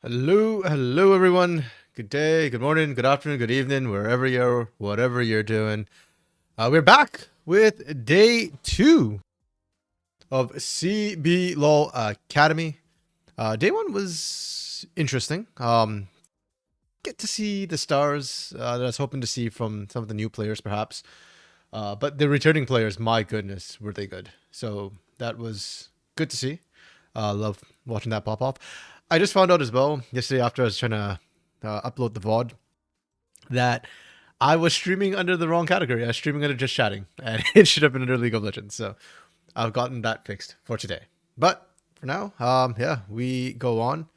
Hello everyone. Good day, good morning, good afternoon, good evening, wherever you're, whatever you're doing. We're back with day 2 of CBLOL Academy. Day 1 was interesting. Get to see the stars that I was hoping to see from some of the new players, perhaps. But the returning players, my goodness, were they good? So that was good to see. Love watching that pop off. I just found out as well yesterday after I was trying to upload the VOD that I was streaming under the wrong category. I was streaming under just chatting, and it should have been under League of Legends. So I've gotten that fixed for today. But for now, yeah, we go on.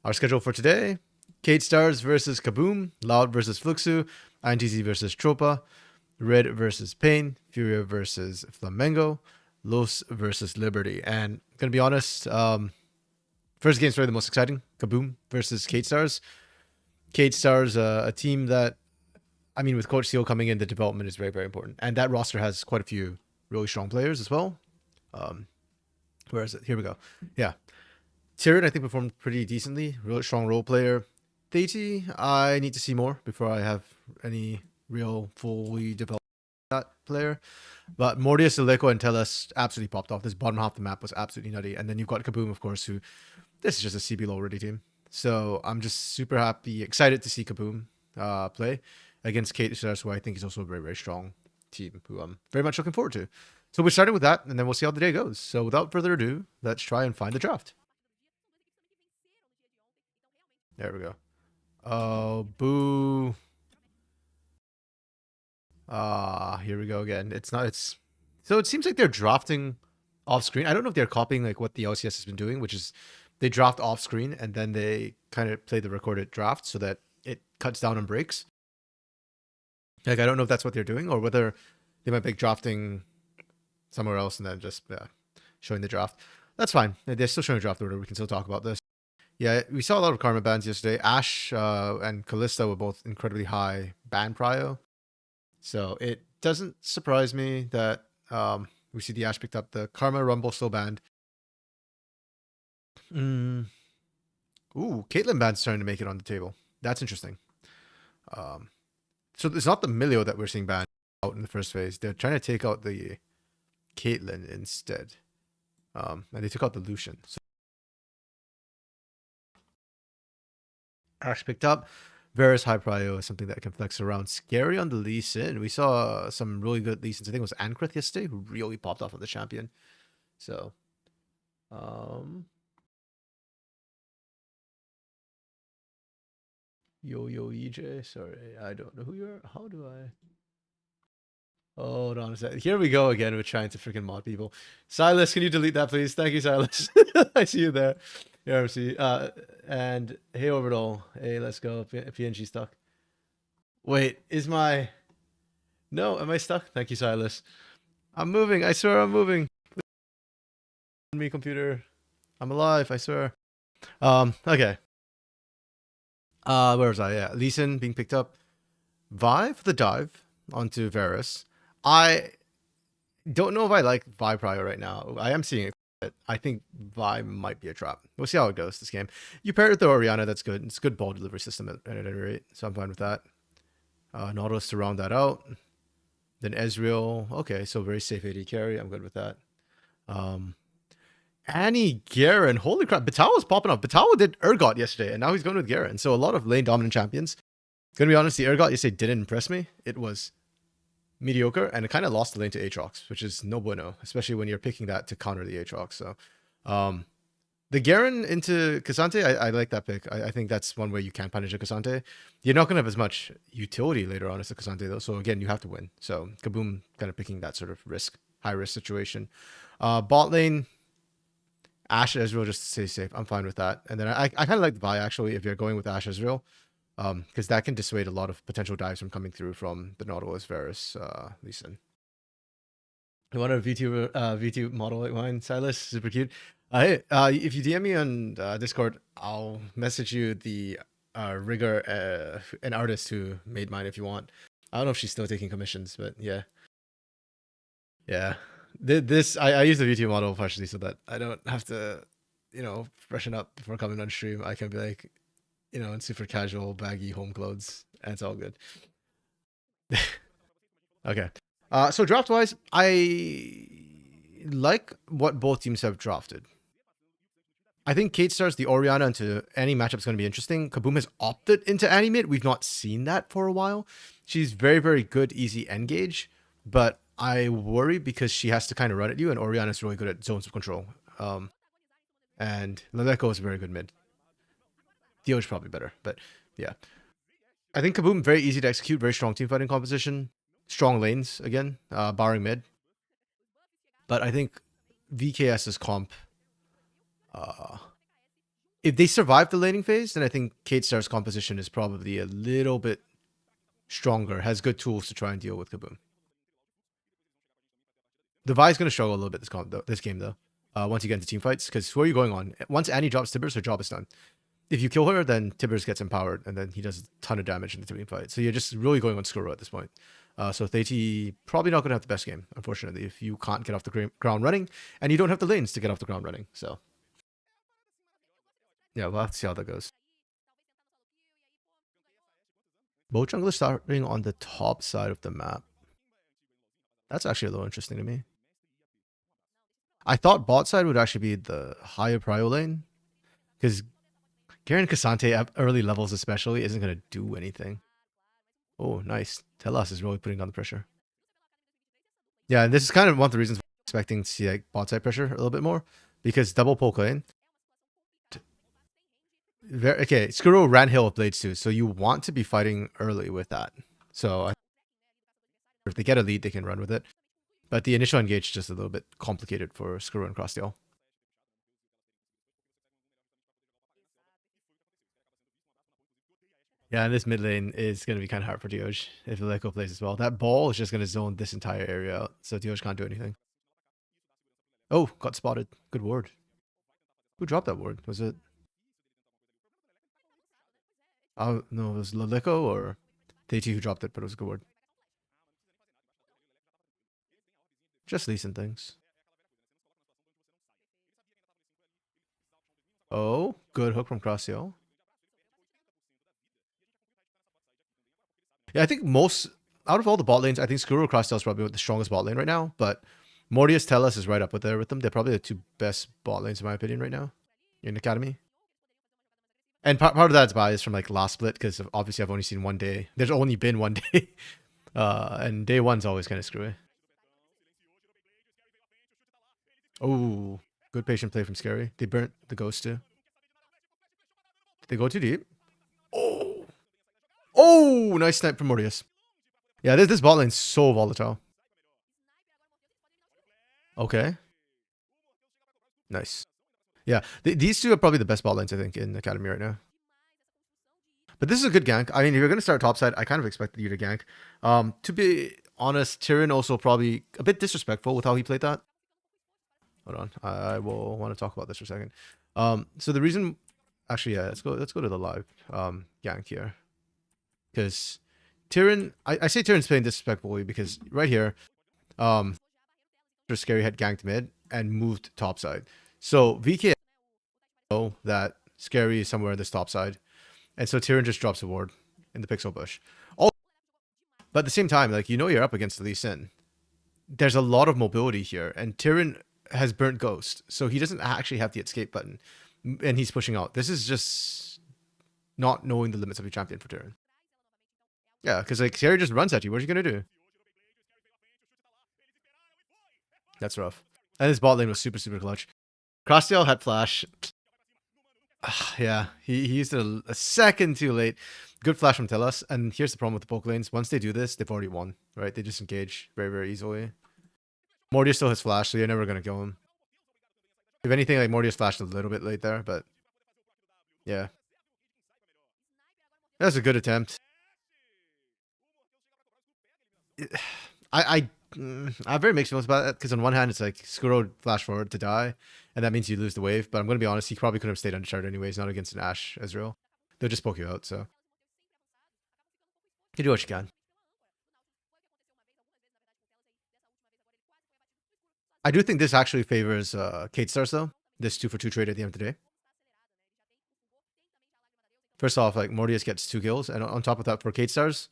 Our schedule for today: Kate Stars versus Kaboom, Loud versus Fluxu, INTZ versus Tropa, Red versus Pain, Furia versus Flamengo, Los versus Liberty. And I'm gonna be honest, first game's probably the most exciting. Kaboom versus Kate Stars. Kate Stars, a team that, I mean, with Coach Seal coming in, the development is very, very important. And that roster has quite a few really strong players as well. Where is it? Here we go. Yeah. Tyrion, I think, performed pretty decently. Really strong role player. Theiti, I need to see more before I have any real fully developed that player. But Mordius, Aleko, and Teles absolutely popped off. This bottom half of the map was absolutely nutty. And then you've got Kaboom, of course, who, this is just a CBLOL ready team. So I'm just super happy, excited to see Kaboom play against Kate Stars, who I think is also a very, very strong team, who I'm very much looking forward to. So we're starting with that, and then we'll see how the day goes. So without further ado, let's try and find the draft. There we go. Oh, boo. Here we go again. So it seems like they're drafting off screen. I don't know if they're copying like what the LCS has been doing, which is they draft off screen and then they kind of play the recorded draft so that it cuts down on breaks. Like, I don't know if that's what they're doing or whether they might be drafting somewhere else and then just showing the draft. That's fine. They're still showing a draft order. We can still talk about this. Yeah, we saw a lot of Karma bans yesterday. Ashe and Callista were both incredibly high ban prio. So it doesn't surprise me that we see the Ashe picked up. The Karma Rumble still banned. Ooh, Caitlyn ban's starting to make it on the table. That's interesting. So it's not the Milio that we're seeing banned out in the first phase. They're trying to take out the Caitlyn instead. And they took out the Lucian. So Ashe picked up. Varus high prio is something that can flex around. Scary on the Lee Sin. We saw some really good Lee Sins. I think it was Ankrith yesterday who really popped off on the champion. So, Yo EJ. Sorry, I don't know who you are. How do I? Hold on a second. Here we go again with trying to freaking mod people. Silas, can you delete that, please? Thank you, Silas. I see you there. Yeah, see. And hey, Orbital. Hey, let's go. PNG stuck. Wait, is my... No, am I stuck? Thank you, Silas. I'm moving. I swear I'm moving. Please, me, computer. I'm alive. I swear. Okay. Where was I? Yeah, Lee Sin being picked up. Vi for the dive onto Varus. I don't know if I like Vi Prio right now. I am seeing it. I think Vi might be a trap. We'll see how it goes this game. You pair it with the Orianna, that's good. It's a good ball delivery system at any rate, so I'm fine with that. Nautilus to round that out. Then Ezreal. Okay, so very safe AD carry. I'm good with that. Annie Garen. Holy crap. Batawa's popping up. Batawa did Urgot yesterday, and now he's going with Garen. So a lot of lane dominant champions. Gonna be honest, the Urgot yesterday didn't impress me. It was mediocre, and it kind of lost the lane to Aatrox, which is no bueno, especially when you're picking that to counter the Aatrox. So, the Garen into Cassante, I like that pick. I think that's one way you can punish a Cassante. You're not going to have as much utility later on as a Cassante, though. So, again, you have to win. So, Kaboom kind of picking that sort of high risk situation. Bot lane, Ashe Ezreal just to stay safe. I'm fine with that. And then I kind of like the Vi, actually, if you're going with Ashe Ezreal. Because that can dissuade a lot of potential dives from coming through from the Nautilus Varus Lee Sin. You want a V2 model like mine, Silas? Super cute. Hey, if you DM me on Discord, I'll message you the rigger, an artist who made mine if you want. I don't know if she's still taking commissions, but yeah. Yeah. I use the V2 model partially so that I don't have to, freshen up before coming on stream. I can be like, you know, in super casual, baggy home clothes, and it's all good. Okay. So draft wise, I like what both teams have drafted. I think Kate Stars the Orianna into any matchup is going to be interesting. Kaboom has opted into Annie mid. We've not seen that for a while. She's very, very good, easy engage, but I worry because she has to kind of run at you, and Orianna is really good at zones of control. And Leleko is very good mid. Dio is probably better, but yeah. I think Kaboom very easy to execute, very strong team fighting composition, strong lanes again, barring mid. But I think VKS's comp, if they survive the laning phase, then I think Kate Star's composition is probably a little bit stronger, has good tools to try and deal with Kaboom. The Vi's going to struggle a little bit this game though. Once you get into team fights, because who are you going on? Once Annie drops Tibbers, her job is done. If you kill her, then Tibbers gets empowered, and then he does a ton of damage in the team fight. So you're just really going on Skuro at this point. So Theiti probably not going to have the best game, unfortunately, if you can't get off the ground running, and you don't have the lanes to get off the ground running. So yeah, we'll have to see how that goes. Both junglers starting on the top side of the map. That's actually a little interesting to me. I thought bot side would actually be the higher prio lane, because Garen Cassante at early levels especially isn't going to do anything. Oh, nice. Telas is really putting down the pressure. Yeah, and this is kind of one of the reasons I'm expecting to see like bot side pressure a little bit more, because double poke lane. Okay, Skuro ran hill with blades too, so you want to be fighting early with that. So if they get a lead, they can run with it. But the initial engage is just a little bit complicated for Skuro and Crossdale. Yeah, and this mid lane is going to be kind of hard for Dioj if Leko plays as well. That ball is just going to zone this entire area out, so Dioj can't do anything. Oh, got spotted. Good ward. Who dropped that ward? Was it... Oh, no, it was Leleko or Theiti who dropped it, but it was a good ward. Just decent things. Oh, good hook from Crossdale. Yeah, I think out of all the bot lanes, I think Skuro Crossdale is probably the strongest bot lane right now, but Mortius Tellus is right up with there with them. They're probably the two best bot lanes in my opinion right now in Academy. And part of that's bias from like last split, because obviously I've only seen one day. There's only been one day. And day one's always kind of screwy. Oh, good patient play from Scary. They burnt the ghost too. Did they go too deep? Oh, oh, nice snipe from Mortius. Yeah, this bot lane's so volatile. Okay. Nice. Yeah, these two are probably the best bot lanes, I think, in Academy right now. But this is a good gank. I mean, if you're going to start topside, I kind of expected you to gank. To be honest, Tyrion also probably a bit disrespectful with how he played that. Hold on, I will want to talk about this for a second. So the reason, actually, yeah, let's go to the live gank here, because Tyrion, I say Tyrion's playing disrespectfully because right here, Scary had ganked mid and moved topside. So VK know that Scary is somewhere in this topside, and so Tyrion just drops a ward in the pixel bush. But at the same time, like, you know, you're up against Lee Sin. There's a lot of mobility here, and Tyrion has burnt Ghost, so he doesn't actually have the escape button, and he's pushing out. This is just not knowing the limits of your champion for Tyrion. Yeah, because like Scary just runs at you. What are you gonna do? That's rough. And his bot lane was super, super clutch. Crossdale had flash. Yeah, he used it a second too late. Good flash from Tellus. And here's the problem with the poke lanes. Once they do this, they've already won, right? They just engage very, very easily. Mortius still has flash, so you're never going to kill him. If anything, like Mortius flashed a little bit late there, but yeah. That's a good attempt. I have very mixed feelings about that, because on one hand, it's like Skuro flash forward to die, and that means you lose the wave. But I'm going to be honest, he probably could have stayed uncharted anyways, not against an Ashe Ezreal. They'll just poke you out, so you do what you can. I do think this actually favors Kate Stars though. This 2-for-2 trade at the end of the day. First off, like Mortius gets 2 kills, and on top of that, for Kate Stars,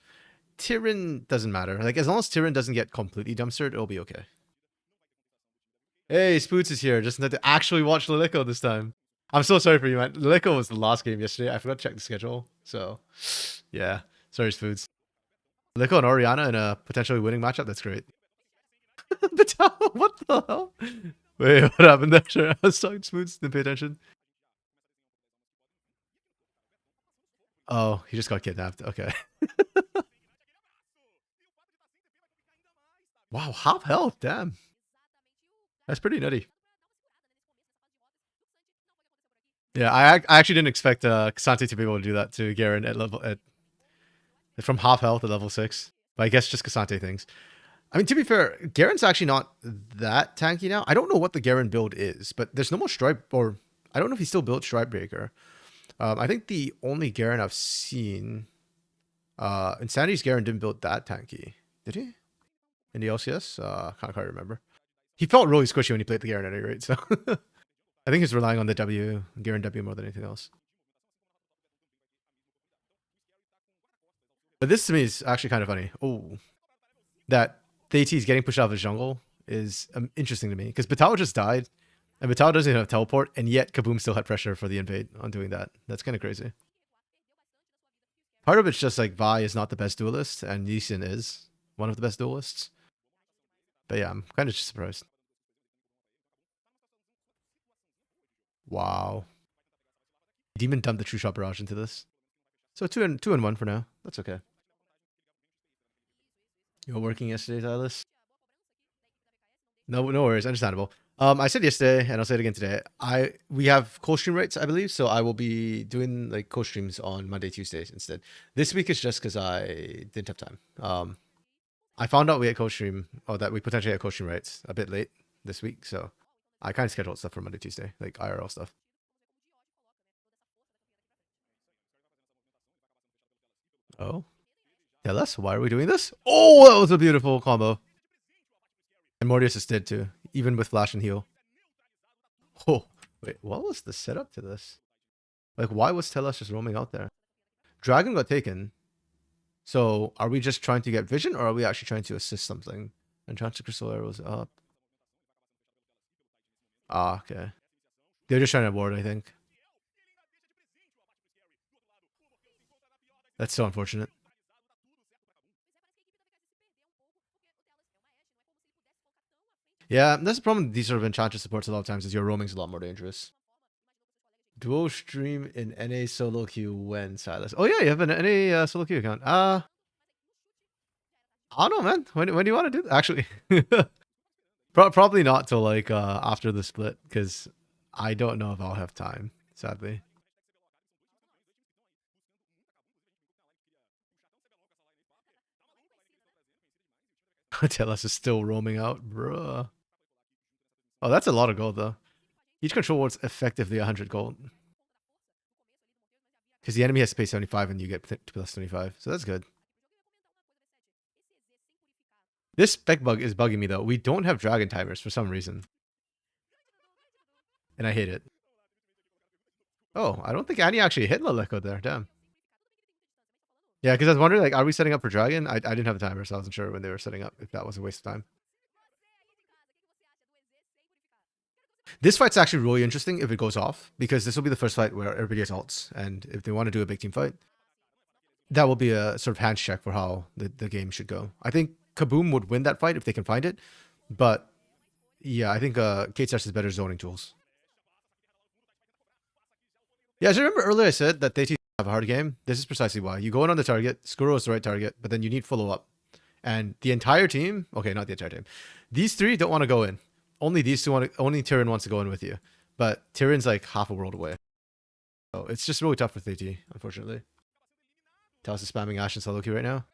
Tyrion doesn't matter. Like as long as Tyrion doesn't get completely dumpstered, it'll be okay. Hey, Spoots is here. Just had to actually watch Lilico this time. I'm so sorry for you, man. Lilico was the last game yesterday. I forgot to check the schedule. So, yeah. Sorry, Spoots. Lilico and Oriana in a potentially winning matchup. That's great. What the hell? Wait, what happened there? Sure, I was talking to Spoots. Didn't pay attention. Oh, he just got kidnapped. Okay. Wow, half health. Damn. That's pretty nutty. Yeah, I actually didn't expect Kasante to be able to do that to Garen from half health at level 6. But I guess just Kasante things. I mean, to be fair, Garen's actually not that tanky now. I don't know what the Garen build is, but there's no more Stripe, or I don't know if he still built Stripe Breaker. I think the only Garen I've seen, Insanity's Garen didn't build that tanky. Did he? In the LCS? Can't quite remember. He felt really squishy when he played the Garen at any rate, so I think he's relying on the Garen W more than anything else. But this to me is actually kind of funny. Oh, that Thetis getting pushed out of his jungle is interesting to me because Batao just died, and Batao doesn't even have teleport, and yet Kaboom still had pressure for the invade on doing that. That's kind of crazy. Part of it's just like Vi is not the best duelist, and Lee Sin is one of the best duelists. But yeah, I'm kind of just surprised. Wow. Demon dumped the True Shot Barrage into this. So 2 and 1 for now. That's okay. You were working yesterday, Silas? No worries. Understandable. I said yesterday, and I'll say it again today. We have co-stream rates, I believe, so I will be doing like co-streams on Monday, Tuesdays instead. This week is just because I didn't have time. I found out we had co-stream, or that we potentially had co-stream rates a bit late this week, so I kind of scheduled stuff for Monday, Tuesday, like IRL stuff. Oh, tell us, why are we doing this? Oh, that was a beautiful combo. And Mortius is dead too, even with flash and heal. Oh, wait, what was the setup to this? Like, why was Telas just roaming out there? Dragon got taken. So, are we just trying to get vision, or are we actually trying to assist something? Enchanted Crystal Arrows up. Ah, okay. They're just trying to ward, I think. That's so unfortunate. Yeah, that's the problem with these sort of enchanted supports a lot of times is your roaming's a lot more dangerous. Duo stream in NA solo queue when, Silas? Oh yeah, you have an NA solo queue account. I don't know, man. When do you want to do that? Actually, probably not till like after the split, because I don't know if I'll have time, sadly. TLS is still roaming out, bruh. Oh, that's a lot of gold, though. Each control ward's effectively 100 gold. Because the enemy has to pay 75 and you get plus 25. So that's good. This spec bug is bugging me, though. We don't have dragon timers for some reason. And I hate it. Oh, I don't think Annie actually hit Lilico there. Damn. Yeah, because I was wondering, like, are we setting up for dragon? I didn't have a timer, so I wasn't sure when they were setting up, if that was a waste of time. This fight's actually really interesting if it goes off, because this will be the first fight where everybody has ults, and if they want to do a big team fight, that will be a sort of hands check for how the game should go. I think Kaboom would win that fight if they can find it, but yeah, I think Kate Stars has better zoning tools. Yeah, as I remember earlier I said that they have a hard game. This is precisely why. You go in on the target, Skuro is the right target, but then you need follow-up. And the entire team, okay, not the entire team, these 3 don't want to go in. Only these 2 only Tyrion wants to go in with you. But Tyrion's like half a world away. So it's just really tough for TT, unfortunately. Talos is spamming Ashe and solo queue right now.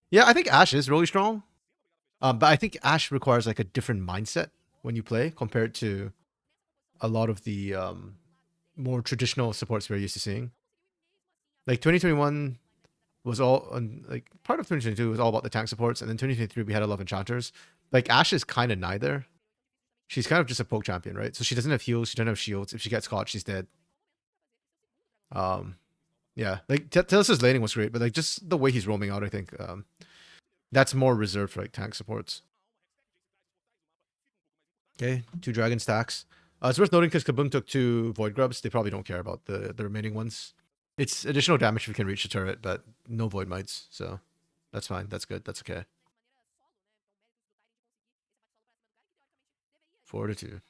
Yeah, I think Ashe is really strong. But I think Ashe requires like a different mindset when you play compared to a lot of the more traditional supports we're used to seeing. Like 2021 was all like part of 2022 was all about the tank supports, and then 2023 we had a lot of enchanters. Like Ashe is kind of neither. She's kind of just a poke champion, right? So she doesn't have heals, she doesn't have shields. If she gets caught, she's dead. Yeah, like Tellus's laning was great, but like just the way he's roaming out, I think that's more reserved for like tank supports. Okay, 2 dragon stacks. It's worth noting because Kaboom took 2 void grubs. They probably don't care about the remaining ones. It's additional damage if you can reach the turret, but no void mites, so that's fine. That's good. That's okay. 4-2.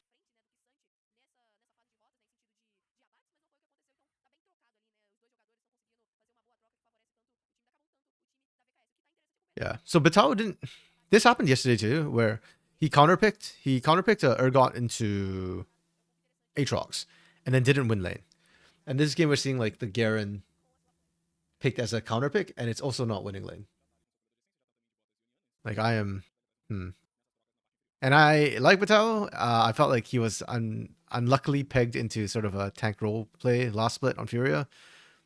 Yeah. So Batao didn't. This happened yesterday too, where he counterpicked. He counterpicked Urgot into Aatrox, and then didn't win lane. And this game we're seeing like the Garen picked as a counterpick, and it's also not winning lane. Like I am. And I like Batao. I felt like he was unluckily pegged into sort of a tank role play last split on Furia.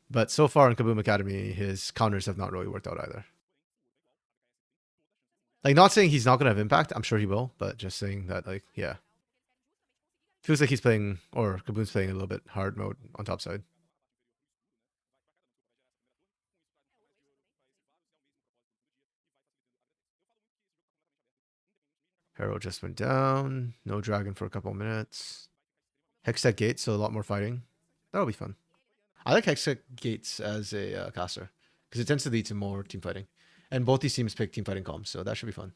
But so far in Kaboom Academy, his counters have not really worked out either. Like, not saying he's not going to have impact. I'm sure he will. But just saying that, like, yeah. Feels like he's playing, or Kaboom's playing a little bit hard mode on top side. Herald just went down. No dragon for a couple minutes. Hextech Gates, so a lot more fighting. That'll be fun. I like Hextech Gates as a caster because it tends to lead to more team fighting. And both these teams pick team fighting comms, so that should be fun.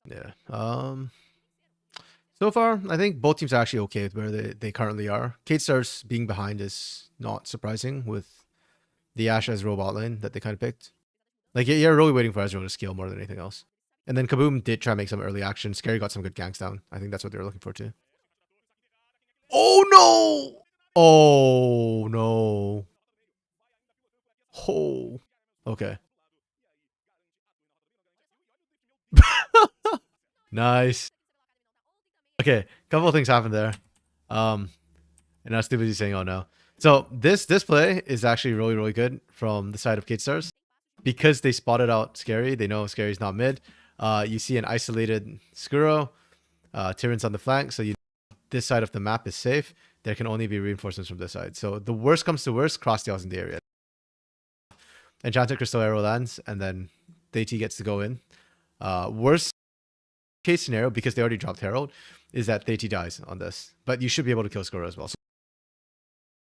Yeah. So far, I think both teams are actually okay with where they currently are. K-Stars being behind is not surprising with the Ashe as robot lane that they kind of picked. Like, you're really waiting for Ezreal to scale more than anything else. And then Kaboom did try to make some early action. Scary got some good ganks down. I think that's what they were looking for too. Oh no! Oh no. Oh. Okay. Nice. Okay, couple of things happened there. And now Steve is saying, oh no. So this play is actually really, really good from the side of Kate Stars. Because they spotted out Scary, they know Scary's not mid. You see an isolated Skuro. Tyrant's on the flank, so this side of the map is safe. There can only be reinforcements from this side. So the worst comes to worst, Crossdale's in the area. Enchanted Crystal Arrow lands, and then Deity gets to go in. Worst case scenario, because they already dropped Herald, is that Deity dies on this. But you should be able to kill Skuro as well. So,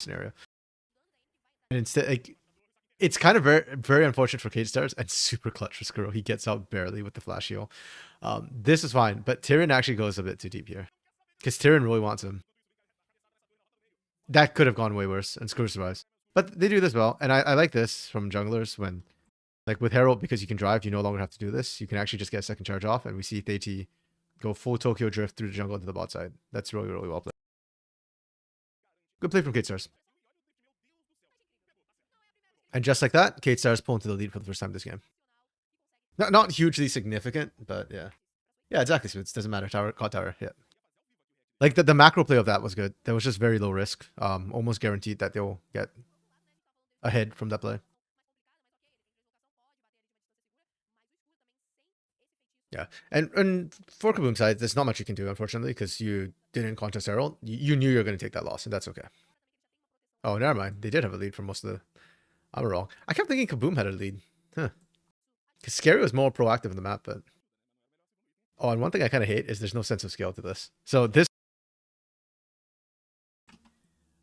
scenario. And instead, like, it's kind of very, very unfortunate for Kate Stars and super clutch for Skuro. He gets out barely with the flash heal. This is fine, but Tyrion actually goes a bit too deep here. Because Tyrion really wants him. That could have gone way worse, and Skuro survives. But they do this well, and I like this from junglers when, like with Herald, because you can drive, you no longer have to do this. You can actually just get a second charge off, and we see Deity go full Tokyo drift through the jungle into the bot side. That's really, really well played. Good play from Kate Stars. And just like that, Kate Stars pull into the lead for the first time this game. Not hugely significant, but yeah. Yeah, exactly. So it doesn't matter. Tower, caught tower, yeah. Like the macro play of that was good. There was just very low risk. Almost guaranteed that they'll get ahead from that play. Yeah, and for Kaboom side, there's not much you can do, unfortunately, because you didn't contest Herald. You knew you were going to take that loss, and that's okay. Oh, never mind. They did have a lead for most of the... I'm wrong. I kept thinking Kaboom had a lead. Huh. Because Scary was more proactive in the map, but... Oh, and one thing I kind of hate is there's no sense of scale to this. So this...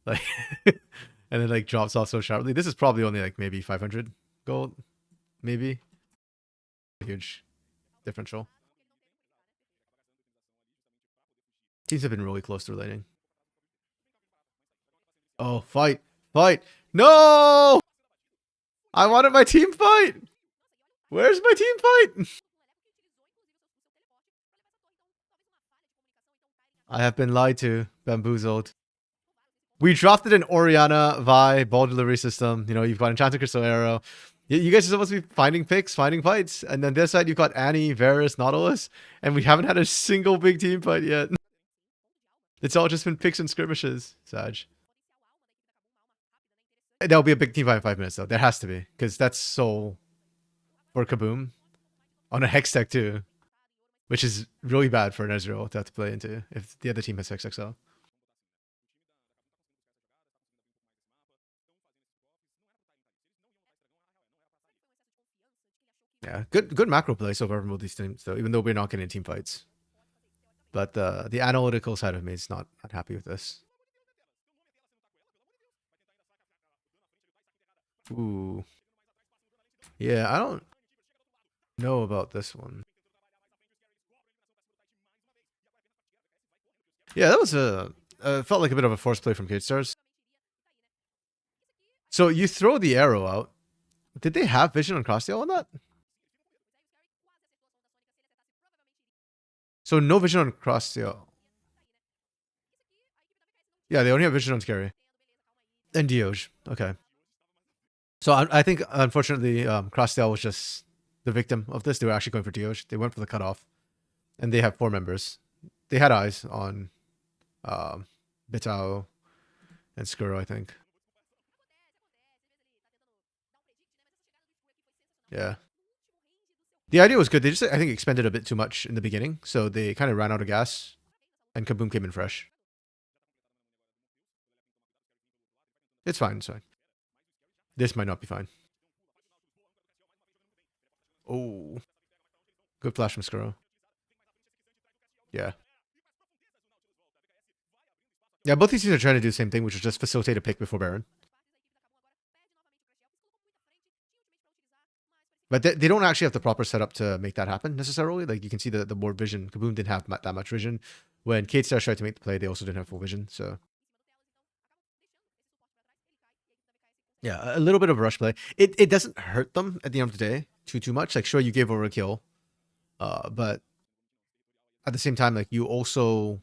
Like... and then like drops off so sharply. This is probably only like maybe 500 gold. Maybe. Huge differential. Teams have been really close to relating. Oh, fight. Fight. No! I wanted my team fight. Where's my team fight? I have been lied to, bamboozled. We drafted an Oriana Vi ball delivery system. You know, you've got Enchanted Crystal Arrow. You guys are supposed to be finding picks, finding fights. And then this side, you've got Annie, Varus, Nautilus. And we haven't had a single big team fight yet. It's all just been picks and skirmishes, Sag. There'll be a big team fight in 5 minutes, though. There has to be. Because that's so... For Kaboom. On a hex tech too, which is really bad for an Ezreal to have to play into if the other team has hex XL. Yeah, good macro play so far from both these teams, though, even though we're not getting team fights. But the analytical side of me is not happy with this. Ooh. Yeah, I don't know about this one. Yeah, that was felt like a bit of a forced play from K-Stars. So you throw the arrow out. Did they have vision on Crossdale on that? So no vision on Crossdale. Yeah, they only have vision on Scary. And Dioj. Okay. So I think, unfortunately, Crossdale was just the victim of this. They were actually going for Dioj. They went for the cutoff. And they have 4 members. They had eyes on Bitao and Skuro, I think. Yeah. The idea was good. They just, I think, expended a bit too much in the beginning. So they kind of ran out of gas. And Kaboom came in fresh. It's fine. It's fine. This might not be fine. Oh. Good flash from Skuro. Yeah. Yeah, both these teams are trying to do the same thing, which is just facilitate a pick before Baron. But they don't actually have the proper setup to make that happen necessarily. Like you can see the board vision. Kaboom didn't have that much vision. When K-Stars tried to make the play, they also didn't have full vision. So yeah, a little bit of rush play. It doesn't hurt them at the end of the day too much. Like sure, you gave over a kill, but at the same time, like you also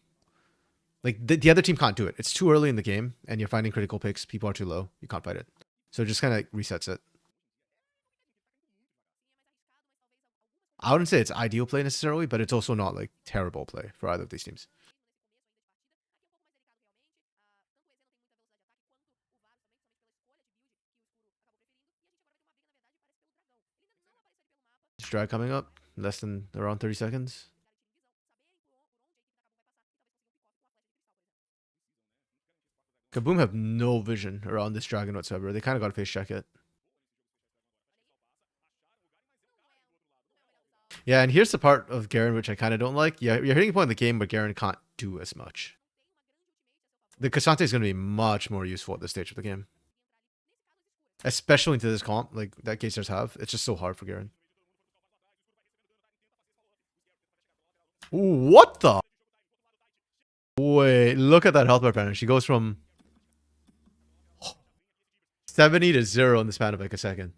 like the other team can't do it. It's too early in the game, and you're finding critical picks. People are too low. You can't fight it. So it just kind of resets it. I wouldn't say it's ideal play necessarily, but it's also not like terrible play for either of these teams. Drag coming up, less than around 30 seconds. Kaboom have no vision around this dragon whatsoever. They kind of got to face check it. Yeah, and here's the part of Garen which I kind of don't like. Yeah, you're hitting a point in the game where Garen can't do as much. The Cassante is going to be much more useful at this stage of the game. Especially into this comp, like that K-Stars have. It's just so hard for Garen. Ooh, what the? Wait, look at that health bar pattern. She goes from 70 to 0 in the span of like a second.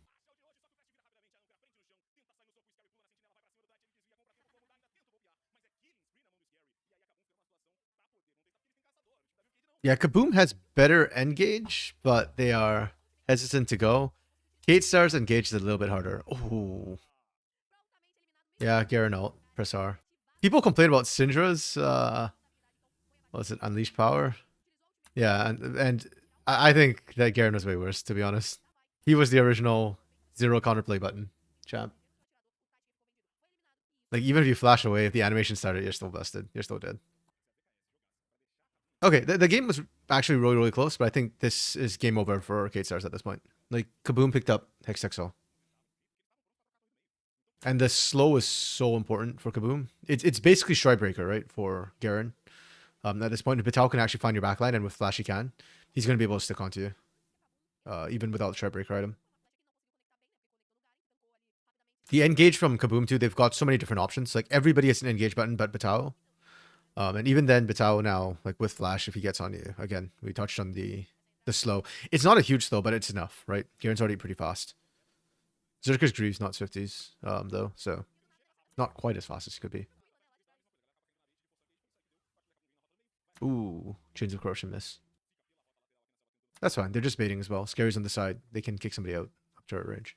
Yeah, Kaboom has better engage, but they are hesitant to go. K-Stars engage is a little bit harder. Oh. Yeah, Garen ult. Press R. People complain about Syndra's, what's it, Unleashed Power? Yeah, and I think that Garen was way worse, to be honest. He was the original 0 counterplay button champ. Like, even if you flash away, if the animation started, you're still busted. You're still dead. Okay, the game was actually really close, but I think this is game over for K-Stars at this point. Like, Kaboom picked up Hex XL. And the slow is so important for Kaboom. It's basically Stridebreaker, right, for Garen. At this point, if Vital can actually find your backline, and with Flash he can, he's going to be able to stick onto you. Even without the Stridebreaker item. The engage from Kaboom too, they've got so many different options. Like, everybody has an engage button but Vital. And even then, Bitao now, like with Flash, if he gets on you, again, we touched on the slow. It's not a huge slow, but it's enough, right? Garen's already pretty fast. Zerker's Greaves, not Swifties, though, so not quite as fast as he could be. Ooh, Chains of Corruption miss. That's fine. They're just baiting as well. Scary's on the side. They can kick somebody out up turret range.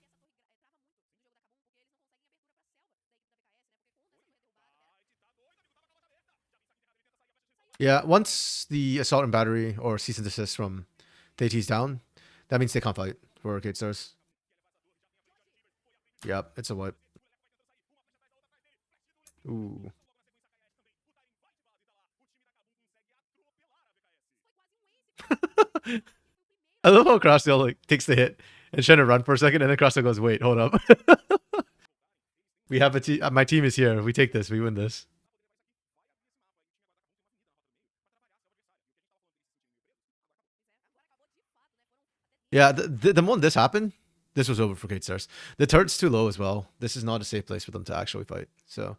Yeah, once the assault and battery or cease and desist from Deity's down, that means they can't fight for K-Stars. Yep, it's a wipe. Ooh. I love how Crossdale like takes the hit and trying to run for a second, and then Crossdale goes, "Wait, hold up. We have a team. My team is here. We take this. We win this." Yeah, the moment this happened, this was over for Kate Stars. The turret's too low as well. This is not a safe place for them to actually fight. So,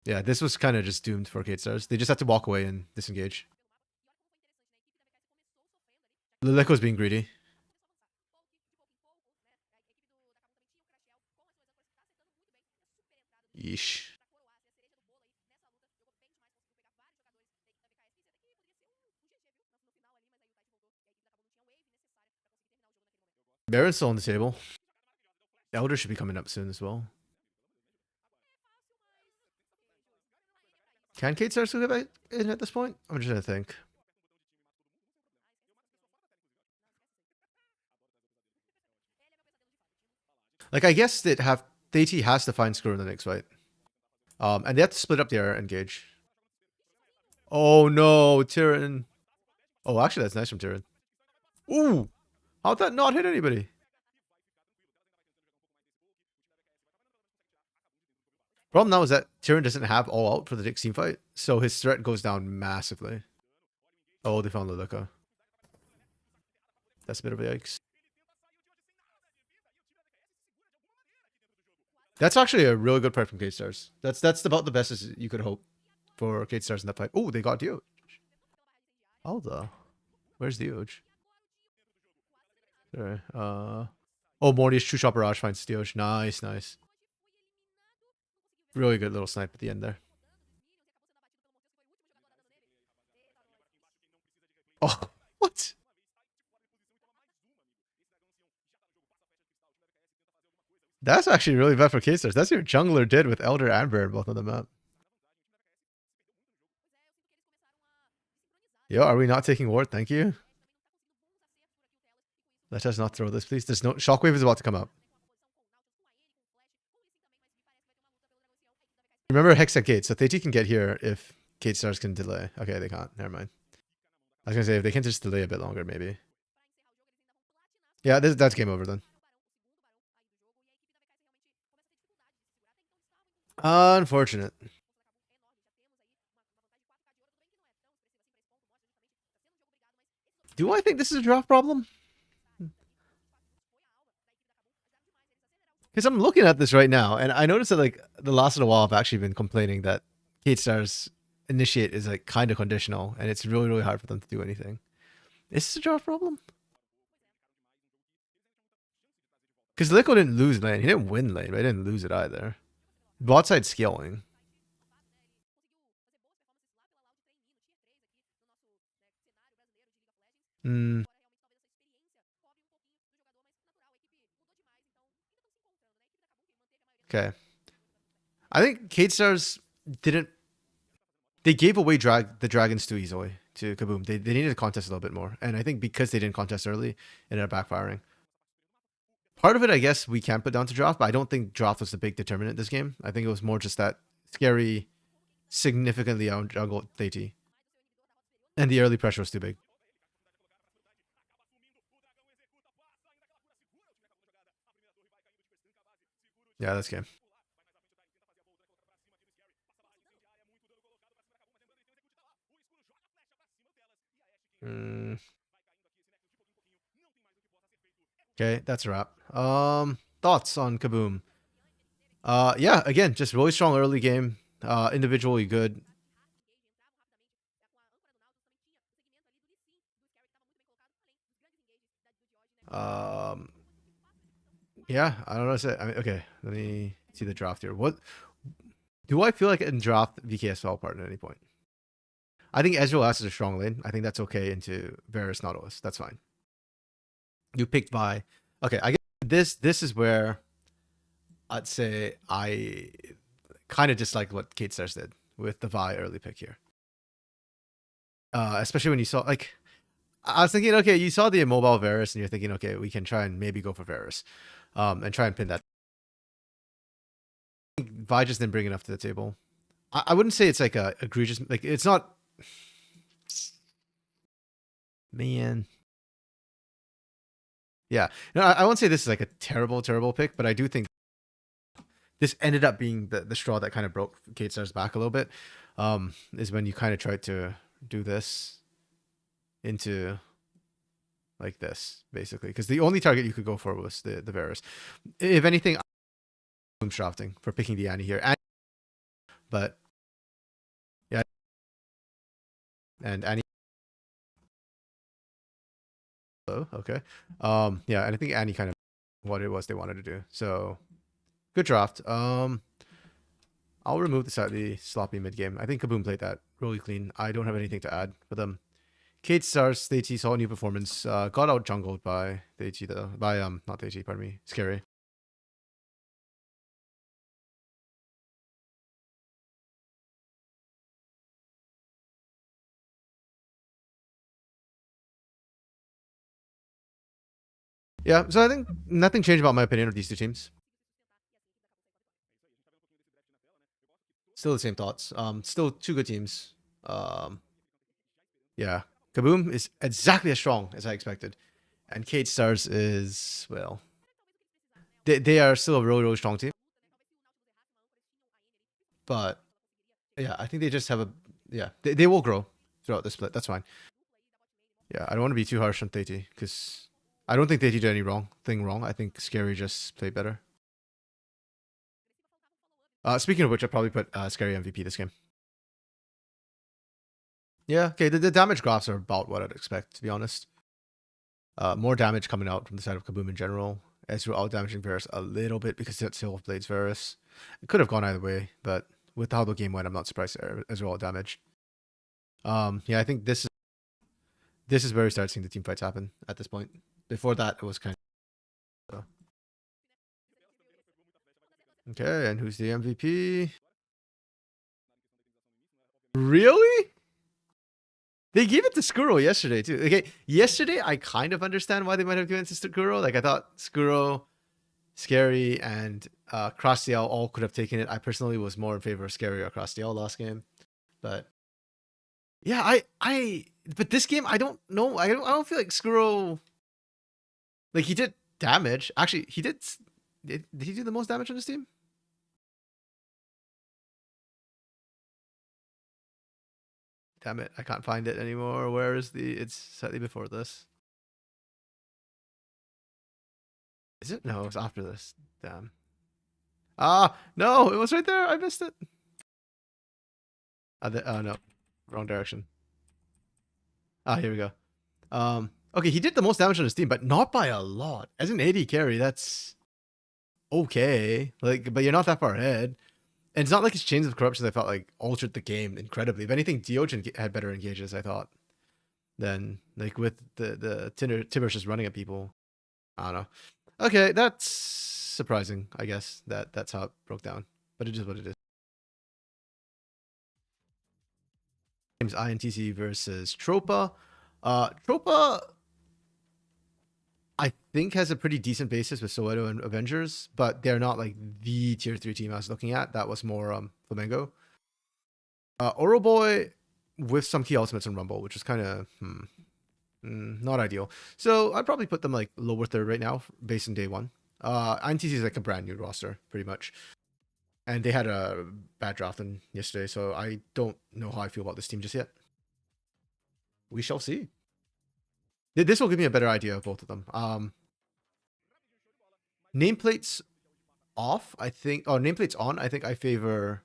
yeah, this was kind of just doomed for Kate Stars. They just had to walk away and disengage. Lilico's being greedy. Yeesh. Baron's still on the table. Elder should be coming up soon as well. Can Kate Stars get back in at this point? I'm just trying to think. Like, I guess that TT has to find Screw in the next fight. And they have to split up their engage. Oh no, Tyrion. Oh, actually, that's nice from Tyrion. Ooh, how'd that not hit anybody? Problem now is that Tyrion doesn't have all out for the next team fight, so his threat goes down massively. Oh, they found Lilica. That's a bit of a yikes. That's actually a really good fight from Kate Stars. That's about the best as you could hope for Kate Stars in that fight. Oh, they got Dio. Alda. Where's Dioj? Sorry. Oh, Morty's True Shot Barrage finds Dioj. Nice, nice. Really good little snipe at the end there. Oh, what? That's actually really bad for K-Stars. That's your jungler did with Elder and Baron both on the map. Yo, are we not taking ward? Thank you. Let us not throw this, please. There's no Shockwave is about to come up. Remember Hex at gate, so TT can get here if Kate Stars can delay. Okay, they can't. Never mind. I was gonna say if they can just delay a bit longer, maybe. Yeah, that's game over then. Unfortunate. Do I think this is a draft problem? Because I'm looking at this right now, and I noticed that like the last little while I've actually been complaining that Kate Stars initiate is like kind of conditional, and it's really hard for them to do anything. Is this a draft problem? Because Lico didn't lose lane. He didn't win lane, but he didn't lose it either. Bot side scaling. Hmm. Okay. I think Kate Stars didn't. They gave away the dragons too easily to Kaboom. They needed to contest a little bit more, and I think because they didn't contest early, it ended up backfiring. Part of it, I guess, we can put down to draft, but I don't think draft was the big determinant this game. I think it was more just that scary, significantly out jungle TT, and the early pressure was too big. Yeah, that's game. Okay, that's a wrap. Thoughts on Kaboom? Yeah, again, just really strong early game. Individually good. Yeah, I don't know what to say. I mean, okay, let me see the draft here. What do I feel like in draft VKS fell apart at any point? I think Ezreal Last is a strong lane. I think that's okay into Varus Nautilus. That's fine. You picked Vi. Okay, I guess this is where I'd say I kind of dislike what Kate Stars did with the Vi early pick here. Especially when you saw like I was thinking, okay, you saw the immobile Varus and you're thinking, okay, we can try and maybe go for Varus. And try and pin that. Vi just didn't bring enough to the table. I wouldn't say it's like a egregious, like it's not, man. Yeah, no, I won't say this is like a terrible pick, but I do think this ended up being the straw that kind of broke Kate Star's back a little bit. Is when you kind of tried to do this into like this, basically, because the only target you could go for was the Varus. If anything, I'm shafting for picking the Annie here, but yeah, and Annie. Oh, okay. Yeah, and I think Annie kind of what it was they wanted to do. So good draft. I'll remove the slightly sloppy mid game. I think Kaboom played that really clean. I don't have anything to add for them. Kate Stars, Theichi saw a new performance. Got out jungled by Theichi though. By not Theichi, pardon me. Scary. Yeah, so I think nothing changed about my opinion of these two teams. Still the same thoughts. Still two good teams. Yeah. Kaboom is exactly as strong as I expected. And Kate Stars is, well, they are still a really strong team. But yeah, I think they just have a, yeah, they will grow throughout the split. That's fine. Yeah, I don't want to be too harsh on Theti because I don't think Theti did any thing wrong. I think Scary just played better. Speaking of which, I probably put Scary MVP this game. Yeah, okay, the damage graphs are about what I'd expect, to be honest. More damage coming out from the side of Kaboom in general. Ezreal out damaging Varus a little bit because it's Silver Blades Varus. It could have gone either way, but with how the game went, I'm not surprised Ezreal out damage. Yeah, I think this is where we start seeing the team fights happen at this point. Before that, it was kind of... Okay, and who's the MVP? Really? They gave it to Skuro yesterday, too. Okay, yesterday, I kind of understand why they might have given it to Skuro. Like, I thought Skuro, Scary, and Krastiel all could have taken it. I personally was more in favor of Scary or Krastiel last game. But, yeah, but this game, I don't know. I don't feel like Skuro... Like, he did damage. Actually, he did... Did he do the most damage on this team? Damn it, I can't find it anymore. Where is the... It's slightly before this. Is it? No, it was after this. Damn. Ah, no, it was right there. I missed it. Oh, no. Wrong direction. Ah, here we go. Okay, he did the most damage on his team, but not by a lot. As an AD carry, that's okay. Like, but you're not that far ahead. And it's not like his Chains of Corruption, I felt like altered the game incredibly. If anything, Deogen had better engages, I thought, than like with the Timbers just running at people. I don't know. Okay, that's surprising, I guess, that's how it broke down. But it is what it is. Games INTC versus Tropa. Tropa, I think, has a pretty decent basis with Soweto and Avengers, but they're not like the tier 3 team I was looking at. That was more Flamengo. Oro Boy with some key ultimates in Rumble, which is kind of not ideal. So I'd probably put them like lower third right now based on day one. INTC is like a brand new roster, pretty much. And they had a bad draft yesterday, so I don't know how I feel about this team just yet. We shall see. This will give me a better idea of both of them. Nameplates off, I think. Oh, nameplates on. I think I favor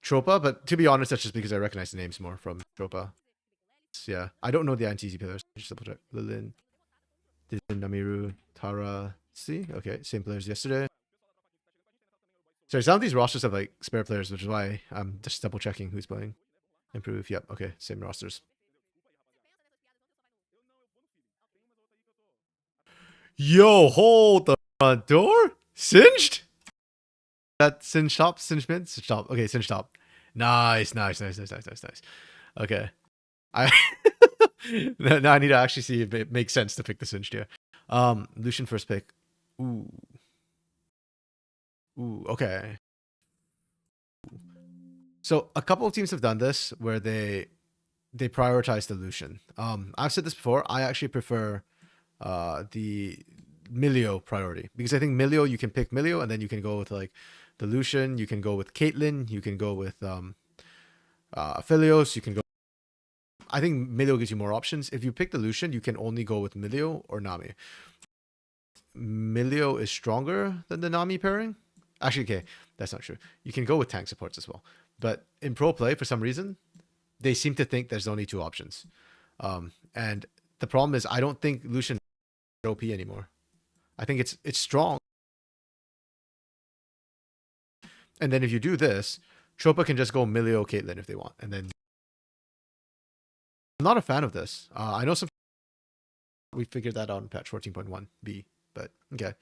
Tropa, but to be honest, that's just because I recognize the names more from Tropa. Yeah, I don't know the INTZ players. Just double check. Lilin, Namiru, Tara. See, okay, same players yesterday. Sorry, some of these rosters have like spare players, which is why I'm just double checking who's playing. Improve. Yep. Okay, same rosters. Yo, hold the front door. Singed? That singed top, singed mid, singed top. Okay, singed top. Nice. Okay. I now I need to actually see if it makes sense to pick the singed here. Lucian first pick. Ooh, okay. So a couple of teams have done this where they prioritize the Lucian. I've said this before. I actually prefer the Milio priority because I think Milio, you can pick Milio and then you can go with like the Lucian. You can go with Caitlyn. You can go with Aphelios. You can go. I think Milio gives you more options. If you pick the Lucian, you can only go with Milio or Nami. Milio is stronger than the Nami pairing. Actually, okay, that's not true. You can go with tank supports as well. But in pro play, for some reason, they seem to think there's only two options. And the problem is I don't think Lucian is OP anymore. I think it's strong. And then if you do this, Tropa can just go Milio Caitlyn if they want. And then I'm not a fan of this. I know some we figured that out in patch 14.1b, but okay.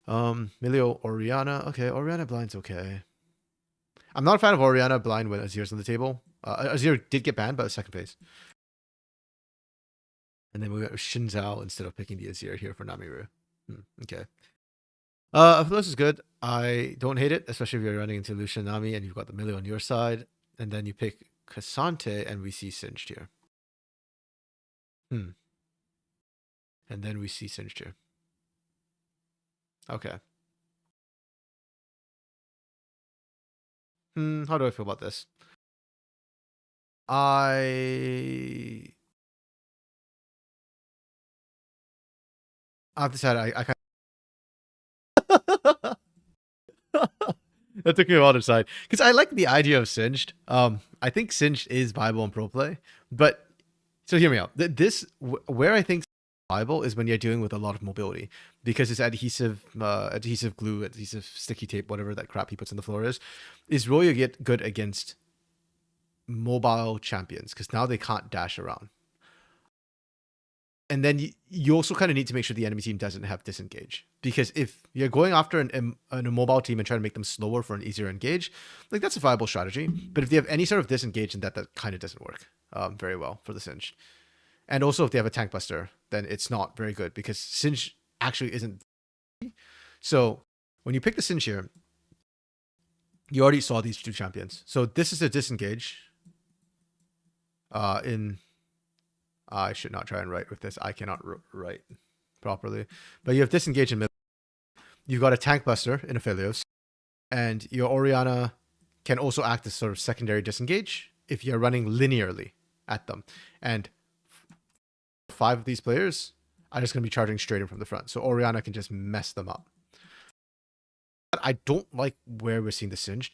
Milio Orianna. Okay, Orianna blind's okay. I'm not a fan of Orianna blind when Azir's on the table. Azir did get banned by the second phase. And then we went with Xin Zhao instead of picking the Azir here for Namiru. Okay. This is good. I don't hate it, especially if you're running into Lucian Nami and you've got the Milio on your side. And then you pick Cassante and we see Singed here. And then we see Singed here. Okay. How do I feel about this? I have decided I kind of that took me a while to decide because I like the idea of Singed. I think Singed is viable in pro play, but so hear me out. Where I think viable is when you're dealing with a lot of mobility because it's adhesive glue, adhesive sticky tape, whatever that crap he puts on the floor is really good against mobile champions because now they can't dash around. And then you also kind of need to make sure the enemy team doesn't have disengage. Because if you're going after a mobile team and trying to make them slower for an easier engage, like that's a viable strategy. But if they have any sort of disengage, then that kind of doesn't work very well for the Singed. And also if they have a tank buster, then it's not very good because Singed actually isn't. So when you pick the Singed here, you already saw these two champions. So this is a disengage I should not try and write with this. I cannot write properly. But you have disengage in middle. You've got a tank buster in Aphelios. And your Orianna can also act as sort of secondary disengage if you're running linearly at them. And 5 of these players are just going to be charging straight in from the front. So Orianna can just mess them up. But I don't like where we're seeing the Singed.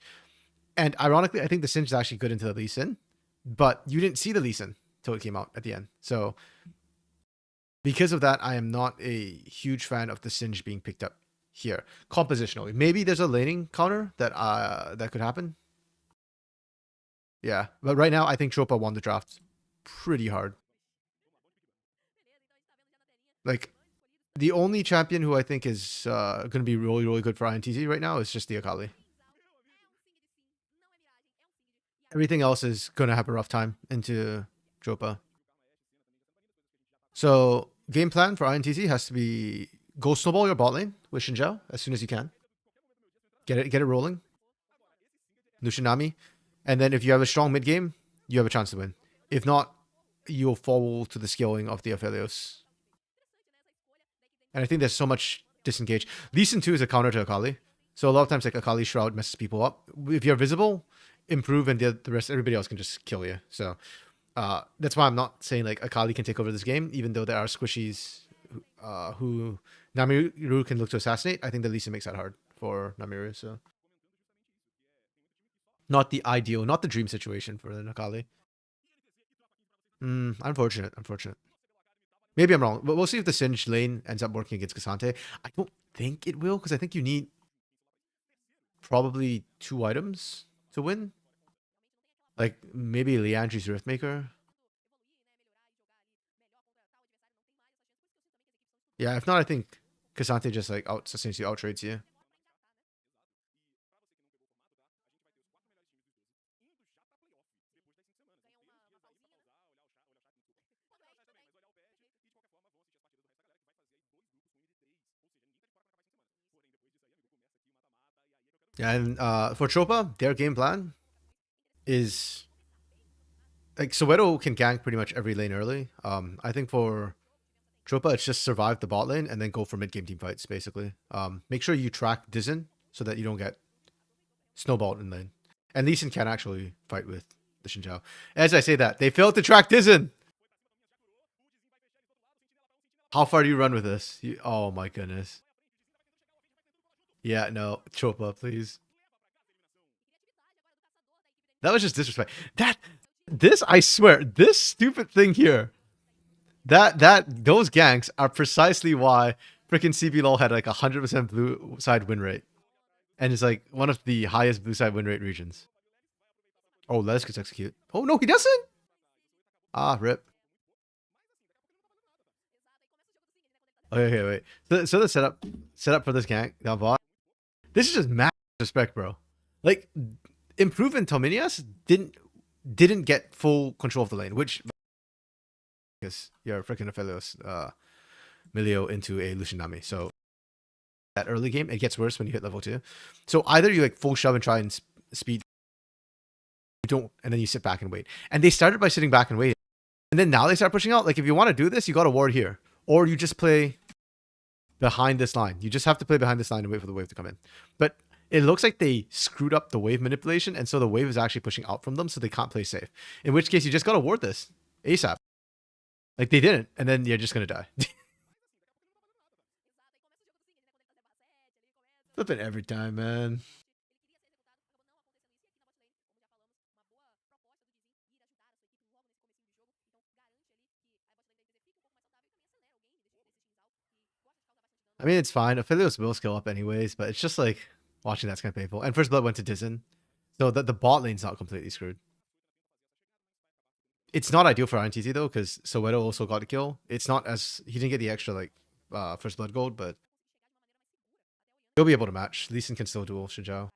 And ironically, I think the Singed is actually good into the Lee Sin. But you didn't see the Lee Sin till it came out at the end. So because of that, I am not a huge fan of the Singed being picked up here. Compositionally. Maybe there's a laning counter that could happen. Yeah. But right now, I think Tropa won the draft pretty hard. Like, the only champion who I think is going to be really, really good for INTZ right now is just the Akali. Everything else is going to have a rough time into Tropa. So game plan for INTZ has to be go snowball your bot lane with Xin Zhao as soon as you can. Get it rolling. Lucian Nami. And then if you have a strong mid game, you have a chance to win. If not, you'll fall to the scaling of the Aphelios. And I think there's so much disengage. Lee Sin 2 is a counter to Akali. So a lot of times like Akali Shroud messes people up. If you're visible, improve and the rest, everybody else can just kill you. So that's why I'm not saying like Akali can take over this game, even though there are squishies who Namiru can look to assassinate. I think the Lee Sin makes that hard for Namiru. So not the ideal, not the dream situation for the Akali. Unfortunate. Maybe I'm wrong, but we'll see if the Singed lane ends up working against Cassante. I don't think it will, because I think you need probably 2 items to win. Like maybe Liandry's Riftmaker. Yeah, if not, I think Cassante just like essentially outtrades you. Yeah, and for Tropa, their game plan is like Soweto can gank pretty much every lane early. I think for Tropa, it's just survive the bot lane and then go for mid game team fights basically. Make sure you track Dizen so that you don't get snowballed in lane. And Lee Sin can actually fight with the Xin Zhao. As I say that, they failed to track Dizen. How far do you run with this? Oh my goodness. Yeah, no, Tropa, please. That was just disrespect. This, I swear, this stupid thing here, those ganks are precisely why freaking CBLOL had like 100% blue side win rate. And it's like one of the highest blue side win rate regions. Oh, Lettuce gets execute. Oh, no, he doesn't? Ah, rip. Okay, wait. So the setup for this gank, down bot. This is just mad respect, bro. Like, Improve and Tominias didn't get full control of the lane, which because you're freaking Aphelios Milio into a Lucianami. So that early game, it gets worse when you hit level 2. So either you like full shove and try and speed, you don't, and then you sit back and wait. And they started by sitting back and waiting. And then now they start pushing out. Like if you want to do this, you got to ward here. Or you just play behind this line. You just have to play behind this line and wait for the wave to come in. But it looks like they screwed up the wave manipulation, and so the wave is actually pushing out from them, so they can't play safe. In which case, you just got to ward this ASAP. Like they didn't, and then you're just going to die. Flipping every time, man. I mean, it's fine. Aphelios will scale up anyways, but it's just like watching that's kind of painful. And first blood went to Dizen, so the bot lane's not completely screwed. It's not ideal for INTZ though, because Soweto also got a kill. It's not as he didn't get the extra like first blood gold, but he'll be able to match. Lee Sin can still duel Xin Zhao.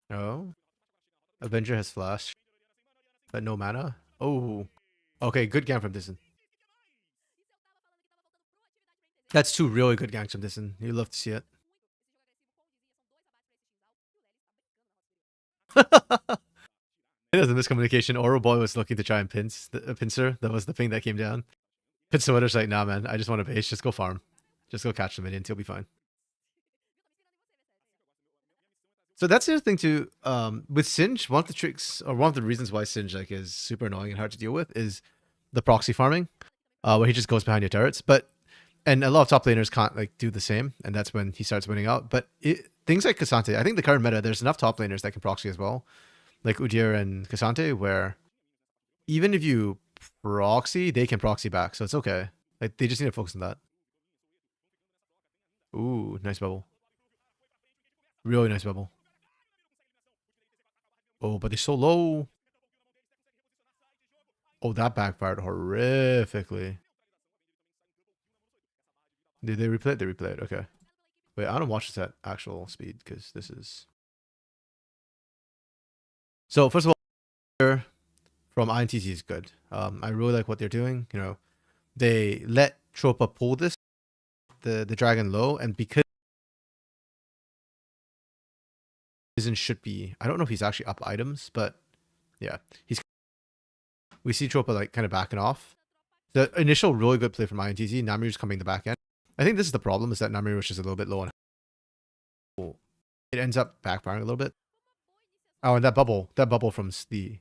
Oh, Avenger has flash, but no mana. Oh, okay, good gank from Dizen. That's 2 really good ganks from Dizen. You love to see it. It was a miscommunication. Oro Boy was looking to try and pincer. That was the thing that came down. Pitsuoder's like, nah, man, I just want a base. Just go farm. Just go catch the minions. He'll be fine. So that's the other thing too. With Singe, one of the tricks or one of the reasons why Singe like is super annoying and hard to deal with is the proxy farming, where he just goes behind your turrets. And a lot of top laners can't like do the same, and that's when he starts winning out. But things like Cassante, I think the current meta, there's enough top laners that can proxy as well, like Udyr and Cassante, where even if you proxy, they can proxy back, so it's okay. Like they just need to focus on that. Ooh, nice bubble. Really nice bubble. Oh, but they're so low. Oh, that backfired horrifically. Did they replay it? They replayed. Okay. Wait, I don't watch this at actual speed because this is. So first of all, from INTZ is good. I really like what they're doing. You know, they let Tropa pull this, the dragon low, and because should be, I don't know if he's actually up items, but yeah, we see Tropa like kind of backing off. The initial really good play from INTZ, Namiru's coming the back end. I think this is the problem, is that Namiru is just a little bit low on. It ends up backfiring a little bit. Oh, and that bubble from the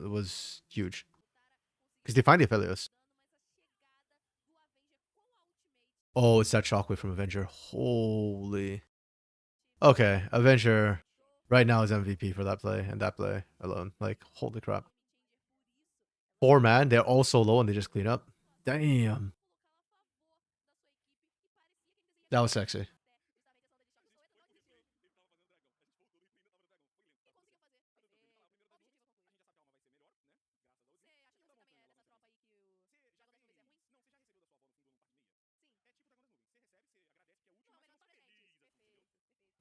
was huge. Because they find the Aphelios. Oh, it's that shockwave from Avenger. Holy. Okay, Avenger right now is MVP for that play and that play alone. Like, holy crap. 4 man, they're all so low and they just clean up. Damn. That was sexy.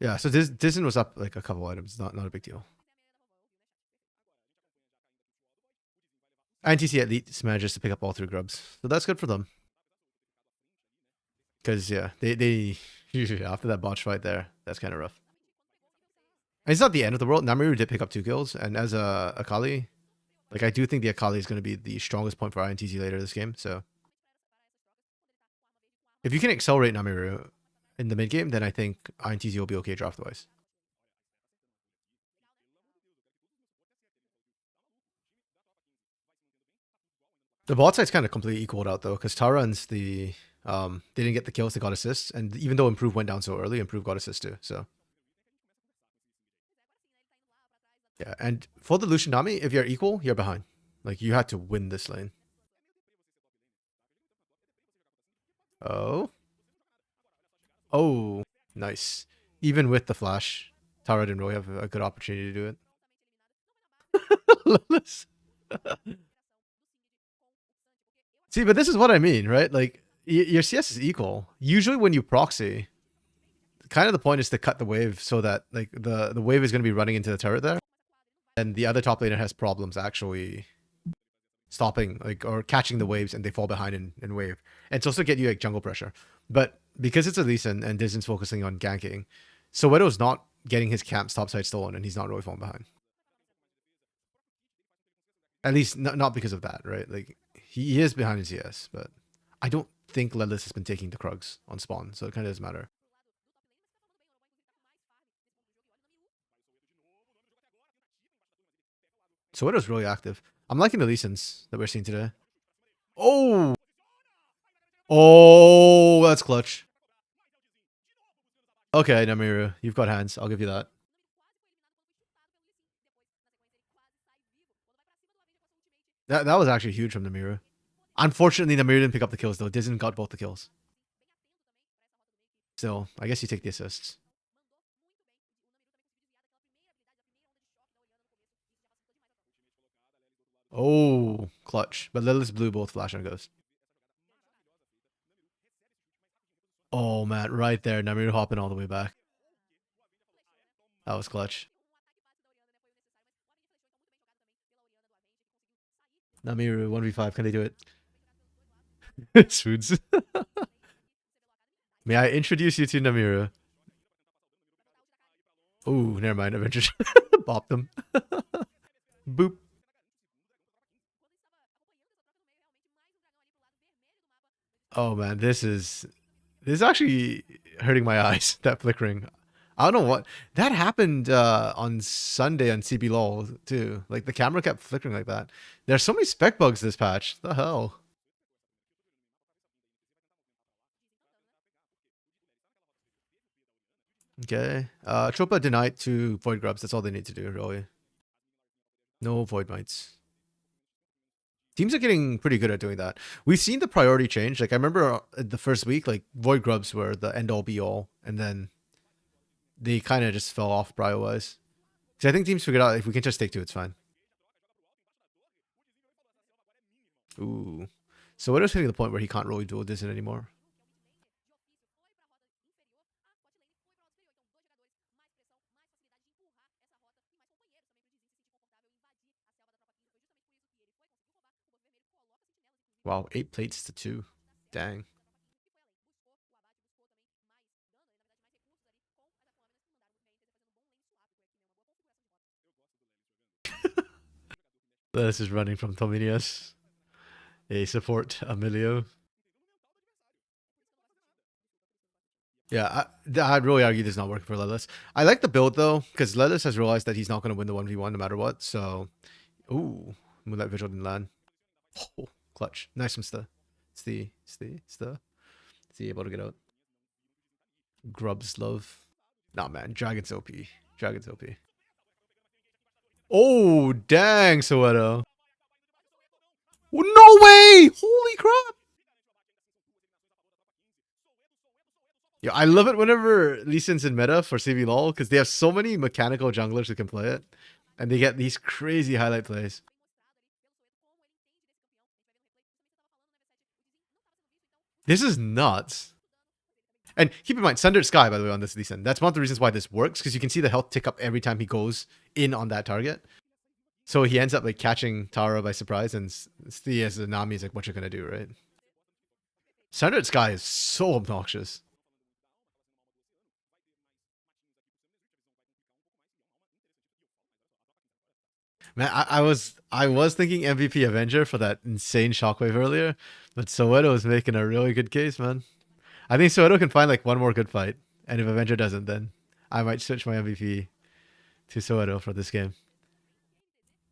Yeah, so Disney was up like a couple items, not a big deal. INTZ at least manages to pick up all 3 grubs. So that's good for them. Because, yeah, they usually, after that botch fight there, that's kind of rough. And it's not the end of the world. Namiru did pick up 2 kills. And as a Akali, like, I do think the Akali is going to be the strongest point for INTZ later this game. So if you can accelerate Namiru in the mid game, then I think INTZ will be okay draft-wise. The bot side's kind of completely equaled out though, because Taran's they didn't get the kills, they got assists, and even though Improve went down so early, Improve got assists too. So yeah, and for the Lucian Nami, if you're equal, you're behind. Like you had to win this lane. Oh. Oh, nice. Even with the flash, Tara didn't really have a good opportunity to do it. See, but this is what I mean, right? Like, your CS is equal. Usually when you proxy, kind of the point is to cut the wave so that, like, the wave is going to be running into the turret there. And the other top laner has problems actually stopping, like, or catching the waves and they fall behind in wave. And it's also get you, like, jungle pressure. But because it's a Lee Sin and Disney's focusing on ganking, Soweto's not getting his camp's topside stolen and he's not really falling behind. At least not because of that, right? Like, he is behind in CS, but I don't think Lelis has been taking the Krugs on spawn, so it kind of doesn't matter. Soweto's really active. I'm liking the Lee Sins that we're seeing today. Oh! Oh, that's clutch. Okay, Namiru, you've got hands. I'll give you that. That was actually huge from Namiru. Unfortunately, Namiru didn't pick up the kills, though. Dizen got both the kills. Still, I guess you take the assists. Oh, clutch. But Lilis blew both Flash and Ghost. Oh, man. Right there. Namiru hopping all the way back. That was clutch. Namiru, 1v5. Can they do it? Swoods. May I introduce you to Namiru? Ooh, never mind. Avengers bopped them. Boop. Oh man, this is actually hurting my eyes. That flickering. I don't know what that happened on Sunday on CBLOL too. Like the camera kept flickering like that. There's so many spec bugs this patch. The hell. Okay. Tropa denied 2 Void Grubs. That's all they need to do, really. No Void Mites. Teams are getting pretty good at doing that. We've seen the priority change. Like I remember the first week, like Void Grubs were the end all be all, and then they kind of just fell off prio wise. Because I think teams figured out if we can just take 2, it's fine. Ooh. So what is hitting the point where he can't really dual Disney anymore? Wow, 8 plates to 2. Dang. This is running from Tominius. A support Emilio. Yeah, I'd really argue this is not working for Lelis. I like the build though, because Lelis has realized that he's not going to win the 1v1 no matter what. So, ooh, Moonlight Vigil didn't land. Oh, clutch. Nice from Sta. Sta. Is he able to get out? Grubs love. Nah, man. Dragon's OP. Dragon's OP. Oh, dang, Soweto. No way! Holy crap! Yeah, I love it whenever Lee Sin's in meta for CBLOL because they have so many mechanical junglers who can play it. And they get these crazy highlight plays. This is nuts. And keep in mind, Sundered Sky, by the way, on this Lee Sin. That's one of the reasons why this works, because you can see the health tick up every time he goes in on that target. So he ends up like catching Tara by surprise, and Steve as the Nami is like, "What you gonna do, right?" Sundered Sky is so obnoxious. Man, I was thinking MVP Avenger for that insane shockwave earlier, but Soweto is making a really good case, man. I think Soweto can find like one more good fight, and if Avenger doesn't, then I might switch my MVP to Soweto for this game.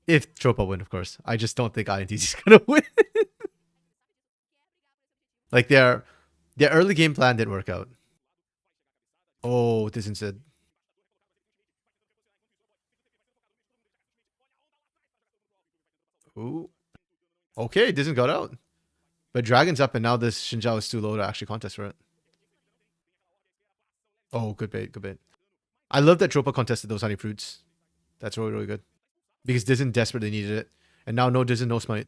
If Tropa win, of course. I just don't think INTZ is gonna win. Like their early game plan didn't work out. Oh, this instead. Ooh. Okay, Disney got out. But Dragon's up, and now this Xinjiao is too low to actually contest for it. Oh, good bait, good bait. I love that Tropa contested those honey fruits. That's really, really good. Because Dizen desperately needed it. And now no Dizen, no smite.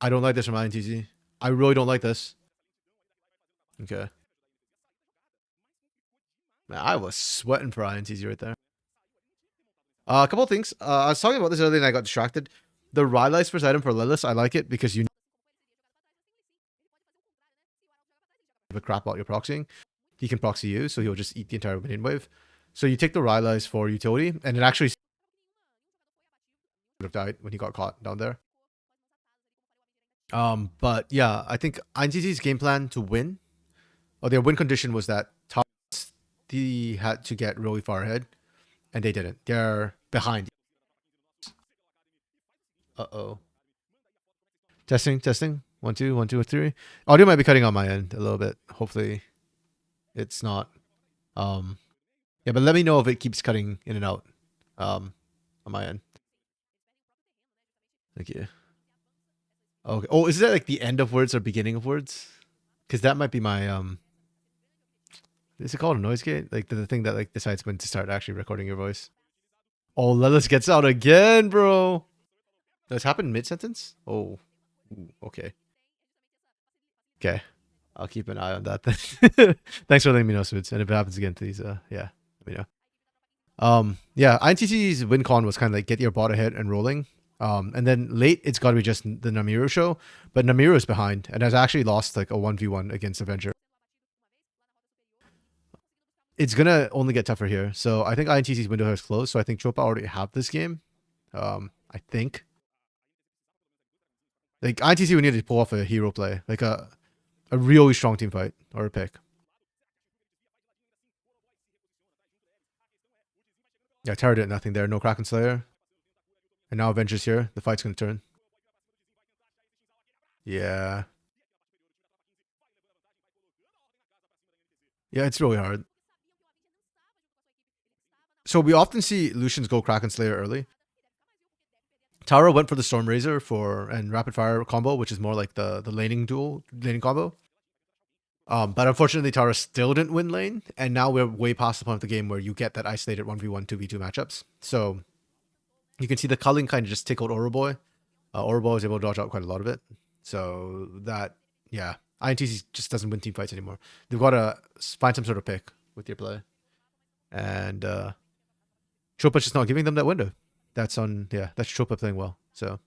I don't like this from INTZ. I really don't like this. Okay. Man, I was sweating for INTZ right there. A couple of things. I was talking about this earlier and I got distracted. The Rylai's first item for Lilith, I like it because you give a crap about your proxying. He can proxy you, so he'll just eat the entire minion wave. So you take the Rylai's for utility, and it actually would have died when he got caught down there. But yeah, I think INTZ's game plan to win, or their win condition was that they had to get really far ahead, and they didn't. They're behind. Uh-oh. Testing, testing. 1, 2, 1, 2, 3. Audio might be cutting on my end a little bit. Hopefully it's not. Yeah, but let me know if it keeps cutting in and out on my end. Thank you. Okay. Oh, is that like the end of words or beginning of words? Because that might be my is it called a noise gate? Like the thing that like decides when to start actually recording your voice. Oh, Lelis gets out again, bro. Does this happen mid-sentence? Oh, ooh, okay. Okay. I'll keep an eye on that then. Thanks for letting me know, Suits. And if it happens again, please, yeah, let me know. Yeah, INTC's win con was kind of like get your bot ahead and rolling. And then late, it's got to be just the Namiru show. But Namiru is behind and has actually lost like a 1v1 against Avenger. It's going to only get tougher here. So I think INTC's window has closed. So I think Tropa already have this game. I think. Like INTC would need to pull off a hero play. Like a really strong team fight or a pick. Yeah, Terra did nothing there. No Kraken Slayer. And now Avenger's here. The fight's going to turn. Yeah. Yeah, it's really hard. So we often see Lucians go Kraken Slayer early. Tara went for the Stormrazor and Rapid Fire combo, which is more like the laning combo. But unfortunately, Tara still didn't win lane, and now we're way past the point of the game where you get that isolated 1v1, 2v2 matchups. So you can see the culling kind of just tickled Oroboy. Oroboy was able to dodge out quite a lot of it. So that, yeah, INTC just doesn't win team fights anymore. They've got to find some sort of pick with your play. And Tropa's just not giving them that window. That's Tropa playing well. So,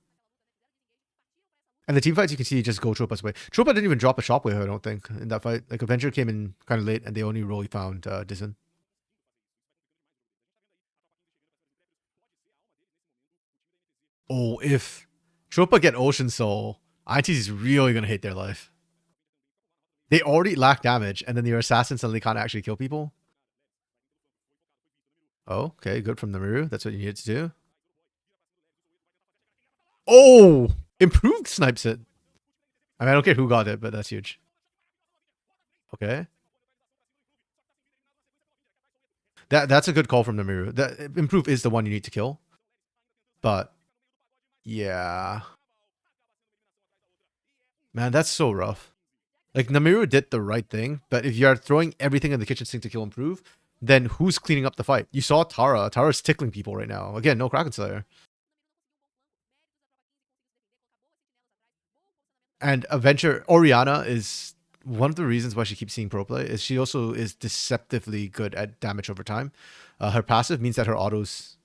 and the team fights you can see just go Tropa's way. Tropa didn't even drop a shockwave, I don't think, in that fight. Like Avenger came in kind of late, and they only really found Dizen. Oh, if Tropa get Ocean Soul, ITZ is really gonna hate their life. They already lack damage, and then your assassin suddenly can't actually kill people. Oh, okay, good from the Miru. That's what you needed to do. Oh, improved snipes it. I mean, I don't care who got it, but that's huge. Okay. That's a good call from the Miru. That improve is the one you need to kill. But yeah. Man, that's so rough. Like Namiru did the right thing, but if you're throwing everything in the kitchen sink to kill improve, then who's cleaning up the fight? You saw Tara. Tara's tickling people right now. Again, no Kraken Slayer. And Avenger Oriana is one of the reasons why she keeps seeing pro play is she also is deceptively good at damage over time. Her passive means that her autos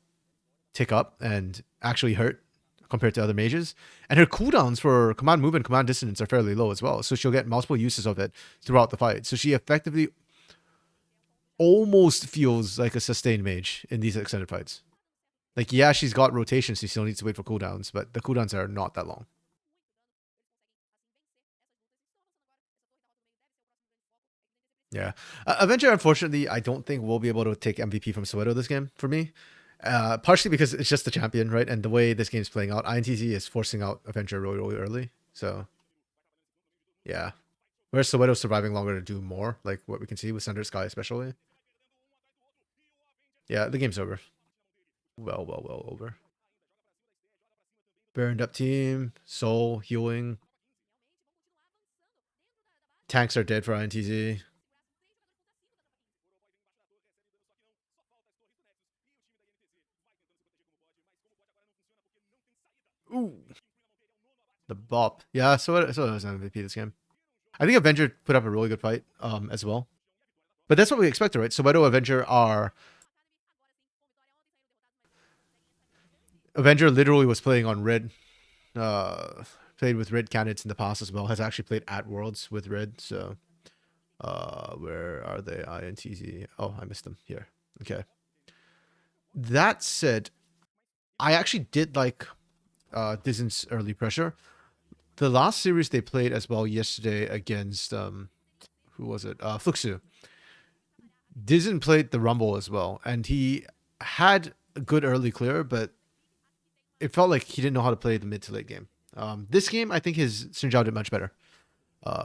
tick up and actually hurt compared to other mages. And her cooldowns for command move and command distance are fairly low as well. So she'll get multiple uses of it throughout the fight. So she effectively almost feels like a sustained mage in these extended fights. Like, yeah, she's got rotations, she still needs to wait for cooldowns, but the cooldowns are not that long. Yeah. Avenger, unfortunately, I don't think we'll be able to take MVP from Soweto this game for me. Partially because it's just the champion, right? And the way this game's playing out, INTZ is forcing out Avenger really, really early. So, yeah. Whereas Soweto's surviving longer to do more, like what we can see with Thunder Sky especially. Yeah, the game's over. Well over. Burned up team, Soul, healing. Tanks are dead for INTZ. Ooh. The bop. Yeah, so it was an MVP this game. I think Avenger put up a really good fight as well. But that's what we expected, right? Soweto Avenger are... Avenger literally was playing on red. Played with red candidates in the past as well. Has actually played at Worlds with red. So, where are they? INTZ. Oh, I missed them here. Okay. That said, I actually did like Dizen's early pressure. The last series they played as well yesterday against who was it? Fluxu. Dizen played the Rumble as well, and he had a good early clear, but it felt like he didn't know how to play the mid to late game. This game, I think his Xin Zhao did much better.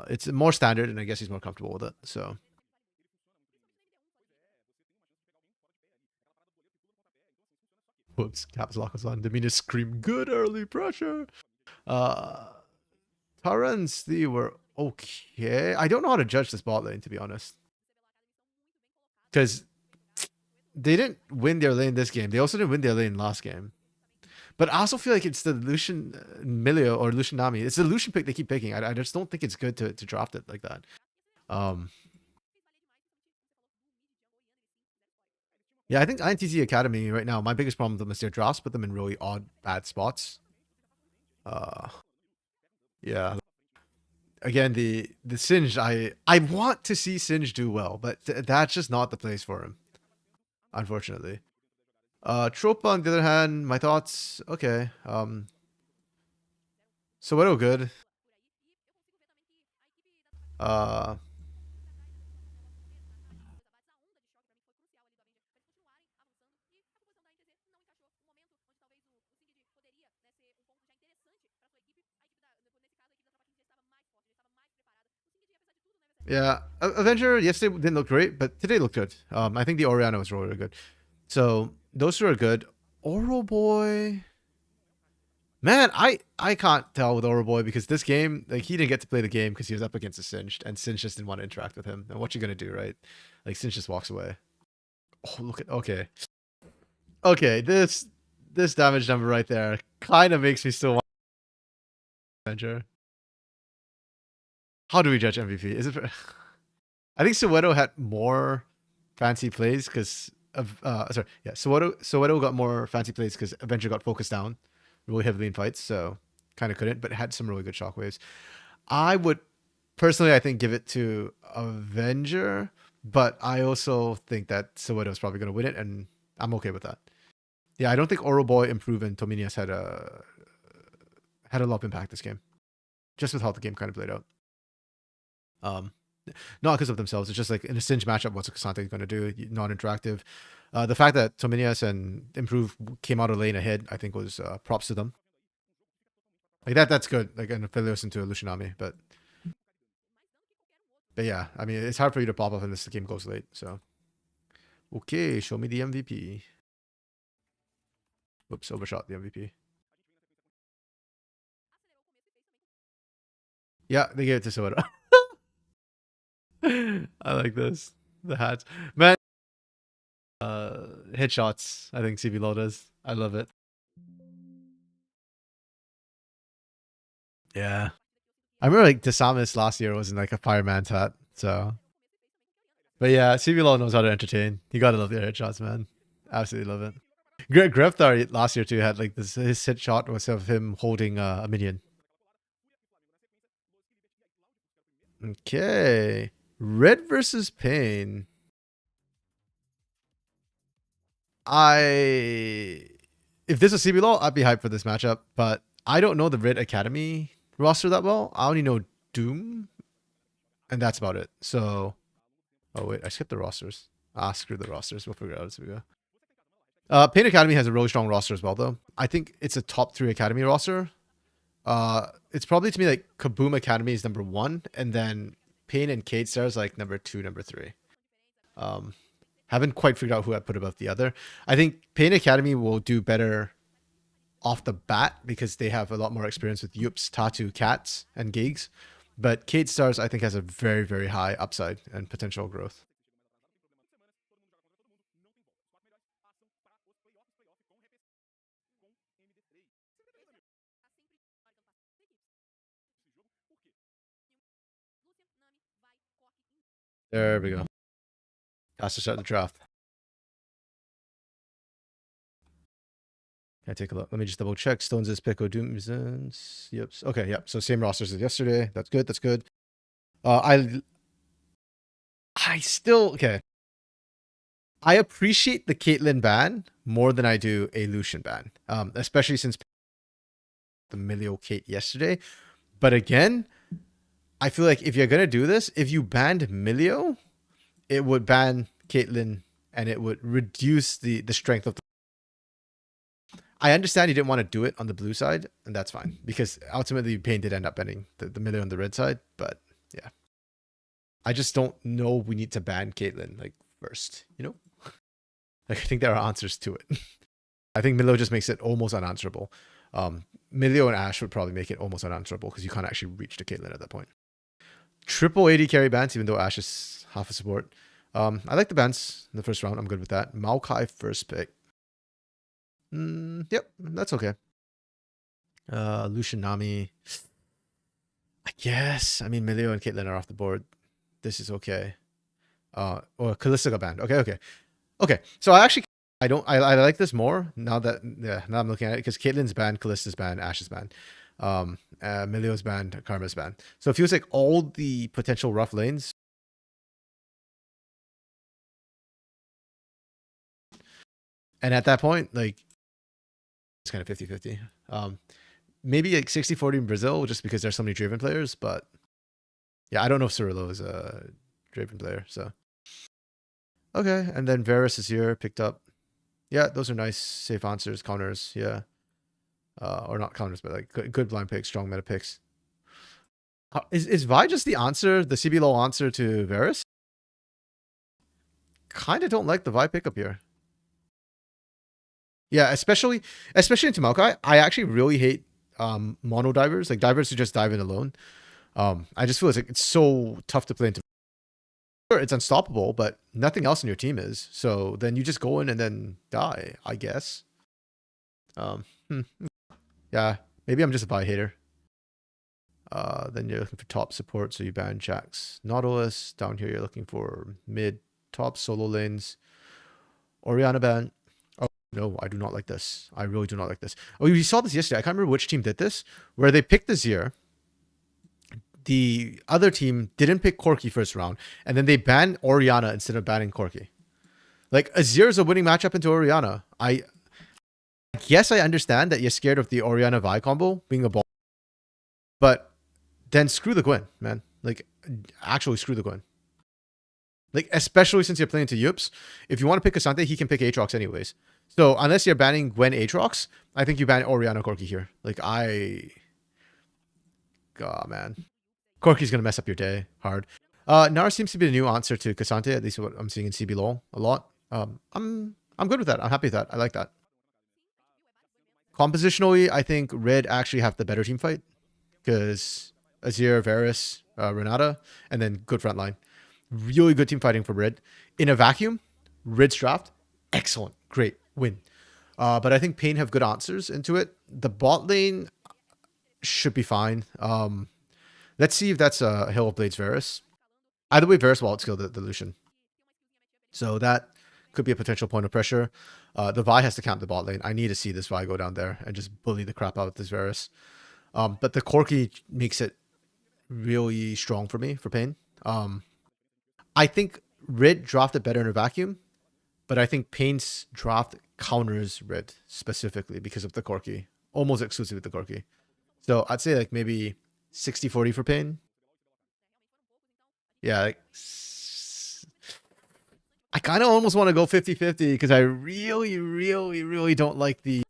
It's more standard, and I guess he's more comfortable with it. So, whoops, caps lock was on. Demeanor scream good early pressure. Tara and Steve were okay. I don't know how to judge this bot lane, to be honest, because they didn't win their lane this game. They also didn't win their lane last game. But I also feel like it's the Lucian Milio or Lucian Nami. It's the Lucian pick they keep picking. I just don't think it's good to draft it like that. Yeah, I think INTZ Academy right now, my biggest problem with them is their drafts put them in really odd, bad spots. Yeah. Again, the Singe, I want to see Singe do well, but that's just not the place for him, unfortunately. Trope, on the other hand, my thoughts, okay. Soweto good. Uh, yeah, Avenger yesterday didn't look great, but today looked good. I think the Oriana was really, really good. So those two are good. Oro Boy, man, I can't tell with Oro Boy because this game, like, he didn't get to play the game because he was up against a Singed, and Singed just didn't want to interact with him. And what you gonna do, right? Like, Singed just walks away. Oh, look at okay. This damage number right there kind of makes me still want Avenger. How do we judge MVP? Is it? I think Soweto had more fancy plays because of sorry, yeah. Soweto got more fancy plays because Avenger got focused down really heavily in fights, so kind of couldn't, but had some really good shockwaves. I would personally, I think, give it to Avenger, but I also think that Soweto is probably going to win it, and I'm okay with that. Yeah, I don't think Oro Boy Improve and Tominias had a lot of impact this game, just with how the game kind of played out. Not because of themselves. It's just like in a Singe matchup, what's Kasante going to do? Non-interactive. The fact that Tominias and Improve came out of lane ahead, I think, was props to them. Like that's good. Like an affiliate into Lucianami, but yeah, I mean, it's hard for you to pop up unless the game goes late. So, okay, show me the MVP. Whoops, overshot the MVP. Yeah, they gave it to Soweto. I like this. The hats. Man, headshots, I think CBLOL does. I love it. Yeah. I remember like Desamis last year was in like a fireman's hat. So, but yeah, CBLOL knows how to entertain. You gotta love the headshots, man. Absolutely love it. Greftar last year too had like this. His hit shot was of him holding a minion. Okay, Red versus Pain. If this was CBLOL, I'd be hyped for this matchup, but I don't know the Red Academy roster that well. I only know Doom, and that's about it. So, oh wait, I skipped the rosters. Screw the rosters. We'll figure it out as we go. Pain Academy has a really strong roster as well, though. I think it's a top 3 Academy roster. It's probably to me like Kaboom Academy is number 1, and then Pain and Cade Stars like number 2, number 3. Haven't quite figured out who I put above the other. I think Pain Academy will do better off the bat because they have a lot more experience with Yups, Tattoo, Cats, and Gigs. But Cade Stars, I think, has a very, very high upside and potential growth. There we go. Has to start the draft. Can I take a look? Let me just double check. Stones is Pico Doomsons. Yep. Okay, yep. So same rosters as yesterday. That's good. That's good. I still okay. I appreciate the Caitlyn ban more than I do a Lucian ban. Especially since the Milio Kate yesterday. But again, I feel like if you're gonna do this, if you banned Milio, it would ban Caitlyn and it would reduce the strength of the. I understand you didn't want to do it on the blue side, and that's fine because ultimately Pain did end up banning the Milio on the red side. But yeah, I just don't know we need to ban Caitlyn like first, you know? Like I think there are answers to it. I think Milio just makes it almost unanswerable. Milio and Ashe would probably make it almost unanswerable because you can't actually reach to Caitlyn at that point. Triple AD carry bans, even though Ashe is half a support. I like the bans in the first round. I'm good with that. Maokai first pick. Yep, that's okay. Lucian Nami. I guess. I mean, Milio and Caitlyn are off the board. This is okay. Or Kalista got banned. Okay. So I like this more now that now I'm looking at it because Caitlyn's banned, Kalista's banned, Ashe is banned, Milio's banned, Karma's banned. So it feels like all the potential rough lanes. And at that point, like it's kind of 50-50. Maybe like 60-40 in Brazil just because there's so many Draven players, but yeah, I don't know if Cirillo is a Draven player, so. Okay, and then Varus is here, picked up. Yeah, those are nice, safe answers, counters, yeah. Or not counters, but like good blind picks, strong meta picks. Is Vi just the answer, the CBLOL answer to Varus? Kind of don't like the Vi pickup here. Yeah, especially into Maokai. I actually really hate mono divers, like divers who just dive in alone. I just feel like it's so tough to play into. Sure, it's unstoppable, but nothing else in your team is. So then you just go in and then die, I guess. Yeah, maybe I'm just a Vi hater. Then you're looking for top support, so you ban Jax, Nautilus. Down here, you're looking for mid, top solo lanes. Orianna ban. Oh no, I do not like this. I really do not like this. Oh, we saw this yesterday. I can't remember which team did this, where they picked Azir. The other team didn't pick Corki first round, and then they banned Orianna instead of banning Corki. Like Azir is a winning matchup into Orianna. I guess I understand that you're scared of the Orianna Vi combo being a ball, but then screw the Gwen, man. Like actually screw the Gwen. Like especially since you're playing to Yups, if you want to pick Asante, he can pick Aatrox anyways. So unless you're banning Gwen Aatrox, I think you ban Orianna Corki here. Like God, man. Corki's gonna mess up your day hard. Nara seems to be the new answer to Cassante, at least what I'm seeing in CBLOL a lot. I'm good with that. I'm happy with that. I like that. Compositionally, I think Red actually have the better team fight because Azir, Varus, Renata, and then good front line. Really good team fighting for Red. In a vacuum, Red's draft, excellent, great, win. But I think Pain have good answers into it. The bot lane should be fine. Let's see if that's a Hill of Blades Varus. Either way, Varus will outscale the Lucian. So that could be a potential point of pressure. The Vi has to camp the bot lane. I need to see this Vi go down there and just bully the crap out of this Varus. But the Corki makes it really strong for me for Pain. I think Rid drafted better in a vacuum, but I think Pain's draft counters Rid specifically because of the Corki. Almost exclusively with the Corki. So I'd say like maybe 60-40 for Pain. Yeah, like I kind of almost want to go 50-50 because I really don't like the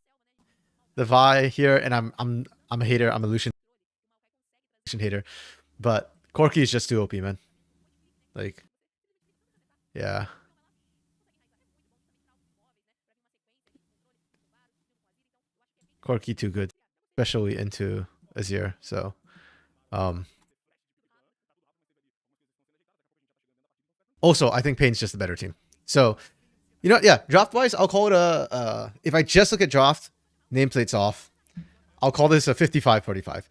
Vi here, and I'm a hater. I'm a Lucian hater, but Corki is just too OP, man. Like, yeah. Corki too good, especially into Azir. So, also I think Pain's just a better team. So, you know, yeah, draft wise, I'll call it a. If I just look at draft, nameplates off, I'll call this a 55-45.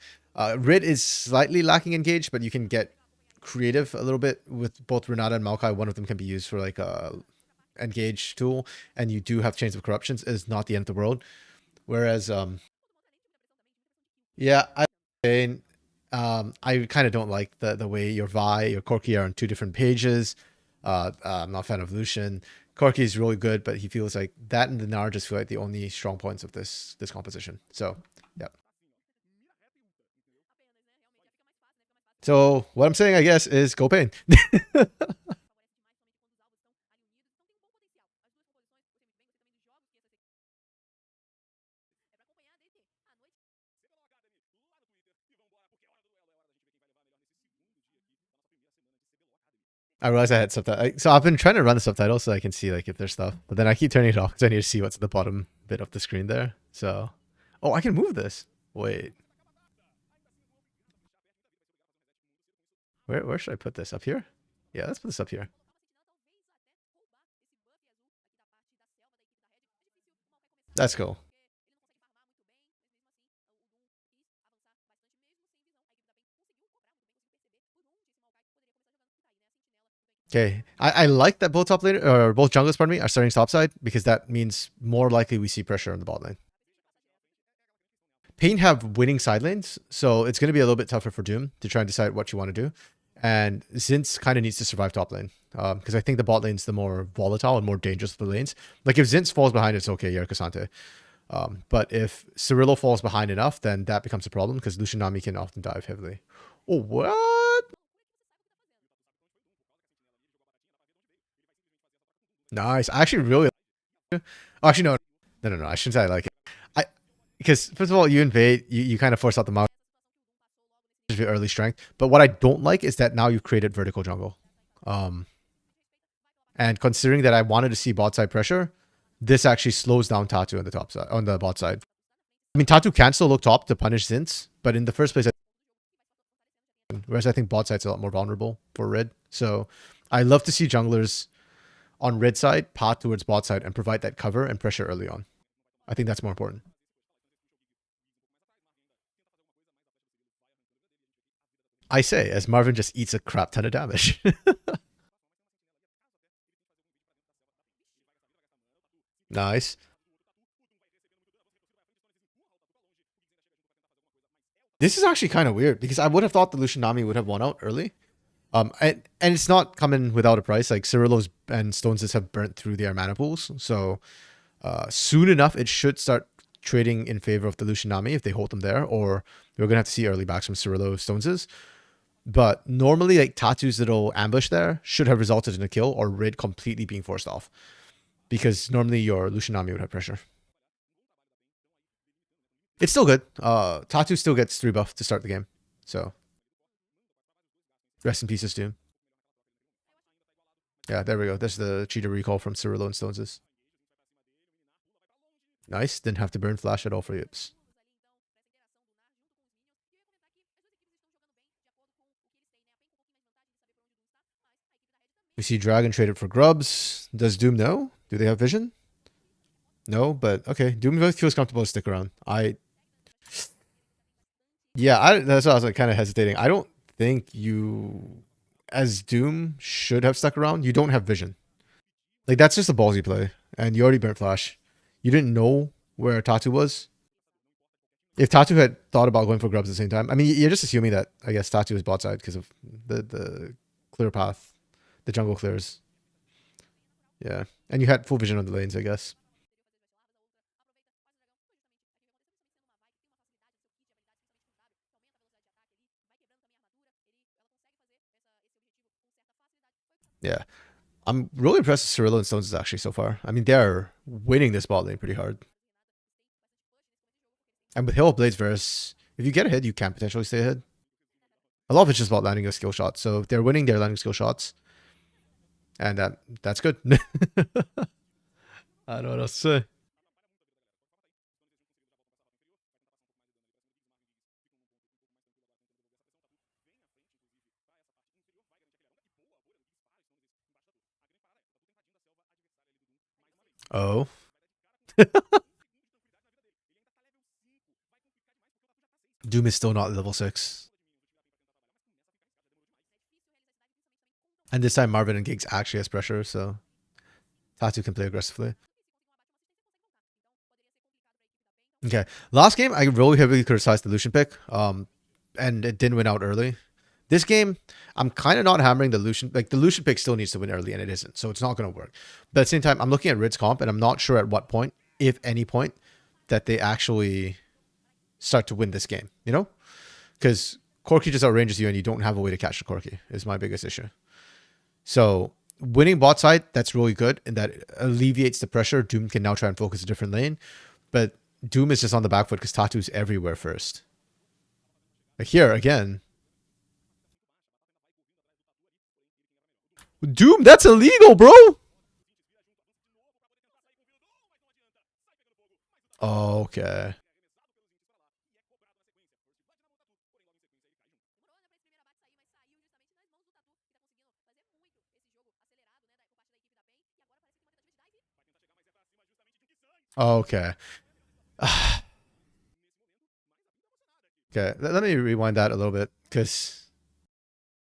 Rid is slightly lacking engage, but you can get creative a little bit with both Renata and Maokai. One of them can be used for like a engage tool, and you do have Chains of Corruptions. Is not the end of the world. Whereas, yeah, I kind of don't like the way your Vi, your Corki are on two different pages. I'm not a fan of Lucian. Corki is really good, but he feels like that and the Gnar just feel like the only strong points of this composition. So, yeah. So what I'm saying, I guess, is go Pain. I realized I had subtitles. So I've been trying to run the subtitles so I can see like if there's stuff, but then I keep turning it off because I need to see what's at the bottom bit of the screen there. So, oh, I can move this. Wait, where should I put this? Up here? Yeah, let's put this up here. That's cool. Okay, I like that both top laner or both junglers, pardon me, are starting topside because that means more likely we see pressure on the bot lane. Pain have winning side lanes, so it's going to be a little bit tougher for Doom to try and decide what you want to do. And Zinz kind of needs to survive top lane because I think the bot lane's the more volatile and more dangerous of the lanes. Like if Zinz falls behind, it's okay, Yerkasante. But if Cirillo falls behind enough, then that becomes a problem because Lucian Nami can often dive heavily. Oh, what? Nice. I actually really like it. Oh, actually, no. I shouldn't say I like it. Because first of all, you invade, you kind of force out the mouse your early strength. But what I don't like is that now you've created vertical jungle. And considering that I wanted to see bot side pressure, this actually slows down Tatu on the top side, on the bot side. I mean, Tatu can still look top to punish Zinz, but in the first place, whereas I think bot side's a lot more vulnerable for Red. So I love to see junglers on Red side path towards bot side and provide that cover and pressure early on. I think that's more important. I say, as Marvin just eats a crap ton of damage. Nice. This is actually kind of weird because I would have thought the Lucian Nami would have won out early. And it's not coming without a price. Like Cirillo's and Stones have burnt through their mana pools. So soon enough, it should start trading in favor of the Lucian Nami if they hold them there, or we're going to have to see early backs from Cirillo Stoneses. But normally, like Tatu's little ambush there should have resulted in a kill or Rid completely being forced off. Because normally your Lucian Nami would have pressure. It's still good. Tatu still gets 3 buff to start the game. So rest in pieces, Doom. Yeah, there we go. There's the cheater recall from Cirillo and Stoneses. Nice. Didn't have to burn flash at all for Yips. We see Dragon traded for Grubs. Does Doom know? Do they have vision? No, but okay. Doom feels comfortable to stick around. That's why I was like kind of hesitating. I don't think you, as Doom, should have stuck around. You don't have vision. Like, that's just a ballsy play. And you already burnt Flash. You didn't know where Tatu was. If Tatu had thought about going for grubs at the same time, I mean, you're just assuming that, I guess, Tatu is bot side because of the clear path. The jungle clears. Yeah. And you had full vision on the lanes, I guess. Yeah. I'm really impressed with Cirillo and Stones actually so far. I mean, they're winning this bot lane pretty hard. And with Hill of Blades versus, if you get ahead, you can potentially stay ahead. A lot of it's just about landing a skill shot. So if they're winning, they're landing skill shots. And that's good. I don't know what else to say. Oh. Doom is still not level 6. And this time Marvin and Giggs actually has pressure, so Tatu can play aggressively. Okay. Last game, I really heavily criticized the Lucian pick. And it didn't win out early. This game, I'm kind of not hammering the Lucian. Like, the Lucian pick still needs to win early, and it isn't. So it's not going to work. But at the same time, I'm looking at Rid's comp, and I'm not sure at what point, if any point, that they actually start to win this game. You know? Because Corki just outranges you, and you don't have a way to catch the Corki, is my biggest issue. So winning bot side, that's really good, and that alleviates the pressure. Doom can now try and focus a different lane. But Doom is just on the back foot because Tatu's everywhere first. Like here, again. Doom, that's illegal, bro! Okay. Okay. Okay, let me rewind that a little bit, because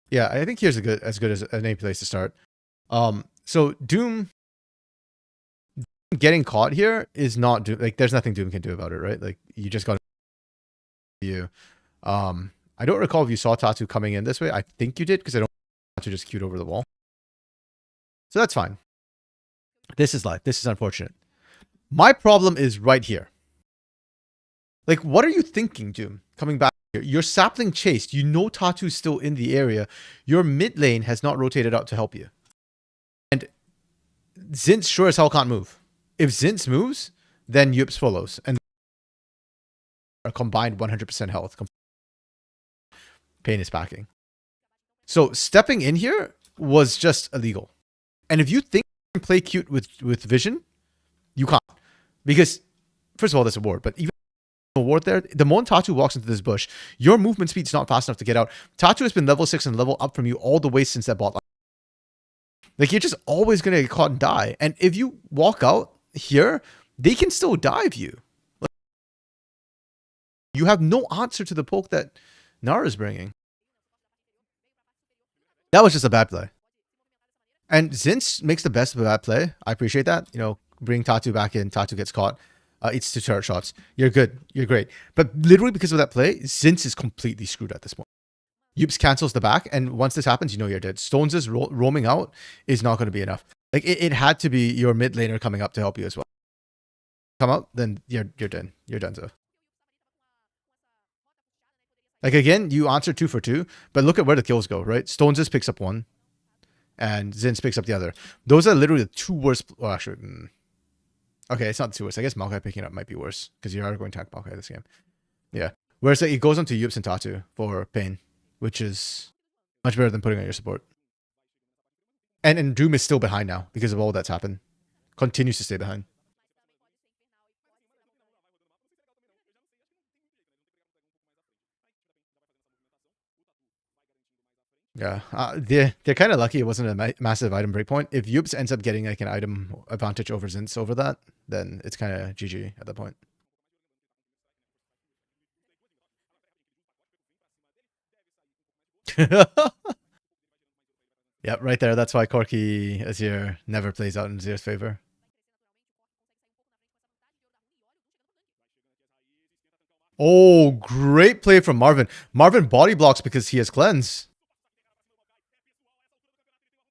yeah, I think here's as good as any place to start. So Doom getting caught here is not Doom. Like, there's nothing Doom can do about it, right? Like, you just got you. I don't recall if you saw Tatu coming in this way. I think you did, because I don't want to just queued over the wall. So that's fine. This is life. This is unfortunate. My problem is right here. Like, what are you thinking, Doom? Coming back here. You're sapling chased. You know Tatu's still in the area. Your mid lane has not rotated out to help you. And Zinz sure as hell can't move. If Zinz moves, then Yups follows. And a combined 100% health. Pain is packing. So stepping in here was just illegal. And if you think you can play cute with vision, you can't. Because, first of all, there's a ward. But even a ward there, the moment Tatu walks into this bush, your movement speed's not fast enough to get out. Tatu has been level 6 and level up from you all the way since that bot line. Like, you're just always going to get caught and die. And if you walk out here, they can still dive you. Like, you have no answer to the poke that Nara's bringing. That was just a bad play. And Zinz makes the best of a bad play. I appreciate that. You know, bring Tatu back in. Tatu gets caught. It's 2 turret shots. You're good. You're great. But literally because of that play, Zinz is completely screwed at this point. Yups cancels the back, and once this happens, you know you're dead. Stones' roaming out is not going to be enough. Like, it had to be your mid laner coming up to help you as well. Come out, then you're done. You're done, so. Like, again, you answer 2 for 2, but look at where the kills go, right? Stones picks up 1, and Zinz picks up the other. Those are literally the 2 worst. Well, actually, okay, it's not the 2 worst. I guess Maokai picking up might be worse, because you are going to tank Maokai this game. Yeah. Whereas it goes on to Yups and Tatu for Pain, which is much better than putting on your support. And Doom is still behind now because of all that's happened. Continues to stay behind. Yeah, they're kind of lucky it wasn't a massive item breakpoint. If Yups ends up getting like an item advantage over Zinz over that, then it's kind of GG at that point. Yep, right there. That's why Corki Azir never plays out in Azir's favor. Oh, great play from Marvin. Marvin body blocks because he has cleanse.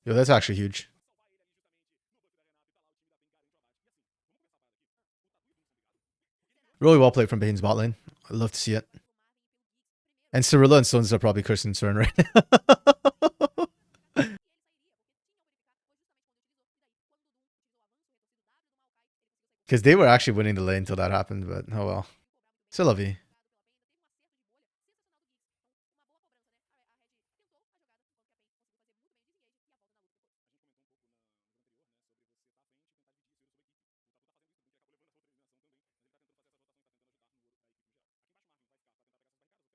Yo, that's actually huge. Really well played from Bane's bot lane. I'd love to see it. And Cirilla and Stones are probably cursing Cern right now. Because they were actually winning the lane until that happened, but oh well. C'est la vie.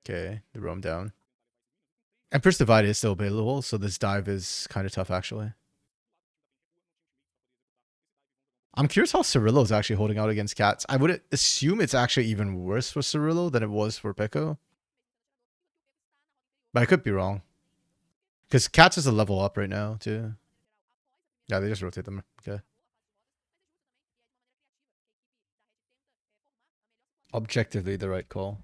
Okay, the roam down. Empress Divide is still available, so this dive is kind of tough actually. I'm curious how Cirillo is actually holding out against cats. I would assume it's actually even worse for Cirillo than it was for Peko. But I could be wrong. Because cats is a level up right now, too. Yeah, they just rotate them. Okay. Objectively the right call.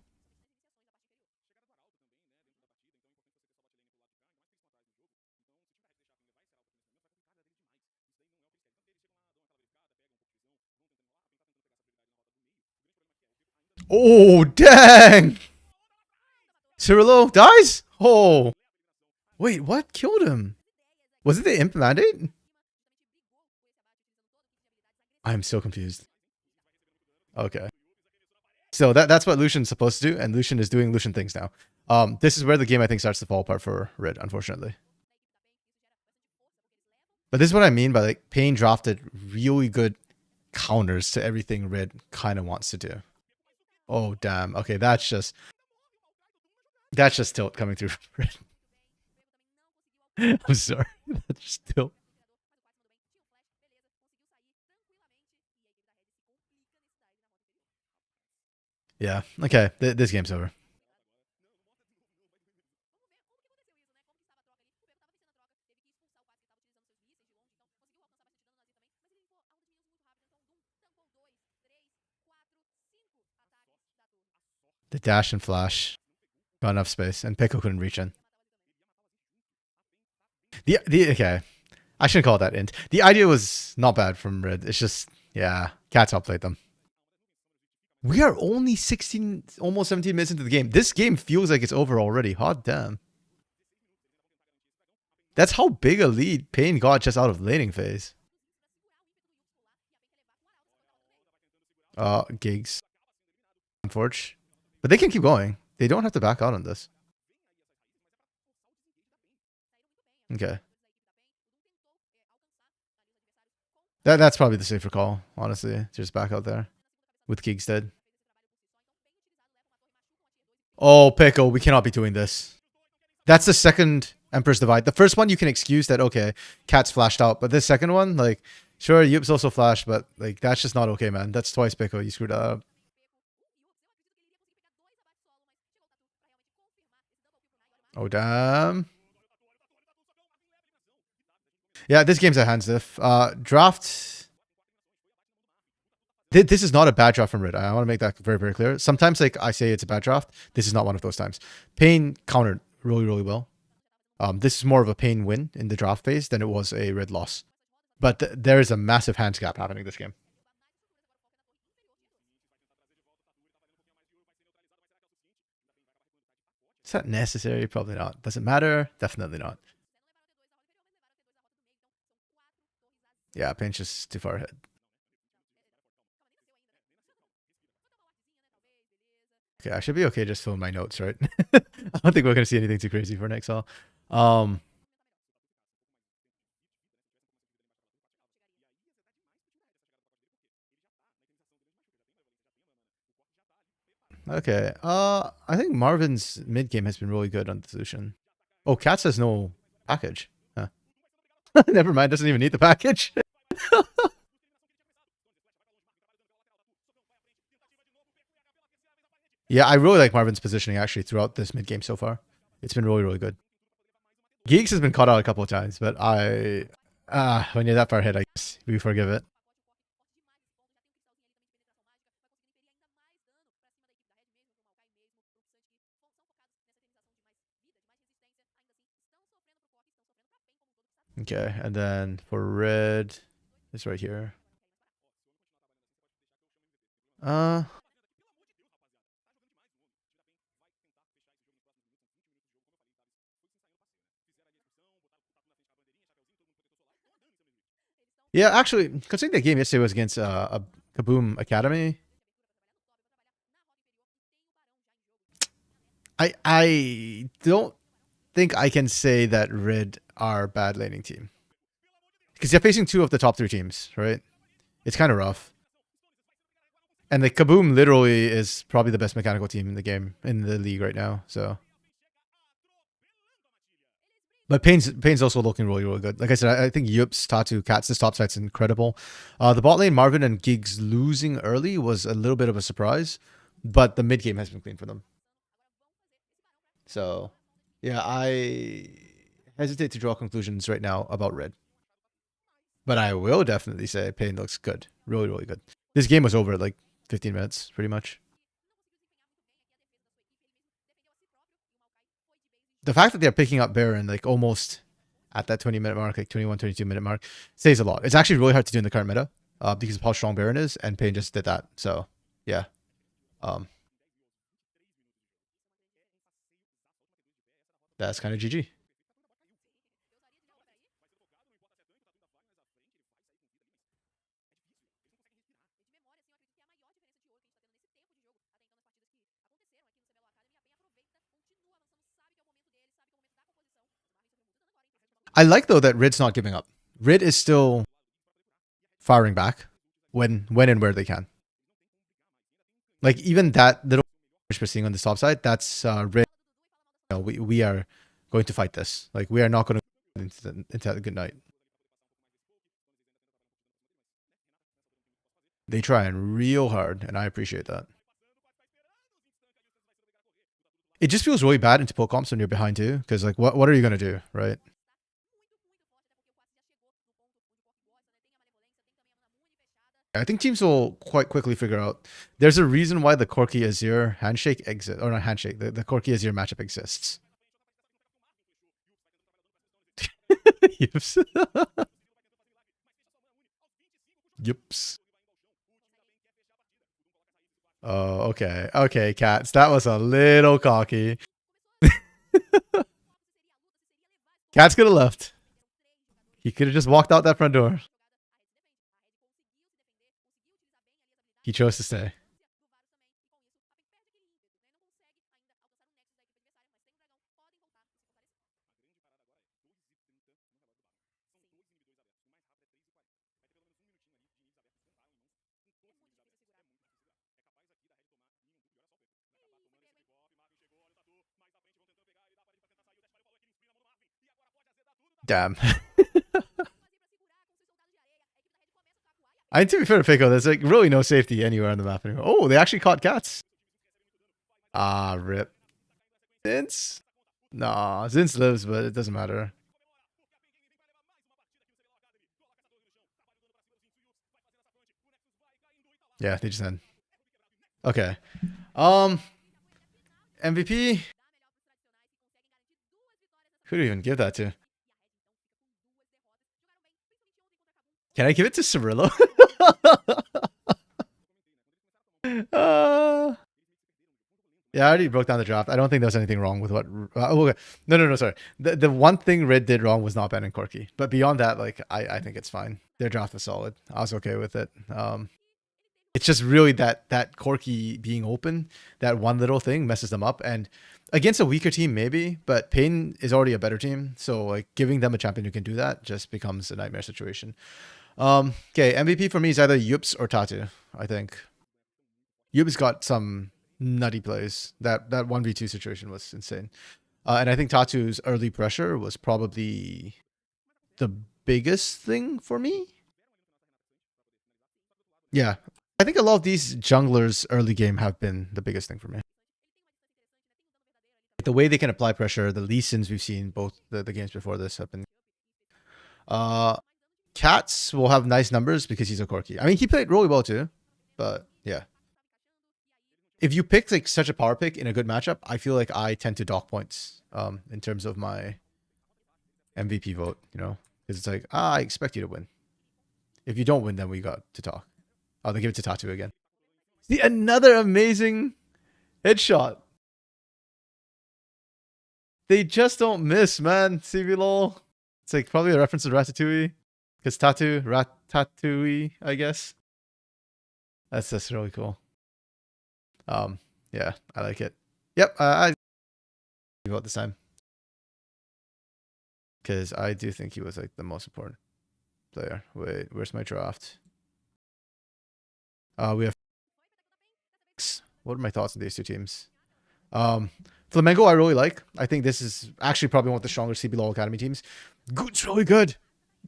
Oh, dang! Cirillo dies? Oh. Wait, what killed him? Was it the Imp Mandate? I'm so confused. Okay. So that's what Lucian's supposed to do, and Lucian is doing Lucian things now. This is where the game I think starts to fall apart for Red, unfortunately. But this is what I mean by like Pain drafted really good counters to everything Red kind of wants to do. Oh damn. Okay, that's just tilt coming through Red. I'm sorry. That's just tilt. Yeah. Okay. This game's over. The dash and flash got enough space, and Peko couldn't reach in. The okay, I shouldn't call it that int. The idea was not bad from Red. It's just cats outplayed them. We are only 16, almost 17 minutes into the game. This game feels like it's over already. Hot damn. That's how big a lead Pain got just out of laning phase. Gigs. Unfortunate. But they can keep going. They don't have to back out on this. Okay. That's probably the safer call, honestly. Just back out there. With Gigs dead. Oh, Peko, we cannot be doing this. That's the second Emperor's Divide. The first one you can excuse that, okay, Cat's flashed out. But this second one, like, sure, Youp's also flashed, but like that's just not okay, man. That's twice Peko. You screwed that up. Oh, damn. Yeah, this game's a hands diff. Draft. This is not a bad draft from Red. I want to make that very, very clear. Sometimes, like, I say it's a bad draft. This is not one of those times. Pain countered really, really well. This is more of a Pain win in the draft phase than it was a Red loss. But there is a massive hands gap happening this game. Is that necessary? Probably not. Does it matter? Definitely not. Yeah, Pain's just too far ahead. Okay, I should be okay just filling my notes, right? I don't think we're going to see anything too crazy for next all. Okay. I think Marvin's mid game has been really good on the solution. Oh, Cats has no package. Huh. Never mind. Doesn't even need the package. Yeah, I really like Marvin's positioning actually throughout this mid game so far. It's been really, really good. Geeks has been caught out a couple of times, but when you're that far ahead, I guess we forgive it. Okay, and then for red, it's right here. Yeah, actually, considering the game yesterday was against a Kaboom Academy, I don't think I can say that Red are a bad laning team because they're facing two of the top three teams, right? It's kind of rough. And the Kaboom literally is probably the best mechanical team in the game in the league right now. So, but Pain's also looking really really good. Like I said, I think Yups, Tatu, Cats' top side's incredible. The bot lane, Marvin and Gigs losing early was a little bit of a surprise, but the mid game has been clean for them. So, yeah, I hesitate to draw conclusions right now about Red, but I will definitely say Pain looks good, really really good. This game was over at like 15 minutes, pretty much. The fact that they're picking up Baron like almost at that 20-minute mark, like 21, 22-minute mark, says a lot. It's actually really hard to do in the current meta because of how strong Baron is, and Pain just did that. So, yeah. That's kind of GG. I like, though, that Rid's not giving up. Rid is still firing back when and where they can. Like, even that little we're seeing on the top side, that's Rid. You know, we are going to fight this. Like, we are not going to into that good night. They trying real hard, and I appreciate that. It just feels really bad into pull comps when you're behind too, because like, what are you gonna do, right? I think teams will quite quickly figure out. There's a reason why the Corki Azir handshake exists, or not handshake. The Corki Azir matchup exists. Yips. Yips. Oh, okay. Okay, Cats. That was a little cocky. Cats could have left. He could have just walked out that front door. He chose to stay. Damn. I need to be fair to Pico. There's like really no safety anywhere on the map anymore. Oh, they actually caught Cats. Ah, rip. Zinz? Nah, Zinz lives, but it doesn't matter. Yeah, they just end. Okay. MVP? Who do you even give that to? Can I give it to Cirillo? Yeah, I already broke down the draft. I don't think there's anything wrong with what. Okay. No, sorry. The one thing Red did wrong was not banning Corki. But beyond that, like, I think it's fine. Their draft was solid. I was okay with it. It's just really that Corki being open, that one little thing messes them up. And against a weaker team, maybe, but Pain is already a better team. So like giving them a champion who can do that just becomes a nightmare situation. Okay, MVP for me is either Yups or Tatu, I think. Yups got some nutty plays. That 1v2 situation was insane. And I think Tatu's early pressure was probably the biggest thing for me. Yeah. I think a lot of these junglers early game have been the biggest thing for me. The way they can apply pressure, the Lee Sins we've seen both the games before this have been. Cats will have nice numbers because he's a Corki. I mean, he played really well too, but yeah. If you pick like such a power pick in a good matchup, I feel like I tend to dock points in terms of my MVP vote, you know, because it's like, I expect you to win. If you don't win, then we got to talk. Oh, they give it to Tattoo again. See, another amazing headshot. They just don't miss, man. CBLOL. It's like probably a reference to Ratatouille. Because Ratatouille, I guess. That's really cool. Yeah, I like it. Yep, I vote this time. Because I do think he was like the most important player. Wait, where's my draft? We have. What are my thoughts on these two teams? Flamengo, I really like. I think this is actually probably one of the stronger CBLOL Academy teams. Goot's really good.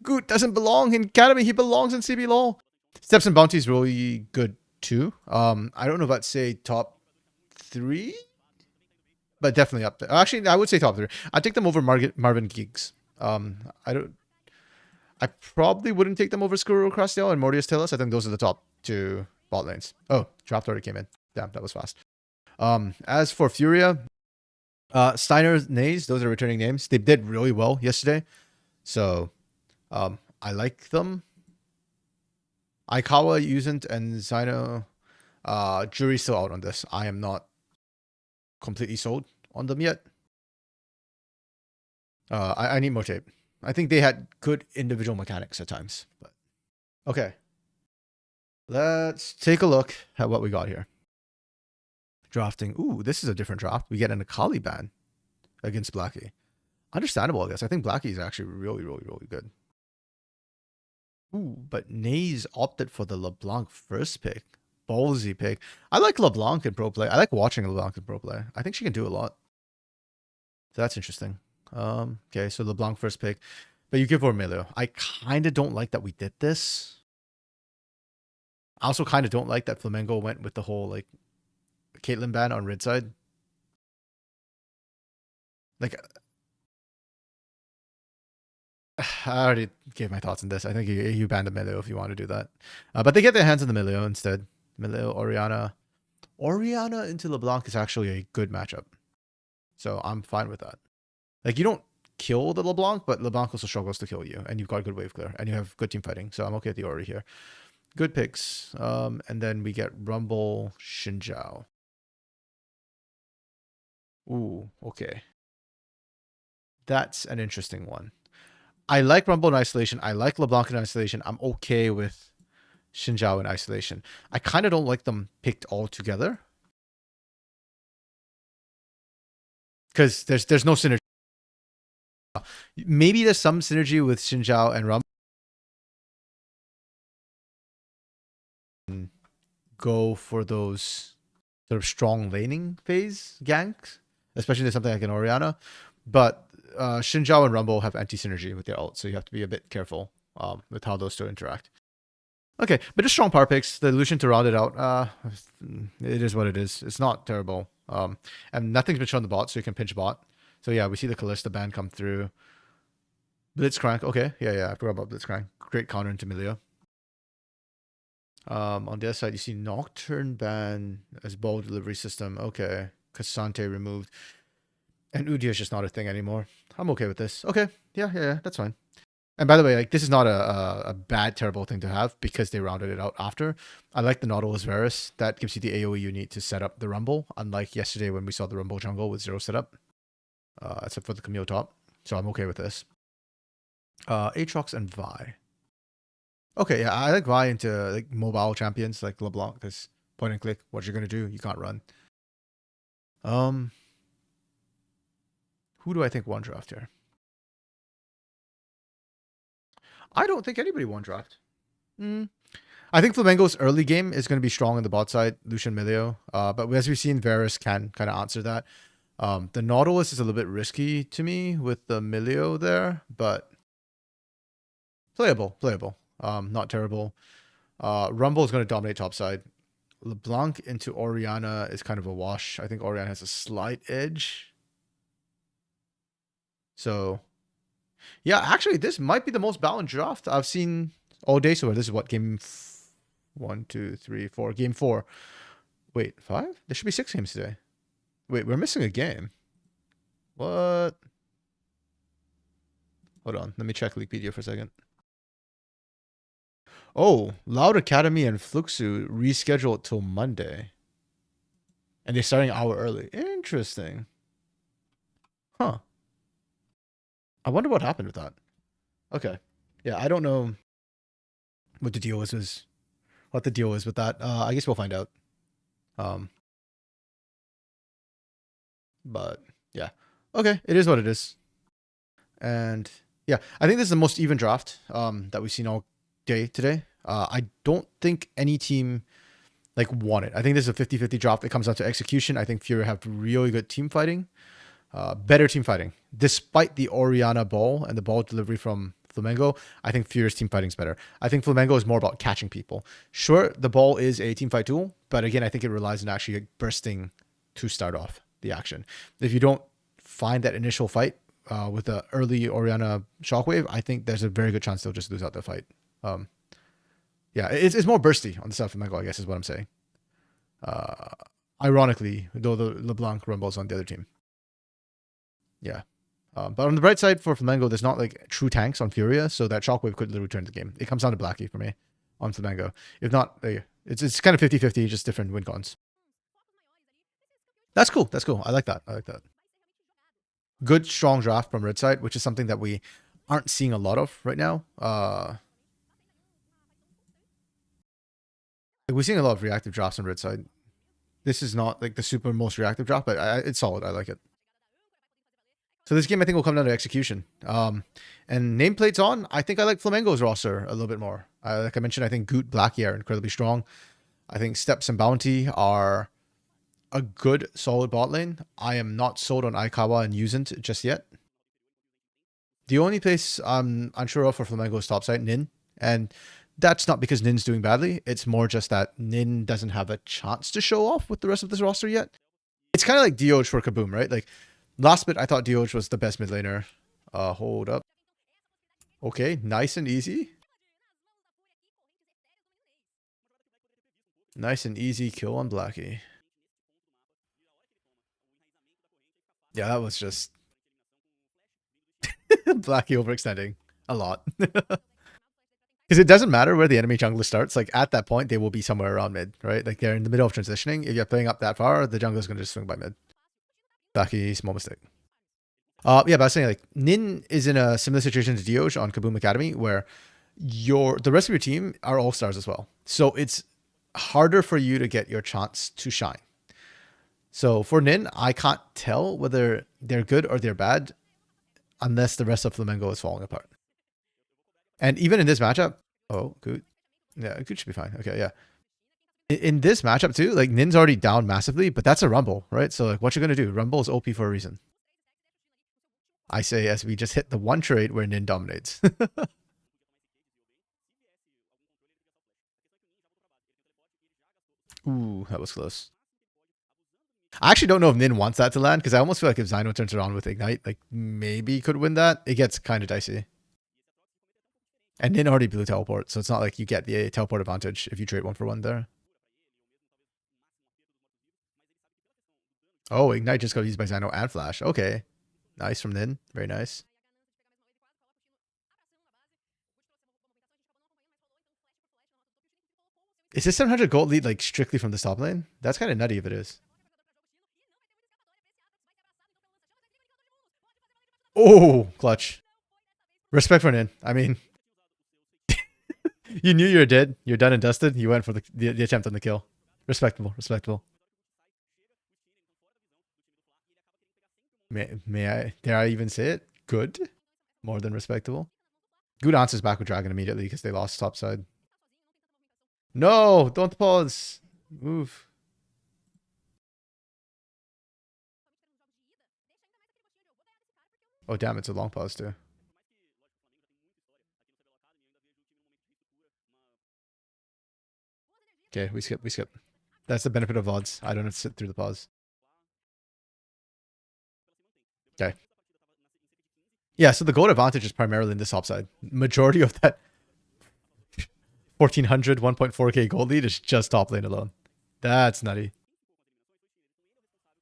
Goot doesn't belong in Academy. He belongs in CBLOL. Steps and Bounty is really good too. I don't know if I'd say top 3, but definitely up there. Actually, I would say top 3. I'd take them over Marvin Giggs. I probably wouldn't take them over Skuro Crasdale and Mortius Tillis. I think those are the top 2 bot lanes. Oh, draft already came in. Damn, that was fast. As for Furia, Steiner, Nays, those are returning names. They did really well yesterday. So, I like them. Aikawa, Yuzent, and Zyno. Jury's still out on this. I am not completely sold on them yet. I need more tape. I think they had good individual mechanics at times. But okay. Let's take a look at what we got here. Drafting. Ooh, this is a different draft. We get an Akali ban against Blackie. Understandable, I guess. I think Blackie is actually really, really, really good. Ooh, but Nays opted for the LeBlanc first pick. Ballsy pick. I like LeBlanc in pro play. I like watching LeBlanc in pro play. I think she can do a lot. So that's interesting. Okay, so LeBlanc first pick. But you give her Emilio. I kind of don't like that we did this. I also kind of don't like that Flamengo went with the whole, like, Caitlyn ban on red side. Like, I already gave my thoughts on this. I think you banned Emilio if you want to do that. But they get their hands on the Emilio instead. Emilio, Oriana. Oriana into LeBlanc is actually a good matchup. So I'm fine with that. Like, you don't kill the LeBlanc, but LeBlanc also struggles to kill you. And you've got good wave clear. And you have good team fighting. So I'm okay with the Ori here. Good picks. And then we get Rumble, Xinjiao. Ooh, okay. That's an interesting one. I like Rumble in isolation. I like LeBlanc in isolation. I'm okay with Xinjiao in isolation. I kind of don't like them picked all together. Because there's no synergy. Maybe there's some synergy with Xinjiao and Rumble. Go for those sort of strong laning phase ganks, especially with something like an Oriana. But Xinjiao and Rumble have anti-synergy with their ult, so you have to be a bit careful with how those two interact. Okay, but just strong power picks. The Lucian to round it out, it is what it is. It's not terrible. And nothing's been shown on the bot, so you can pinch bot. So yeah, we see the Kalista ban come through. Blitzcrank, okay. Yeah, I forgot about Blitzcrank. Great counter into Milio. On the other side, you see Nocturne ban as ball delivery system. Okay. Cassante removed. And Udia is just not a thing anymore. I'm okay with this. Okay. Yeah, that's fine. And by the way, like, this is not a bad, terrible thing to have because they rounded it out after. I like the Nautilus Varus. That gives you the AoE you need to set up the Rumble, unlike yesterday when we saw the Rumble jungle with 0 setup. Except for the Camille top. So I'm okay with this. Aatrox and Vi. Okay, yeah, I like Vi into like mobile champions like LeBlanc because point and click, what you're gonna do, you can't run. Who do I think won draft here? I don't think anybody won draft. I think Flamengo's early game is going to be strong on the bot side, Lucian Milio. But as we've seen, Varus can kind of answer that. The Nautilus is a little bit risky to me with the Milio there, but playable. Not terrible. Rumble is going to dominate top side. LeBlanc into Oriana is kind of a wash. I think Oriana has a slight edge. So yeah, actually, this might be the most balanced draft I've seen all day so far. This is what game 1, 2, 3, 4. Game 4. Wait, 5? There should be 6 games today. Wait, we're missing a game. What? Hold on, let me check Leaguepedia for a second. Oh, Loud Academy and Fluxu rescheduled till Monday. And they're starting an hour early. Interesting. Huh. I wonder what happened with that. Okay. Yeah, I don't know what the deal was what the deal is with that. I guess we'll find out. But yeah. Okay, it is what it is. And yeah, I think this is the most even draft that we've seen all day today. I don't think any team like won it. I think this is a 50-50 draft. It comes down to execution. I think Fury have really good team fighting. Better team fighting. Despite the Oriana ball and the ball delivery from Flamengo, I think Fury's team fighting is better. I think Flamengo is more about catching people. Sure, the ball is a team fight tool, but again, I think it relies on actually bursting to start off the action. If you don't find that initial fight with the early Oriana shockwave, I think there's a very good chance they'll just lose out the fight. Yeah, it's more bursty on the side of Flamengo, I guess is what I'm saying. Ironically, though the LeBlanc rumbles on the other team. Yeah. But on the bright side for Flamengo, there's not like true tanks on Furia, so that shockwave could literally turn the game. It comes down to Blackie for me on Flamengo. If not, it's kind of 50-50, just different win cons. That's cool. That's cool. I like that. I like that. Good, strong draft from red side, which is something that we aren't seeing a lot of right now. We're seeing a lot of reactive drafts on red side. This is not like the super most reactive draft, but it's solid. I like it. So this game, I think, will come down to execution. And nameplates on, I think I like Flamengo's roster a little bit more. Like I mentioned, I think Goot, Blackie are incredibly strong. I think Steps and Bounty are a good, solid bot lane. I am not sold on Aikawa and Yuzent just yet. The only place I'm unsure of for Flamengo's top side, Nin. And that's not because Nin's doing badly. It's more just that Nin doesn't have a chance to show off with the rest of this roster yet. It's kind of like Dioj for Kaboom, right? Like, last bit, I thought Dioj was the best mid laner. Hold up. Okay, nice and easy. Nice and easy kill on Blackie. Yeah, that was just Blackie overextending a lot. Because it doesn't matter where the enemy jungler starts. Like, at that point, they will be somewhere around mid, right? Like, they're in the middle of transitioning. If you're playing up that far, the jungler's going to just swing by mid. Blackie, small mistake. Yeah, but I was saying, like, Nin is in a similar situation to Dioj on Kaboom Academy, where the rest of your team are all-stars as well. So it's harder for you to get your chance to shine. So for Nin, I can't tell whether they're good or they're bad unless the rest of Flamengo is falling apart. And even in this matchup, oh, good. Yeah, good should be fine. Okay, yeah. In this matchup too, like Nin's already down massively, but that's a Rumble, right? So like what you're going to do, Rumble is OP for a reason. I say as we just hit the one trade where Nin dominates. Ooh, that was close. I actually don't know if Nin wants that to land because I almost feel like if Zyno turns around with Ignite, like maybe could win that. It gets kind of dicey. And Nin already blew teleport, so it's not like you get the teleport advantage if you trade 1-for-1 there. Oh, Ignite just got used by Zyno and Flash. Okay. Nice from Nin. Very nice. Is this 700 gold lead like strictly from the top lane? That's kind of nutty if it is. Oh, clutch. Respect for Nin. I mean, you knew you were dead. You're done and dusted. You went for the attempt on the kill. Respectable. Respectable. Dare I even say it? Good. More than respectable. Good answers back with Dragon immediately because they lost top side. No, don't pause. Move. Oh, damn, it's a long pause too. Okay, we skip. That's the benefit of VODs. I don't have to sit through the pause. Okay. Yeah, so the gold advantage is primarily in this top side. Majority of that 1400, 1.4k gold lead is just top lane alone. That's nutty.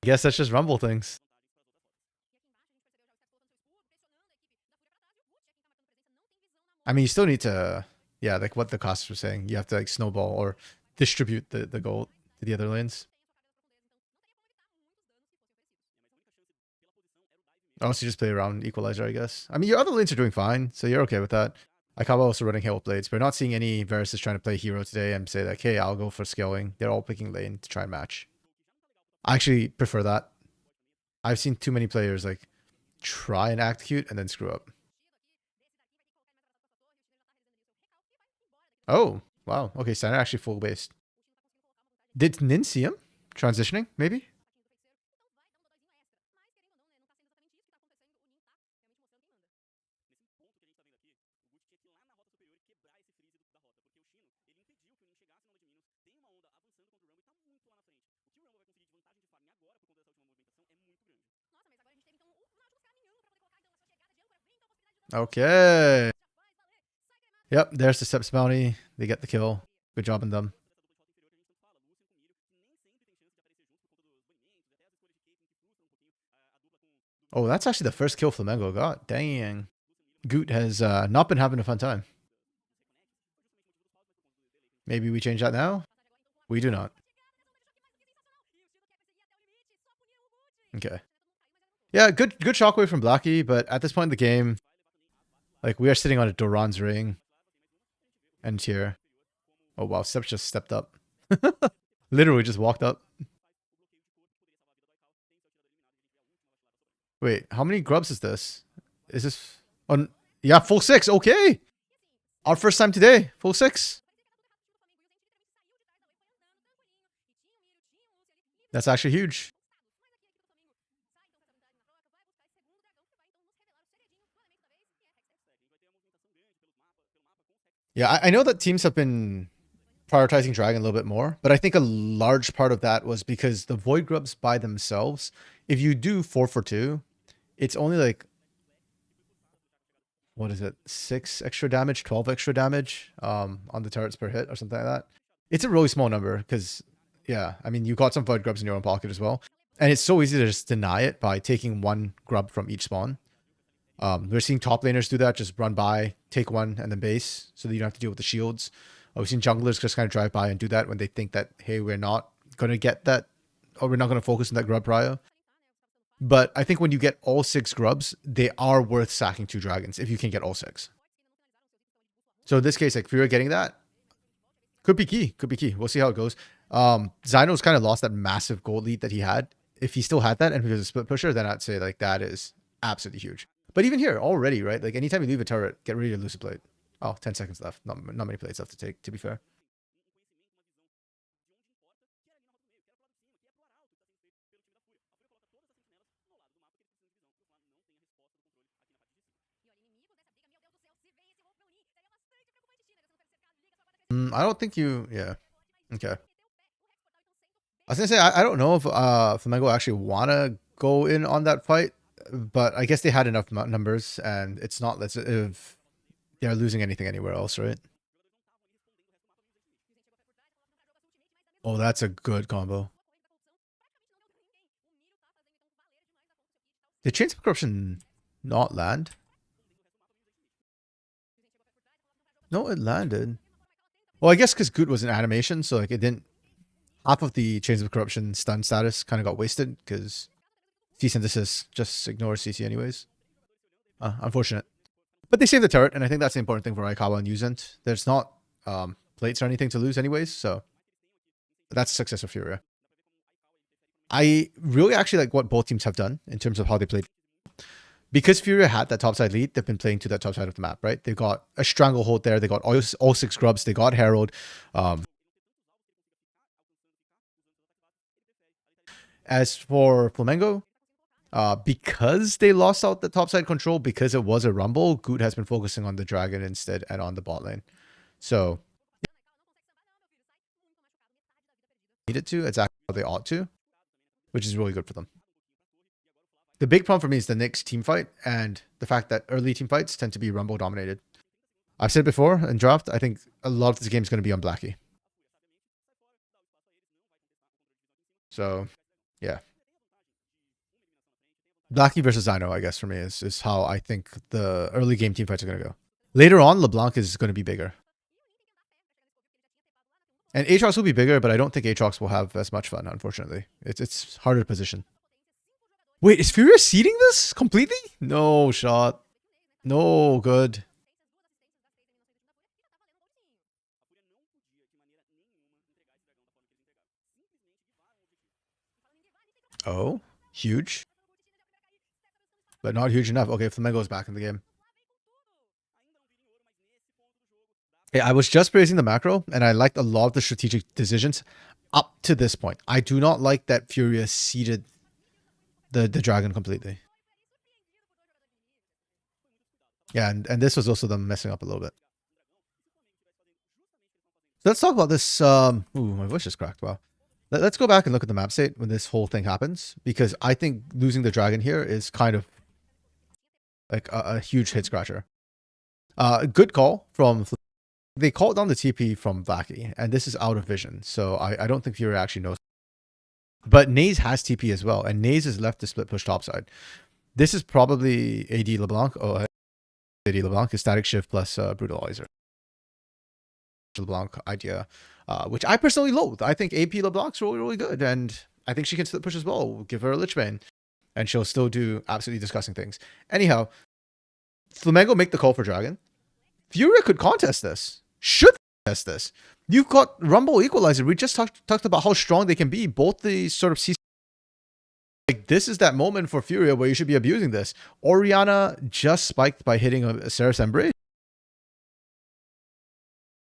I guess that's just Rumble things. I mean, you still need to, yeah, like what the costs were saying. You have to like snowball or distribute the gold to the other lanes. Also, just play around equalizer, I guess. I mean, your other lanes are doing fine, so you're okay with that. Akawa also running Hail Blades. We're not seeing any Varus trying to play hero today and say like, hey, I'll go for scaling. They're all picking lane to try and match. I actually prefer that. I've seen too many players like try and act cute and then screw up. Oh, wow. Okay, Steiner actually full based. Did Nin see him transitioning, maybe? Okay. Yep, there's the Steps bounty. They get the kill. Good job on them. Oh, that's actually the first kill Flamengo got. Dang. Goot has not been having a fun time. Maybe we change that now? We do not. Okay. Yeah, good shockwave from Blackie, but at this point in the game, like we are sitting on a Doran's ring. And here. Oh wow, Steps just stepped up. Literally just walked up. Wait, how many grubs is this? Is this on? Yeah, full 6. Okay. Our first time today. Full 6. That's actually huge. Yeah, I know that teams have been prioritizing Dragon a little bit more, but I think a large part of that was because the Void Grubs by themselves, if you do 4 for 2, it's only like, what is it, 6 extra damage, 12 extra damage on the turrets per hit or something like that. It's a really small number because, yeah, I mean, you got some Void Grubs in your own pocket as well. And it's so easy to just deny it by taking 1 grub from each spawn. We're seeing top laners do that, just run by, take 1, and then base, so that you don't have to deal with the shields. We've seen junglers just kind of drive by and do that when they think that, hey, we're not going to get that, or we're not going to focus on that grub prio. But I think when you get all 6 grubs, they are worth sacking 2 dragons if you can get all 6. So in this case, like if you're getting that, could be key. Could be key. We'll see how it goes. Zyno's kind of lost that massive gold lead that he had. If he still had that and he was a split pusher, then I'd say like that is absolutely huge. But even here, already, right? Like anytime you leave a turret, get ready to lose a plate. Oh, 10 seconds left. Not many plates left to take, to be fair. I don't think you... Yeah. Okay. I was going to say, I don't know if Flamengo actually want to go in on that fight, but I guess they had enough numbers, and it's not as if they're losing anything anywhere else, right? Oh, that's a good combo. Did Chains of Corruption not land? No, it landed. Well, I guess because Good was an animation, so like it didn't... Half of the Chains of Corruption stun status kind of got wasted because C-Synthesis just ignores CC anyways. Unfortunate. But they saved the turret, and I think that's the important thing for Aikawa and Uzent. There's not plates or anything to lose anyways, so that's success of Furia. I really actually like what both teams have done in terms of how they played. Because Furia had that topside lead, they've been playing to that top side of the map, right? They've got a Stranglehold there. They got all 6 grubs. They got Herald. As for Flamengo, because they lost out the topside control, because it was a Rumble, Good has been focusing on the Dragon instead and on the bot lane. So, needed to. It's actually how they ought to, which is really good for them. The big problem for me is the next team fight and the fact that early team fights tend to be Rumble dominated. I've said before in draft, I think a lot of this game is going to be on Blackie. So, yeah. Blackie versus Zyno, I guess, for me, is how I think the early game team fights are going to go. Later on, LeBlanc is going to be bigger. And Aatrox will be bigger, but I don't think Aatrox will have as much fun, unfortunately. It's harder to position. Wait, is Furia seeding this completely? No shot. No good. Oh, huge. But not huge enough. Okay, Flamengo's back in the game. Hey, I was just praising the macro, and I liked a lot of the strategic decisions up to this point. I do not like that Furia seeded the dragon completely. Yeah, and this was also them messing up a little bit. So let's talk about this. Ooh, my voice just cracked. Wow. Let's go back and look at the map state when this whole thing happens, because I think losing the dragon here is kind of like a huge head scratcher. Good call from... They called down the TP from Blackie, and this is out of vision, so I don't think Fury actually knows. But Naze has TP as well, and Naze is left to split push topside. This is probably AD LeBlanc. Oh, AD LeBlanc is static shift plus brutalizer. LeBlanc idea, which I personally loathe. I think AP LeBlanc's really, really good, and I think she can split push as well. We'll give her a Lichbane, and she'll still do absolutely disgusting things. Anyhow, Flamengo make the call for Dragon. Furia could contest this. Should contest this. You've got Rumble Equalizer. We just talked about how strong they can be. Both the sort of CC. Like, this is that moment for Furia where you should be abusing this. Orianna just spiked by hitting a Ceres Embrace.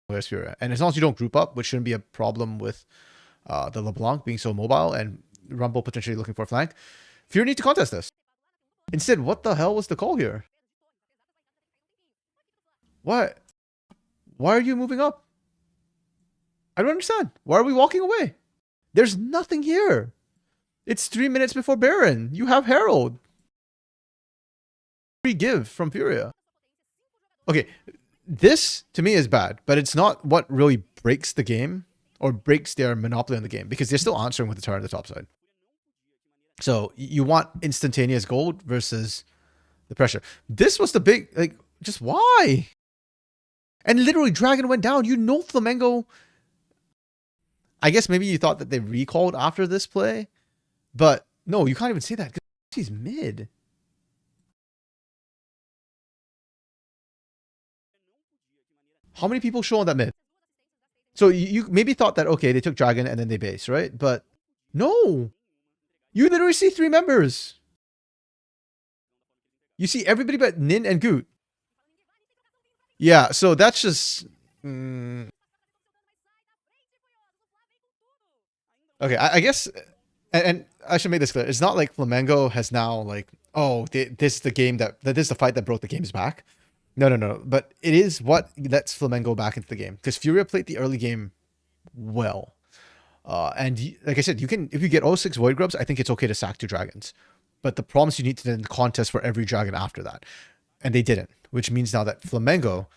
Where's Furia? And as long as you don't group up, which shouldn't be a problem with the LeBlanc being so mobile and Rumble potentially looking for a flank, Furia need to contest this. Instead, what the hell was the call here? What? Why are you moving up? I don't understand. Why are we walking away? There's nothing here. It's 3 minutes before Baron. You have Herald. Free give from Furia. Okay, this to me is bad, but it's not what really breaks the game or breaks their monopoly on the game, because they're still answering with the turret on the top side. So you want instantaneous gold versus the pressure. This was the big, like, just why? And literally, Dragon went down. You know Flamengo... I guess maybe you thought that they recalled after this play. But no, you can't even say that because he's mid. How many people show on that mid? So you maybe thought that, okay, they took Dragon and then they base, right? But no. You literally see 3 members. You see everybody but Nin and Goot. Yeah, so that's just... Okay, I guess... And I should make this clear. It's not like Flamengo has now like, oh, this is the game that this is the fight that brought the games back. No. But it is what lets Flamengo back into the game, because Furia played the early game well. And like I said, you can, if you get 06 Void Grubs, I think it's okay to sack 2 dragons. But the problem is you need to then contest for every dragon after that. And they didn't, which means now that Flamengo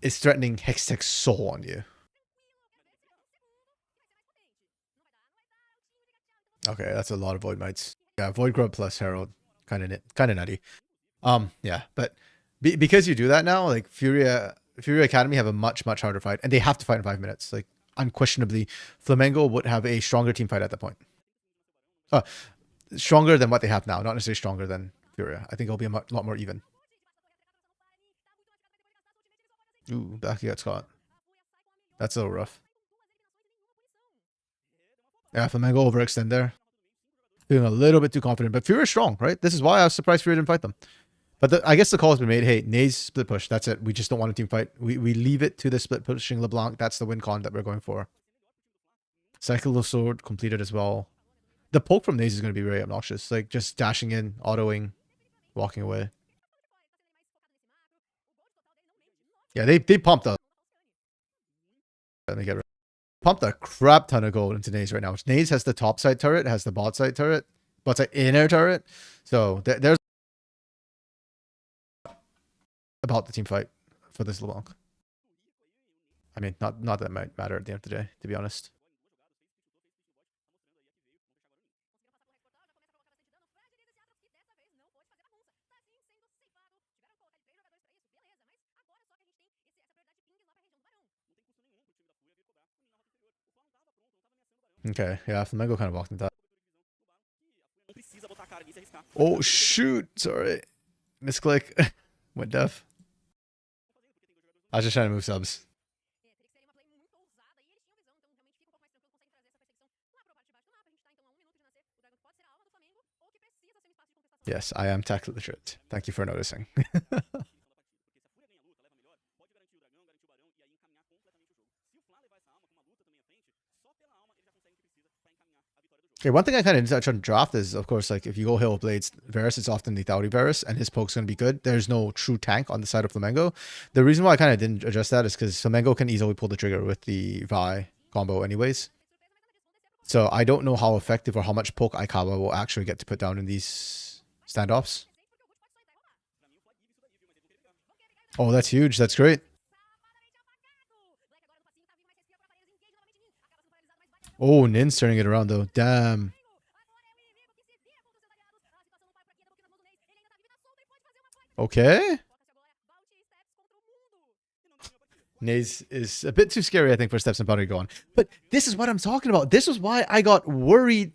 is threatening Hextech Soul on you. Okay, that's a lot of Void Mites. Yeah, Void Grub plus Herald. Kind of nutty. Yeah, but because you do that now, like Furia Academy have a much harder fight, and they have to fight in 5 minutes. Like, unquestionably, Flamengo would have a stronger team fight at that point. Stronger than what they have now, not necessarily stronger than Furia. I think it'll be a lot more even. Ooh, back you got Scott. That's a little rough. Yeah, Flamengo overextend there. Feeling a little bit too confident, but Furia is strong, right? This is why I was surprised Furia didn't fight them. But I guess the call has been made. Hey, Naze split push. That's it. We just don't want a team fight. We leave it to the split pushing LeBlanc. That's the win con that we're going for. Cycle of Sword completed as well. The poke from Naze is going to be very obnoxious. Like, just dashing in, autoing, walking away. Yeah, they pumped up. Let me get rid. Pumped a crap ton of gold into Naze right now. Naze has the top side turret, has the bot side turret. but it's like inner turret. So there's about the team fight for this LeBlanc. I mean, not that it might matter at the end of the day, to be honest. Okay, yeah, Flamengo kind of walked into that. Oh shoot! Sorry, misclick. Went deaf. I was just trying to move subs. Yes, I am tech literate. Thank you for noticing. Okay, one thing I kind of touch on draft is, of course, like if you go Hill Blades Varus, it's often lethality Varus, and his poke's going to be good. There's no true tank on the side of Flamengo. The reason why I kind of didn't address that is because Flamengo can easily pull the trigger with the Vi combo anyways. So I don't know how effective or how much poke Aikawa will actually get to put down in these standoffs. Oh, that's huge. That's great. Oh, Nin's turning it around though. Damn. Okay. Naze is a bit too scary, I think, for Steps and Powder to go on. But this is what I'm talking about. This was why I got worried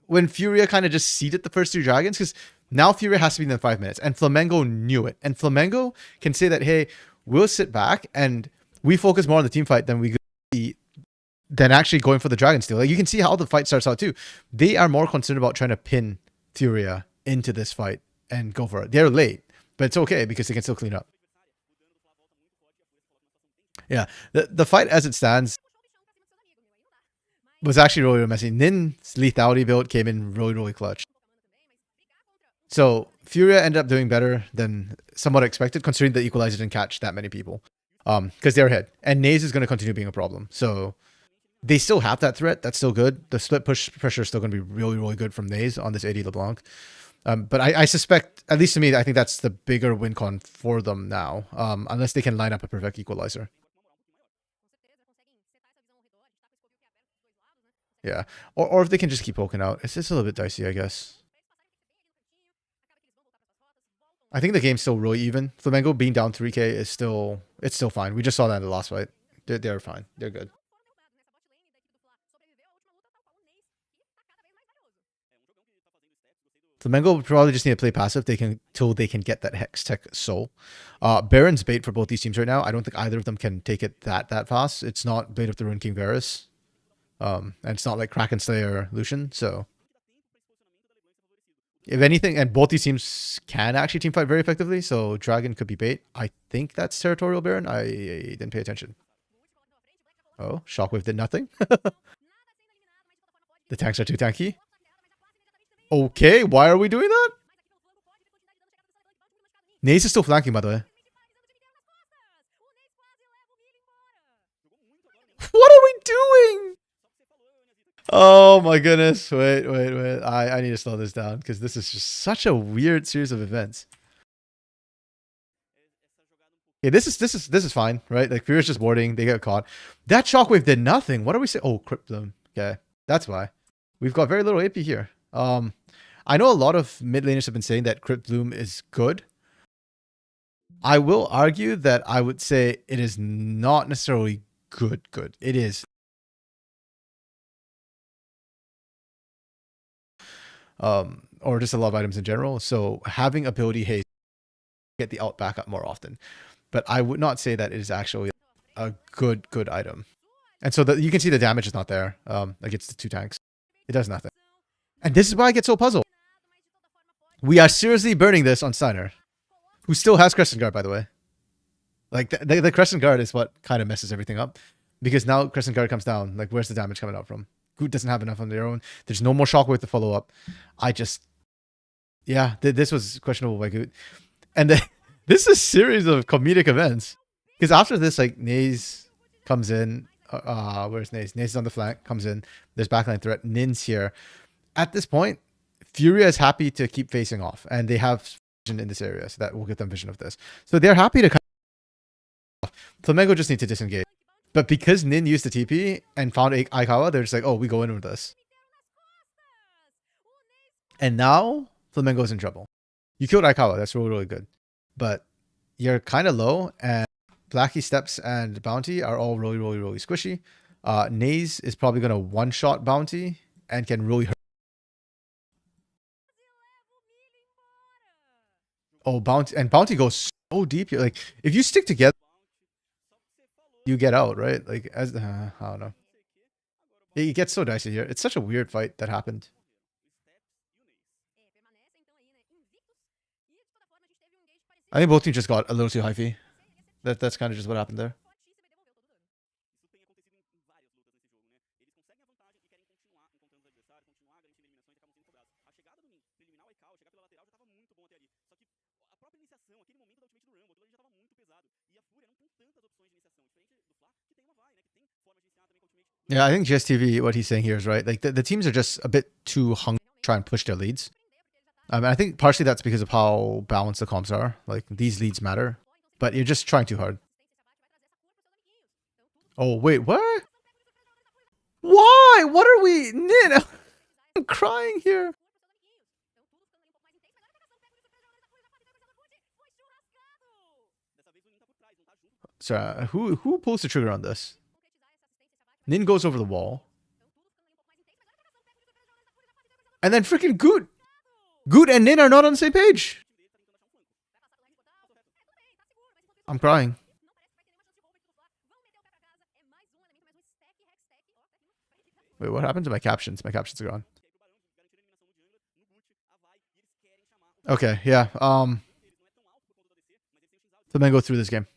when Furia kind of just seeded the first two dragons, because now Furia has to be in 5 minutes, and Flamengo knew it. And Flamengo can say that, hey, we'll sit back and we focus more on the team fight than actually going for the dragon steal. Like, you can see how the fight starts out too. They are more concerned about trying to pin Furia into this fight and go for it. They're late, but it's okay because they can still clean up. Yeah, the fight as it stands was actually really, really messy. Nin's lethality build came in really, really clutch. So Furia ended up doing better than somewhat expected, considering the equalizer didn't catch that many people. Because they're ahead. And Naze is going to continue being a problem. So they still have that threat. That's still good. The split push pressure is still going to be really, really good from Naze on this AD LeBlanc. But I suspect, at least to me, I think that's the bigger win con for them now. Unless they can line up a perfect equalizer. Yeah. Or if they can just keep poking out. It's just a little bit dicey, I guess. I think the game's still really even. Flamengo being down 3k is still fine. We just saw that in the last fight. They're fine. They're good. Flamengo would probably just need to play passive till they can get that Hex Tech Soul. Baron's bait for both these teams right now. I don't think either of them can take it that fast. It's not Blade of the Ruin King Varus. And it's not like Kraken Slayer Lucian, so if anything, and both these teams can actually team fight very effectively, so Dragon could be bait. I think that's Territorial Baron. I didn't pay attention. Oh, Shockwave did nothing. The tanks are too tanky. Okay, why are we doing that? Naze is still flanking, by the way. What are we doing? Oh my goodness. Wait. I need to slow this down because this is just such a weird series of events. Okay, this is fine, right? Like Furious just warding, they get caught. That Shockwave did nothing. What are we saying? Oh, Crypt Bloom. Okay, that's why. We've got very little AP here. I know a lot of mid laners have been saying that Crypt Bloom is good. I will argue that I would say it is not necessarily good. It is. Or just a lot of items in general. So having ability haste, get the ult back up more often. But I would not say that it is actually a good item. And so you can see the damage is not there against the two tanks. It does nothing. And this is why I get so puzzled. We are seriously burning this on Steiner, who still has Crescent Guard, by the way. Like, the Crescent Guard is what kind of messes everything up. Because now Crescent Guard comes down. Like, where's the damage coming out from? Goot doesn't have enough on their own. There's no more Shockwave to follow up. Yeah, this was questionable by Goot. And this is a series of comedic events. Because after this, like, Naze comes in. Where's Naze? Naze is on the flank, comes in. There's backline threat. Nin's here. At this point, Furia is happy to keep facing off, and they have vision in this area, so that will get them vision of this. So they're happy to. Flamengo just need to disengage. But because Nin used the TP and found Aikawa, they're just like, oh, we go in with this. And now Flamengo's in trouble. You killed Aikawa, that's really, really good. But you're kind of low, and Blackie Steps and Bounty are all really, really, really squishy. Naze is probably going to one-shot Bounty and can really hurt. Oh, Bounty goes so deep here. Like, if you stick together, you get out, right? Like, as I don't know. It gets so dicey here. It's such a weird fight that happened. I think both teams just got a little too hyphy. That's kind of just what happened there. Yeah, I think GSTV, what he's saying here is right. Like the teams are just a bit too hungry to try and push their leads. I think partially that's because of how balanced the comps are. Like these leads matter, but you're just trying too hard. Oh wait, what? Why? What are we? Nin, I'm crying here. Sorry, who pulls the trigger on this? Nin goes over the wall. And then freaking Goot and Nin are not on the same page. I'm crying. Wait, what happened to my captions? My captions are gone. Okay, yeah. Let me go through this game.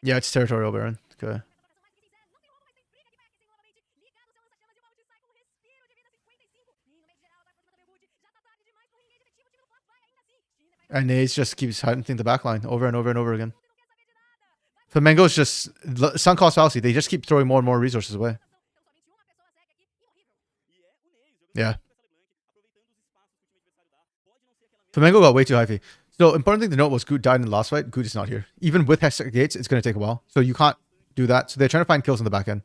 Yeah, it's territorial Baron. Okay. And Naze just keeps hunting the backline over and over and over again. Flamengo's just sunk cost fallacy. They just keep throwing more and more resources away. Yeah. Flamengo got way too hyphy. So important thing to note was Goot died in the last fight. Goot is not here. Even with Hex Gates, it's going to take a while. So you can't do that. So they're trying to find kills on the back end.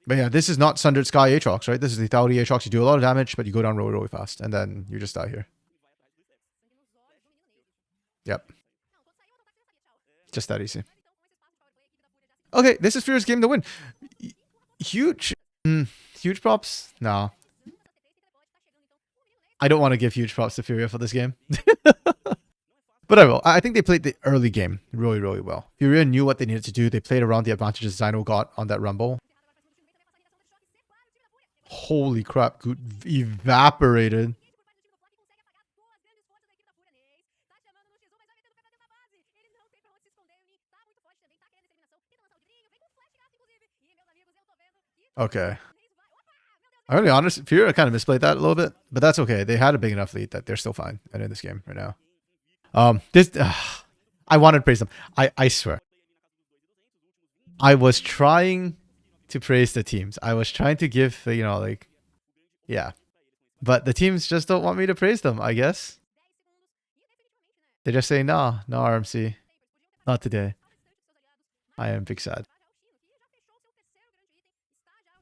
But yeah, this is not Sundered Sky Aatrox, right? This is the lethality Aatrox. You do a lot of damage, but you go down really, really fast. And then you just die here. Yep. Just that easy. Okay, this is Furia's game to win. Huge props? No. I don't want to give huge props to Furia for this game. But I will. I think they played the early game really, really well. Furia knew what they needed to do. They played around the advantages Zyno got on that Rumble. Holy crap, Goot evaporated. Okay. I'm gonna be honest, Furia kind of misplayed that a little bit, but that's okay. They had a big enough lead that they're still fine and in this game right now. I wanted to praise them. I swear. I was trying to praise the teams. I was trying to give, you know, like, yeah. But the teams just don't want me to praise them, I guess. They're just saying, no, RMC. Not today. I am big sad.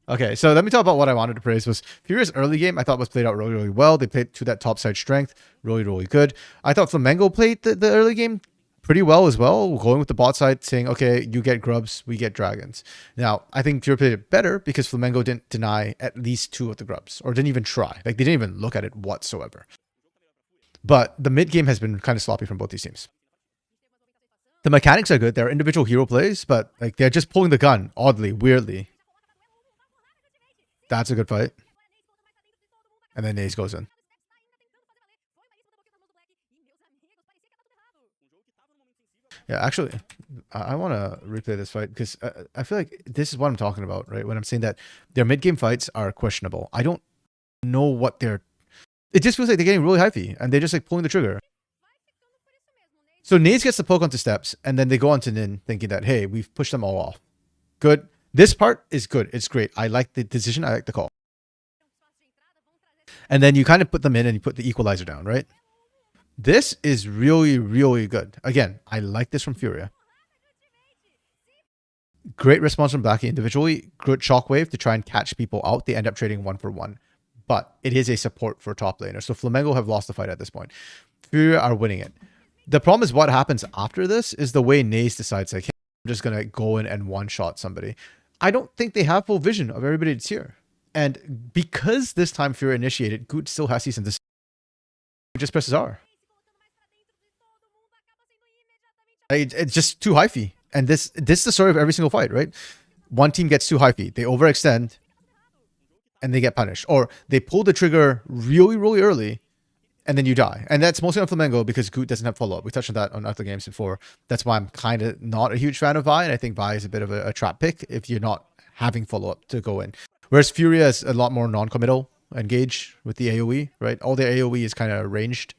Okay, so let me talk about what I wanted to praise. Was Furia's early game I thought was played out really, really well. They played to that top side strength, really, really good. I thought Flamengo played the early game pretty well as well, going with the bot side, saying, okay, you get grubs, we get dragons. Now, I think Furia played it better because Flamengo didn't deny at least 2 of the grubs, or didn't even try. Like, they didn't even look at it whatsoever. But the mid game has been kind of sloppy from both these teams. The mechanics are good. They're individual hero plays, but like they're just pulling the gun, oddly, weirdly. That's a good fight. And then Naze goes in. Yeah, actually, I want to replay this fight because I feel like this is what I'm talking about, right? When I'm saying that their mid-game fights are questionable. I don't know what they're... It just feels like they're getting really hyphy and they're just like pulling the trigger. So Naze gets the poke onto steps and then they go onto Nin thinking that, hey, we've pushed them all off. Good. This part is good. It's great. I like the decision. I like the call. And then you kind of put them in and you put the equalizer down, right? This is really, really good. Again, I like this from Furia. Great response from Blackie individually. Good shockwave to try and catch people out. They end up trading 1-for-1. But it is a support for top laner. So Flamengo have lost the fight at this point. Furia are winning it. The problem is what happens after this is the way Naze decides, like, hey, I'm just going to go in and one-shot somebody. I don't think they have full vision of everybody that's here. And because this time Furia initiated, Goot still has season. This just presses R. It's just too hyphy. And this is the story of every single fight, right? One team gets too hyphy. They overextend and they get punished. Or they pull the trigger really, really early and then you die. And that's mostly on Flamengo because Goot doesn't have follow-up. We touched on that on other games before. That's why I'm kind of not a huge fan of Vi. And I think Vi is a bit of a trap pick if you're not having follow-up to go in. Whereas Furia is a lot more non-committal engage with the AoE, right? All their AoE is kind of ranged.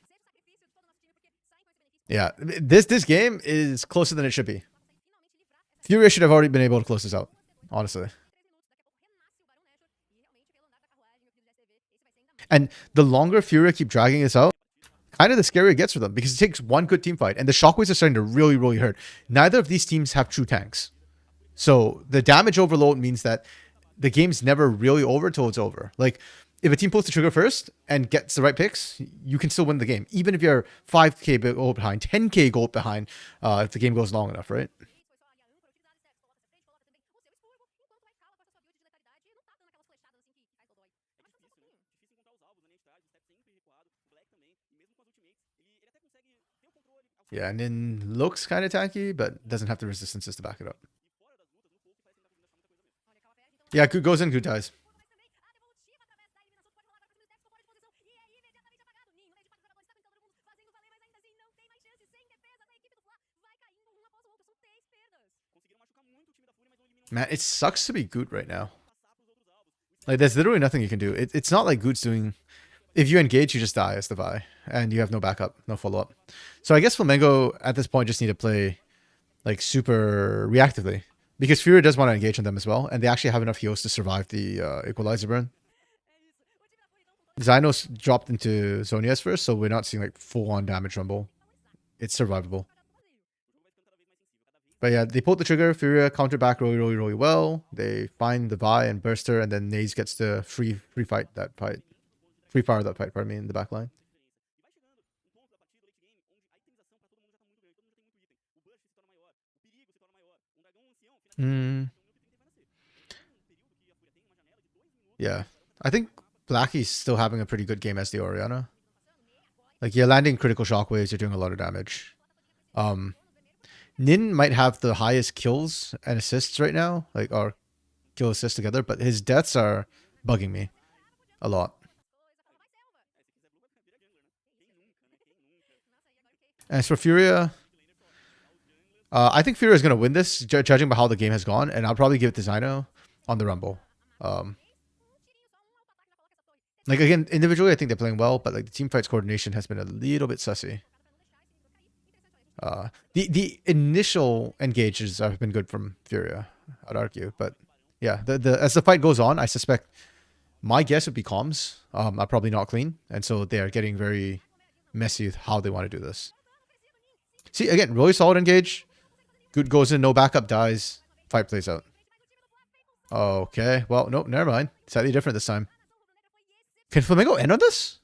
Yeah, this game is closer than it should be. Furia should have already been able to close this out, honestly. And the longer Furia keep dragging this out, kind of the scarier it gets for them because it takes one good team fight and the shockwaves are starting to really, really hurt. Neither of these teams have true tanks. So the damage overload means that the game's never really over till it's over. Like, if a team pulls the trigger first and gets the right picks, you can still win the game. Even if you're 5k gold behind, 10k gold behind, if the game goes long enough, right? Yeah, and then looks kind of tanky, but doesn't have the resistances to back it up. Yeah, Goot goes in, Goot dies. Man, it sucks to be Goot right now. Like, there's literally nothing you can do. It's not like Goot's doing... If you engage, you just die as the Vi. And you have no backup, no follow-up. So I guess Flamengo, at this point, just need to play, like, super reactively. Because Fury does want to engage on them as well. And they actually have enough heals to survive the equalizer burn. Zynos dropped into Zonia's first, so we're not seeing, like, full-on damage rumble. It's survivable. But yeah, they pulled the trigger. Furia countered back really, really, really well. They find the Vi and burst her, and then Naze gets to free fight that fight. Free power that fight, pardon me, in the back line. Yeah. I think Blackie's still having a pretty good game as the Orianna. Like, you're landing critical shockwaves, you're doing a lot of damage. Nin might have the highest kills and assists right now, like, or kill assists together, but his deaths are bugging me a lot. As for Furia, I think Furia is going to win this, judging by how the game has gone, and I'll probably give it to Zyno on the Rumble. Like, again, individually, I think they're playing well, but like the team fights coordination has been a little bit sussy. The initial engages have been good from Furia, I'd argue, but yeah, as the fight goes on, I suspect my guess would be comms are probably not clean, and so they are getting very messy with how they want to do this. See, again, really solid engage. Good goes in, no backup, dies. Fight plays out. Okay, well, nope, never mind. Slightly different this time. Can Flamengo end on this?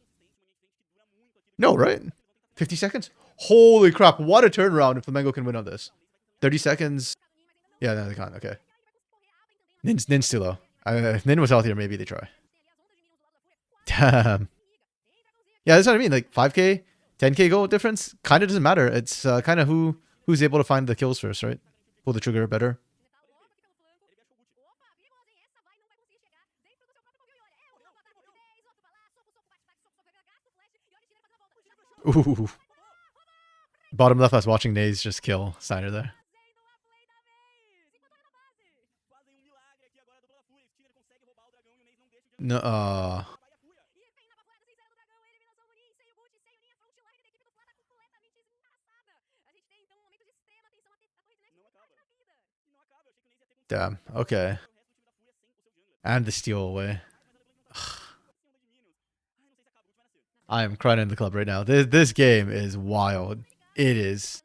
No, right? 50 seconds? Holy crap, what a turnaround if Flamengo can win on this. 30 seconds. Yeah, no, they can't. Okay. Nin's too low. If Nin was healthier, maybe they try. Damn. Yeah, that's what I mean. Like 5k, 10k goal difference kind of doesn't matter. It's kind of who's able to find the kills first, right? Pull the trigger better. Ooh. Bottom left, I was watching Naze just kill Steiner there. No, Damn. Okay. And the steal away. I am crying in the club right now. This game is wild. It is.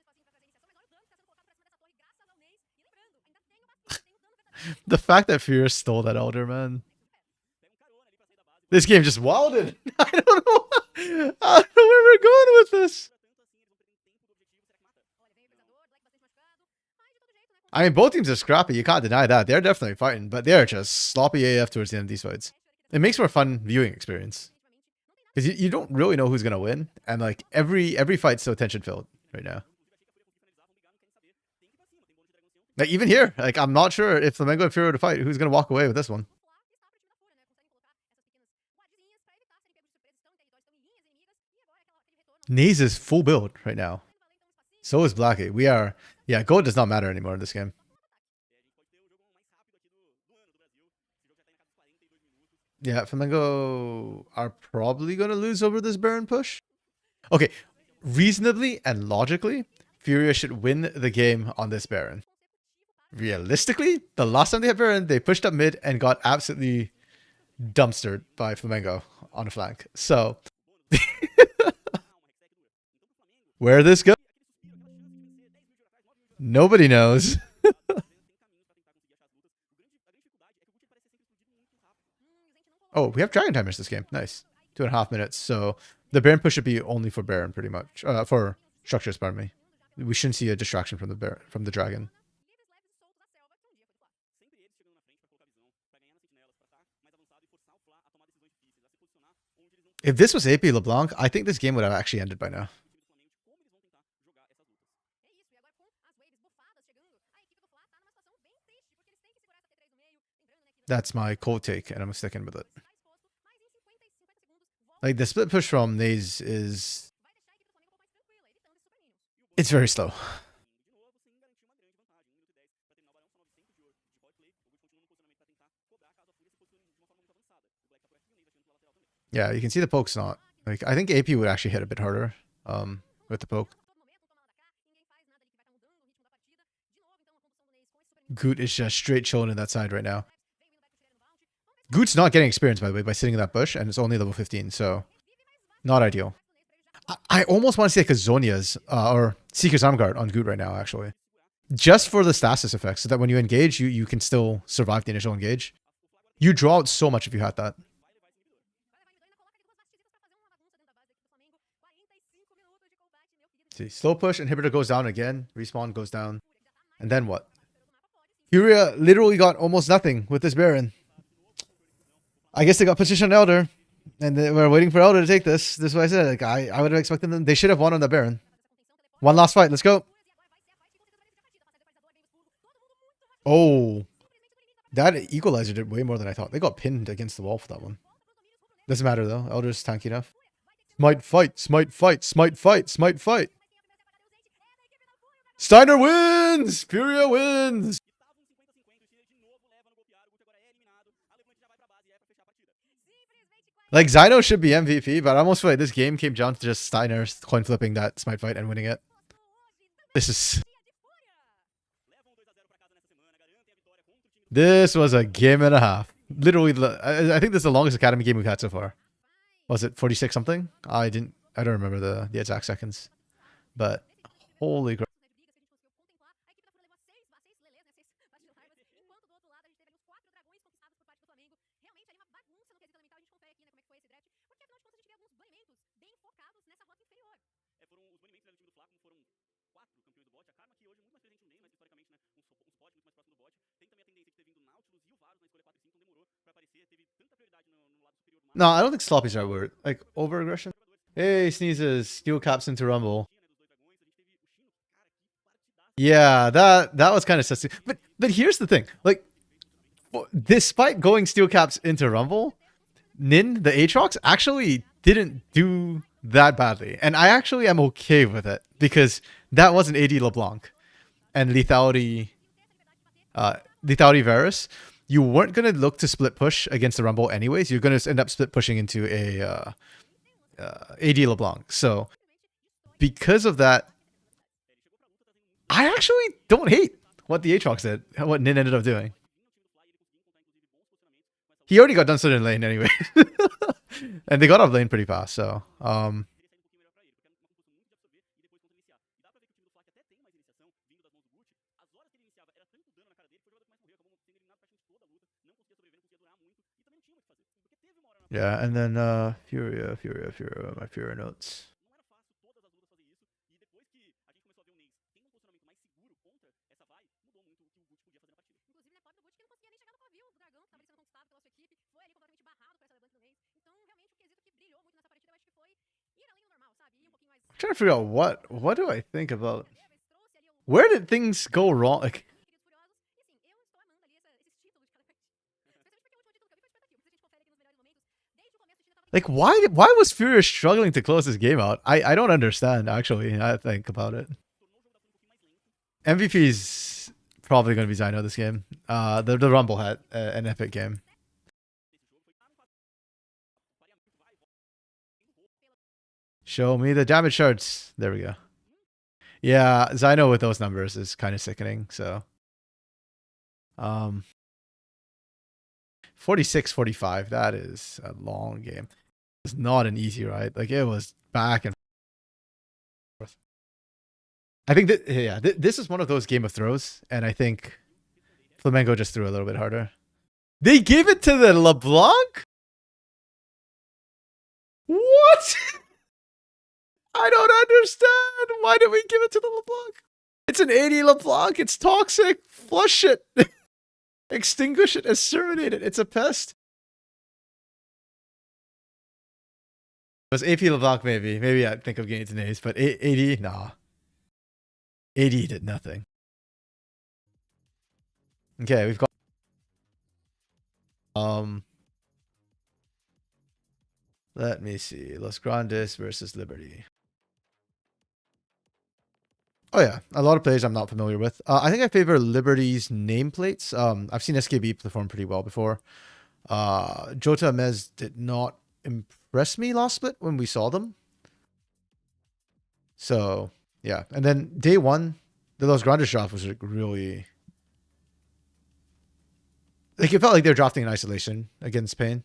The fact that Furious stole that Elder, man. This game just wilded. I don't know. I don't know where we're going with this. I mean, both teams are scrappy. You can't deny that. They're definitely fighting, but they're just sloppy AF towards the end of these fights. It makes for a fun viewing experience. Because you don't really know who's going to win. And like every fight's so tension filled right now. Like even here, like I'm not sure if Flamengo and Fury were to fight, who's going to walk away with this one. Naze is full build right now. So is Blackie. We are... Yeah, gold does not matter anymore in this game. Yeah, Flamengo are probably going to lose over this Baron push. Okay, reasonably and logically, Furia should win the game on this Baron. Realistically, the last time they had Baron, they pushed up mid and got absolutely dumpstered by Flamengo on a flank. So, where this goes, nobody knows. Oh, we have Dragon Timers this game. Nice. 2.5 minutes. So the Baron push should be only for Baron, pretty much. For structures, pardon me. We shouldn't see a distraction from the Baron, from the Dragon. If this was AP LeBlanc, I think this game would have actually ended by now. That's my cold take, and I'm sticking with it. Like, the split push from Naze is... It's very slow. Yeah, you can see the poke's not... Like, I think AP would actually hit a bit harder with the poke. Goot is just straight chilling in that side right now. Goot's not getting experience, by the way, by sitting in that bush, and it's only level 15, so not ideal. I almost want to see like a Zonia's or Seeker's Arm Guard on Goot right now, actually. Just for the stasis effect, so that when you engage, you can still survive the initial engage. You draw out so much if you had that. See, slow push, inhibitor goes down again, respawn goes down. And then what? Furia literally got almost nothing with this Baron. I guess they got position Elder, and they were waiting for Elder to take this. This is what I said. Like I would have expected them. They should have won on the Baron. One last fight. Let's go. Oh, that equalizer did way more than I thought. They got pinned against the wall for that one. Doesn't matter though. Elder's tanky enough. Smite fight. Smite fight. Smite fight. Smite fight. Steiner wins. Furia wins. Like, Zyno should be MVP, but I almost feel like this game came down to just Steiner coin flipping that Smite fight and winning it. This was a game and a half. Literally, I think this is the longest Academy game we've had so far. Was it 46 something? I don't remember the exact seconds. But, holy crap. No, I don't think sloppy's the right word. Like, over-aggression? Hey, sneezes. Steel caps into Rumble. Yeah, that was kind of sussy. But here's the thing. Like, despite going steel caps into Rumble, Nin, the Aatrox, actually didn't do that badly. And I actually am okay with it. Because that wasn't AD LeBlanc. And Lethality Varus. You weren't going to look to split push against the Rumble anyways. You're going to end up split pushing into a AD LeBlanc. So, because of that, I actually don't hate what the Aatrox did, what Nin ended up doing. He already got done in lane anyway. And they got off lane pretty fast, so yeah, and then Furia, my Furia notes. I'm trying to figure out what do I think about where did things go wrong? Like why was Furia struggling to close this game out? I don't understand actually. I think about it. MVP's probably going to be Zyno this game. The Rumble had an epic game. Show me the damage charts. There we go. Yeah, Zyno with those numbers is kind of sickening. So, 46, 45. That is a long game. It's not an easy ride. Like it was back and forth. I think that yeah, this is one of those Game of Throws, and I think Flamengo just threw a little bit harder. They gave it to the LeBlanc. What? I don't understand. Why did we give it to the LeBlanc? It's an 80 LeBlanc. It's toxic. Flush it. Extinguish it. Exterminate it. It's a pest. It was AP LeBlanc maybe. Maybe I'd think of getting it to Nays, but 80, nah. 80 did nothing. Okay, we've got let me see. Los Grandes versus Liberty. Oh yeah, a lot of players I'm not familiar with. I think I favor Liberty's nameplates. I've seen SKB perform pretty well before. Jota Mez did not impress me last split when we saw them. So yeah, and then day one, the Los Grandes draft was like really like it felt like they were drafting in isolation against Spain.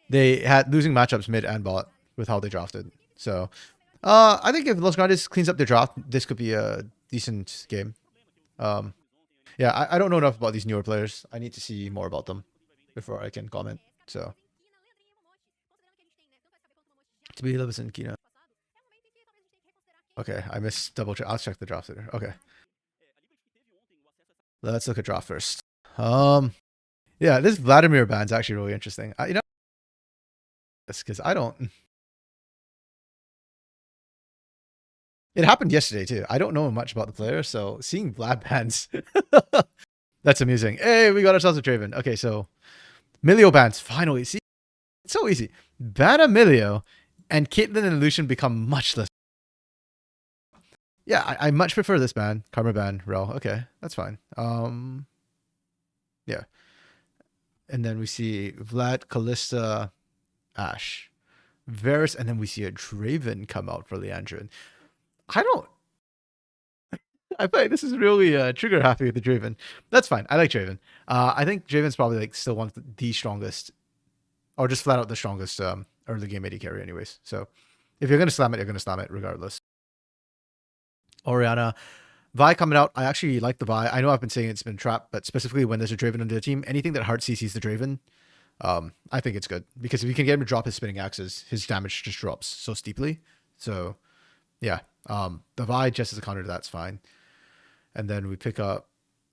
They had losing matchups mid and bot with how they drafted. So I think if Los Grandes cleans up their draft, this could be a decent game. Yeah, I don't know enough about these newer players. I need to see more about them before I can comment. So to be Levis and Kina. Okay, I missed double check. I'll check the draft later. Okay. Let's look at draft first. Yeah, this Vladimir band's actually really interesting. You know, that's because I don't. It happened yesterday too. I don't know much about the player, so seeing Vlad bans, that's amusing. Hey, we got ourselves a Draven. Okay, so Milio bans finally. See, it's so easy. Ban a Milio, and Caitlyn and Lucian become much less. Yeah, I much prefer this ban. Karma ban, Rel. Okay, that's fine. Yeah. And then we see Vlad, Callista, Ashe, Varus, and then we see a Draven come out for Leandrin. I feel like this is really trigger happy with the Draven. That's fine. I like Draven. I think Draven's probably like still one of the strongest, or just flat out the strongest early game AD carry anyways. So if you're going to slam it, you're going to slam it regardless. Orianna. Vi coming out. I actually like the Vi. I know I've been saying it's been trapped, but specifically when there's a Draven under the team, anything that hard CCs the Draven, I think it's good. Because if you can get him to drop his spinning axes, his damage just drops so steeply. So yeah, the Vi just as a counter to that's fine. And then we pick up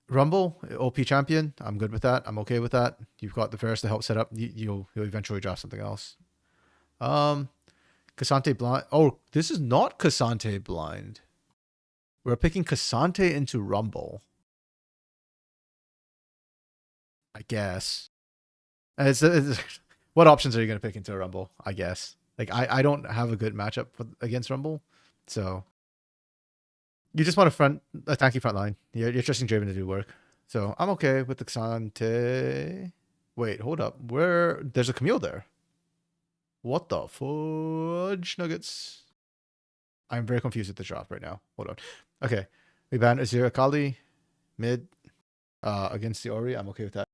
Rumble, OP champion. I'm good with that. I'm okay with that. You've got the Varus to help set up. You'll eventually draft something else. Cassante blind. Oh, this is not Cassante blind. We're picking Cassante into Rumble. I guess. What options are you going to pick into a Rumble? I guess. Like, I don't have a good matchup against Rumble. So, you just want a tanky front line. You're trusting Draven to do work. So, I'm okay with the Cassante. Wait, hold up. There's a Camille there. What the fudge nuggets? I'm very confused with the drop right now. Hold on. Okay. We ban Azir Akali mid against the Ori. I'm okay with that.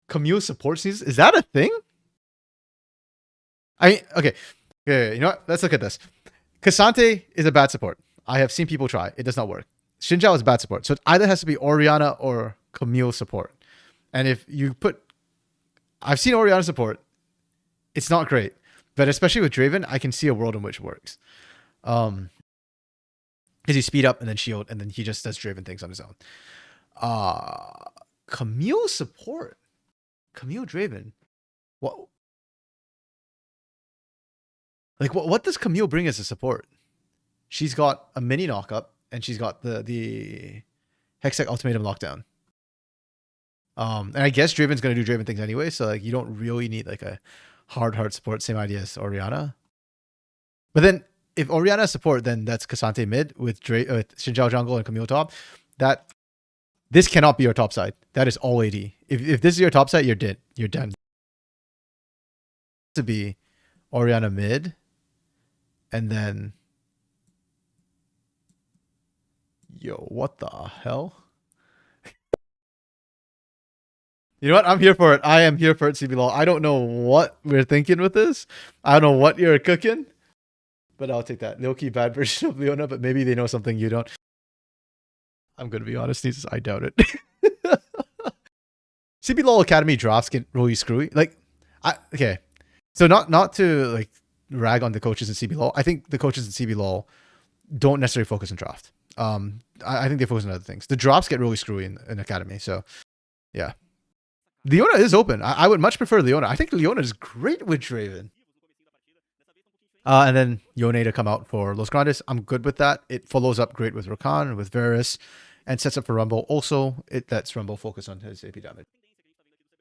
Camille support season? Is that a thing? Okay. Yeah, you know what? Let's look at this. Cassante is a bad support. I have seen people try. It does not work. Xin Zhao is bad support. So it either has to be Oriana or Camille support. And if you put... I've seen Oriana support. It's not great. But especially with Draven, I can see a world in which it works. Because you speed up and then shield, and then he just does Draven things on his own. Camille support? Camille Draven? What? Like, what does Camille bring as a support? She's got a mini knockup, and she's got the Hextech Ultimatum lockdown. And I guess Draven's going to do Draven things anyway, so like you don't really need like a hard support. Same idea as Oriana. But then if Oriana support, then that's Cassante mid with Xin Zhao jungle and Camille top. This cannot be your top side. That is all AD. If this is your top side, you're dead. You're done. To be Oriana mid, and then what the hell? You know what? I'm here for it. I am here for it, CBLOL. I don't know what we're thinking with this. I don't know what you're cooking, but I'll take that. Low-key bad version of Leona, but maybe they know something you don't. I'm going to be honest, I doubt it. CBLOL Academy drafts get really screwy. Like, okay. So not to like rag on the coaches in CBLOL. I think the coaches in CBLOL don't necessarily focus on draft. I think they focus on other things. The drops get really screwy in Academy. So, yeah. Leona is open. I would much prefer Leona. I think Leona is great with Draven. And then Yone to come out for Los Grandes. I'm good with that. It follows up great with Rakan, with Varus, and sets up for Rumble. Also, it lets Rumble focus on his AP damage.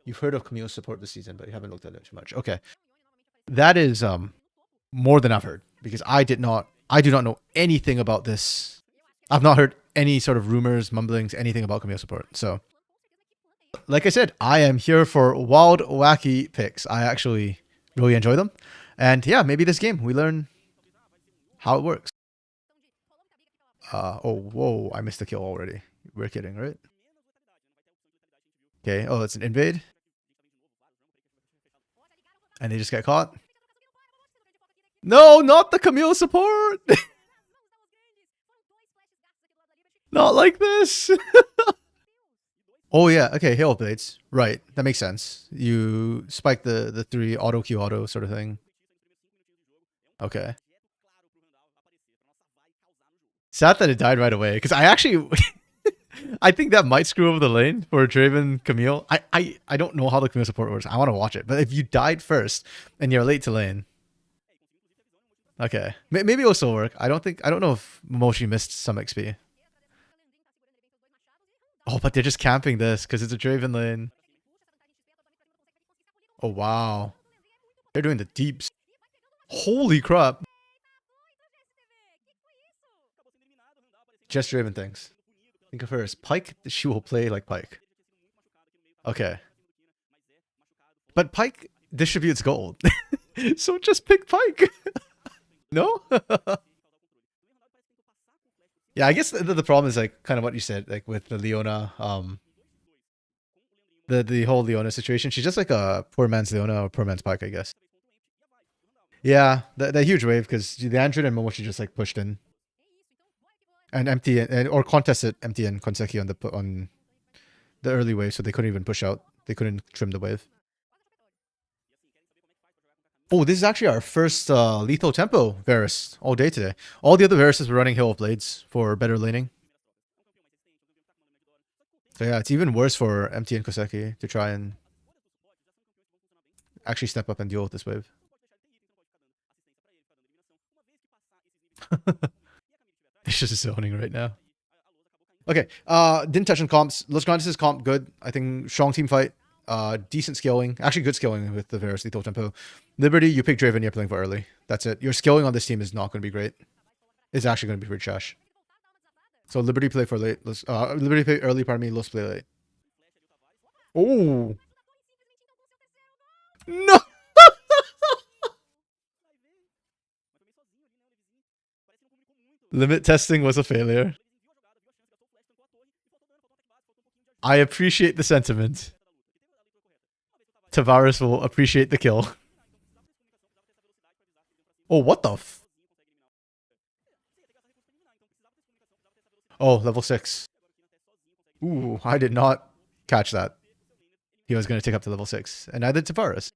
You've heard of Camille's support this season, but you haven't looked at it too much. Okay. That is more than I've heard, because I do not know anything about this. I've not heard any sort of rumors, mumblings, anything about Camille support. So, like I said, I am here for wild, wacky picks. I actually really enjoy them. And yeah, maybe this game we learn how it works. Oh, whoa, I missed the kill already. We're kidding, right? Okay, oh, it's an invade. And they just get caught. No, not the Camille support! Not like this! Oh yeah, okay, Hail Blades. Right, that makes sense. You spike the 3 auto Q auto sort of thing. Okay. Sad that it died right away, because I actually... I think that might screw over the lane for Draven Camille. I don't know how the Camille support works. I want to watch it. But if you died first and you're late to lane... Okay. Maybe it'll still work. I don't know if Momoshi missed some XP. Oh, but they're just camping this because it's a Draven lane. Oh, wow. They're doing the deeps. Holy crap. Just Draven things. Think of her as Pyke. She will play like Pyke. Okay. But Pyke distributes gold. So just pick Pyke. No? Yeah, I guess the problem is like kind of what you said, like with the Leona, the whole Leona situation. She's just like a poor man's Leona or poor man's Pyke, I guess. Yeah, that huge wave because the Android and Momoshi just like pushed in. And empty or contested empty and Konseki on the early wave, so they couldn't even push out. They couldn't trim the wave. Oh, this is actually our first lethal tempo Varus all day today. All the other Varuses were running Hail of Blades for better laning. So yeah, it's even worse for MT and Koseki to try and actually step up and deal with this wave. It's just zoning right now. Okay, didn't touch on comps. Los Grandes' comp good. I think strong team fight. Decent scaling. Actually good scaling with the Varus lethal tempo. Liberty, you pick Draven, you're playing for early. That's it. Your scaling on this team is not going to be great. It's actually going to be pretty trash. So Liberty play for late. Liberty play early, pardon me. Los play late. Oh. No! Limit testing was a failure. I appreciate the sentiment. Tavares will appreciate the kill. Oh, what the f... Oh, level 6. Ooh, I did not catch that. He was going to take up to level 6. And neither did Tavares.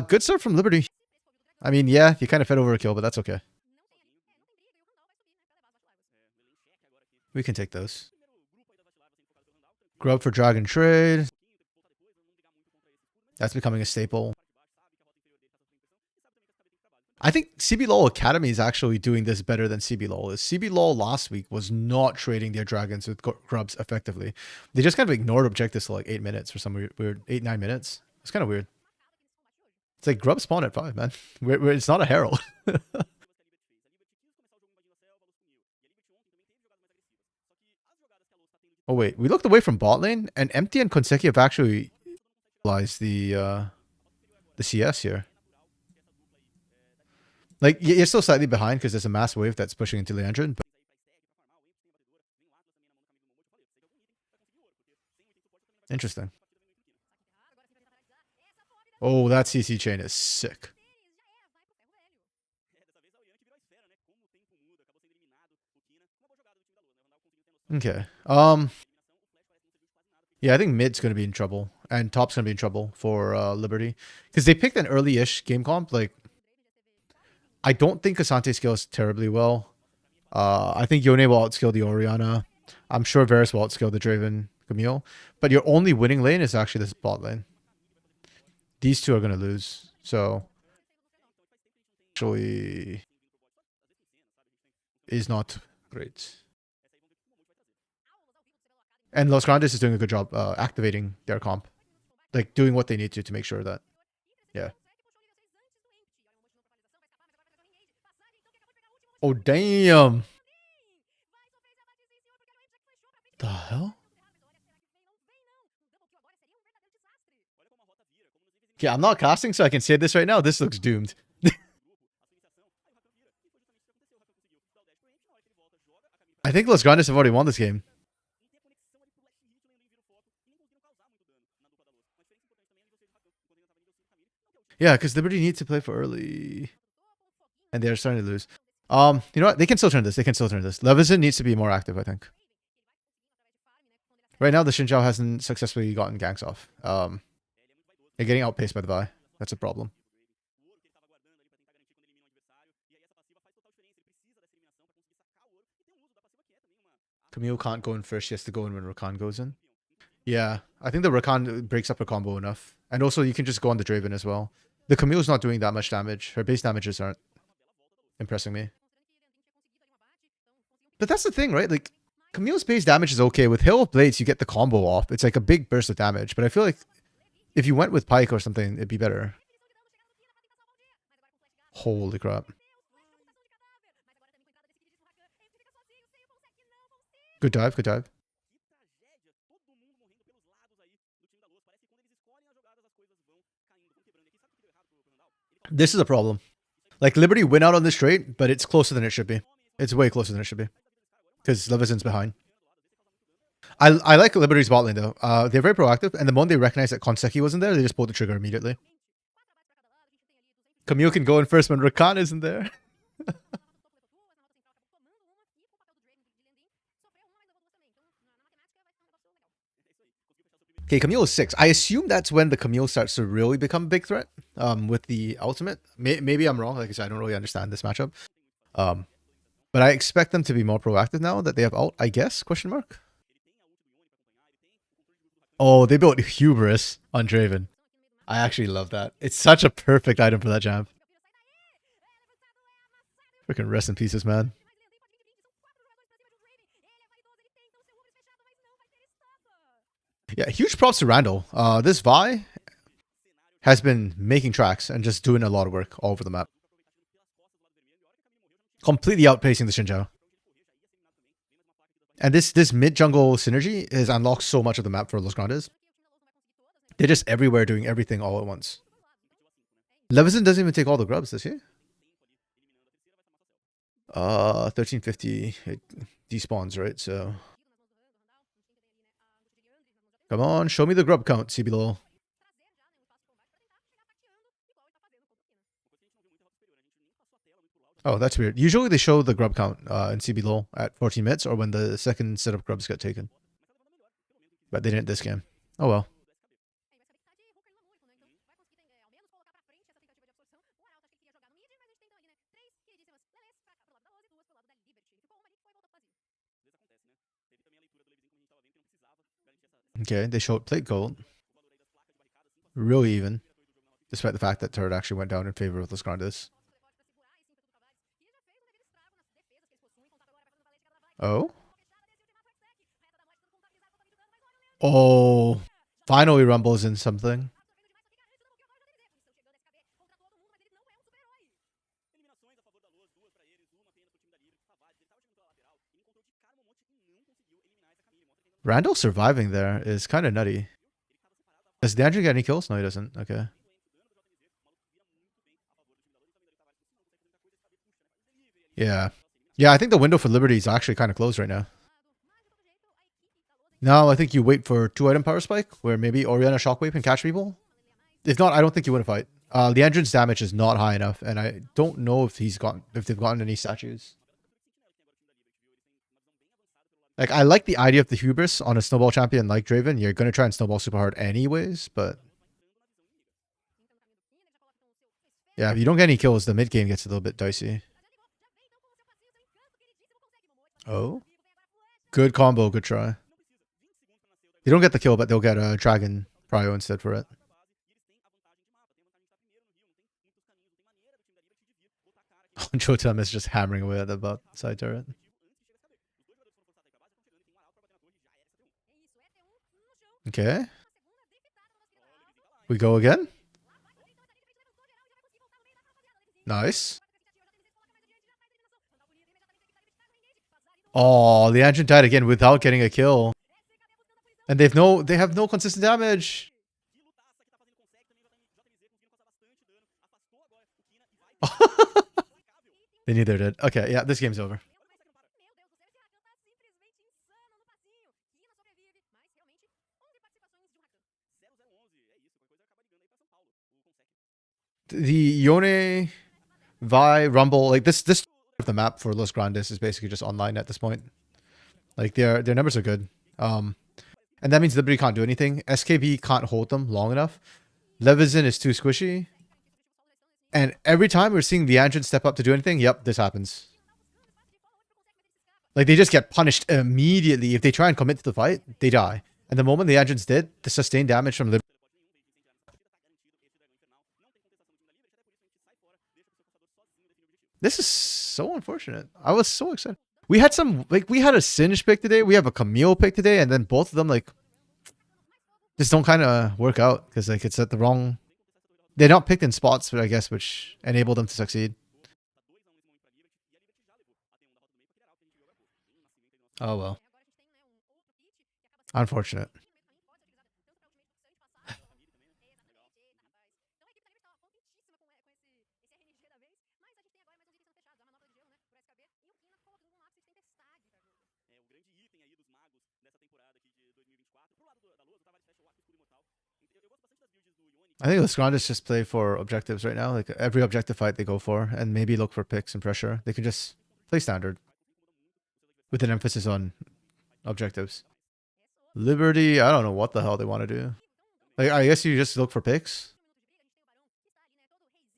Good start from Liberty. I mean, yeah, he kind of fed over a kill, but that's okay. We can take those. Grub for Dragon Trade. That's becoming a staple. I think CBLOL Academy is actually doing this better than CBLOL is. CBLOL last week was not trading their dragons with grubs effectively. They just kind of ignored objectives for like 8 minutes for some weird 8-9 minutes. It's kind of weird. It's like grub spawn at 5, man. It's not a herald. Oh wait, we looked away from bot lane, and Empty and Konseki have actually realized the CS here. Like, you're still slightly behind because there's a mass wave that's pushing into Leandrin. But interesting. Oh, that CC chain is sick. Okay. Yeah, I think mid's going to be in trouble. And top's going to be in trouble for Liberty. Because they picked an early-ish game comp. Like, I don't think Asante scales terribly well. I think Yone will outscale the Orianna. I'm sure Varus will outscale the Draven Camille. But your only winning lane is actually this bot lane. These two are going to lose. So, actually, is not great. And Los Grandes is doing a good job activating their comp. Like, doing what they need to make sure that, yeah. Oh, damn. The hell? Okay, I'm not casting, so I can say this right now. This looks doomed. I think Los Grandes have already won this game. Yeah, because Liberty needs to play for early. And they're starting to lose. You know what? They can still turn this. They can still turn this. Leveson needs to be more active, I think. Right now, the Xin Zhao hasn't successfully gotten ganks off. They're getting outpaced by the Vi. That's a problem. Camille can't go in first. She has to go in when Rakan goes in. Yeah, I think the Rakan breaks up her combo enough. And also, you can just go on the Draven as well. The Camille's not doing that much damage. Her base damages aren't impressing me. But that's the thing, right? Like, Camille's base damage is okay. With Hail of Blades, you get the combo off. It's like a big burst of damage. But I feel like if you went with Pyke or something, it'd be better. Holy crap. Good dive, good dive. This is a problem. Like, Liberty win out on this trade, but it's closer than it should be. It's way closer than it should be. Because Leveson's behind. I like Liberty's bot lane, though. They're very proactive, and the moment they recognize that Konseki wasn't there, they just pulled the trigger immediately. Camille can go in first when Rakan isn't there. Okay, Camille is 6. I assume that's when the Camille starts to really become a big threat with the ultimate. Maybe I'm wrong. Like I said, I don't really understand this matchup. But I expect them to be more proactive now that they have ult, I guess? Question mark? Oh, they built Hubris on Draven. I actually love that. It's such a perfect item for that jam. Freaking rest in pieces, man. Yeah, huge props to Randall. This Vi has been making tracks and just doing a lot of work all over the map. Completely outpacing the Xin Zhao. And this mid-jungle synergy has unlocked so much of the map for Los Grandes. They're just everywhere doing everything all at once. Leveson doesn't even take all the grubs, does he? 1350. It despawns, right? So... Come on, show me the grub count, CBLOL. Oh, that's weird. Usually they show the grub count in CBLOL at 14 minutes or when the second set of grubs got taken. But they didn't this game. Oh well. Okay, they showed plate gold. Really even. Despite the fact that turret actually went down in favor of Los Grandes. Oh? Oh. Finally rumbles in something. Randall surviving there is kind of nutty. Does DeAndre get any kills? No, he doesn't. Okay. Yeah. Yeah, I think the window for Liberty is actually kind of closed right now. Now I think you wait for 2-item power spike, where maybe Oriana Shockwave can catch people. If not, I don't think you win a fight. Leandrin's damage is not high enough, and I don't know if they've gotten any statues. Like, I like the idea of the hubris on a snowball champion like Draven. You're gonna try and snowball super hard anyways, but yeah, if you don't get any kills, the mid game gets a little bit dicey. Oh, good combo, good try. They don't get the kill, but they'll get a dragon prio instead for it. Jotam is just hammering away at the bot side turret. Okay. We go again. Nice. Oh, the engine died again without getting a kill. And they have no consistent damage. They neither did. Okay, yeah, this game's over. The Yone, Vi, Rumble, like this of the map for Los Grandes is basically just online at this point. Like their numbers are good. And that means Liberty can't do anything. SKB can't hold them long enough. Levezin is too squishy. And every time we're seeing the engine step up to do anything, yep, this happens. Like they just get punished immediately. If they try and commit to the fight, they die. And the moment the engines did, the sustained damage from Liberty. This is so unfortunate. I was so excited. We had a Singe pick today. We have a Camille pick today. And then both of them, like, just don't kind of work out. Because, like, it's at the wrong... They're not picked in spots, but I guess, which enable them to succeed. Oh, well. Unfortunate. I think Los Grandes just play for objectives right now. Like every objective fight they go for, and maybe look for picks and pressure. They can just play standard with an emphasis on objectives. Liberty, I don't know what the hell they want to do. Like I guess you just look for picks.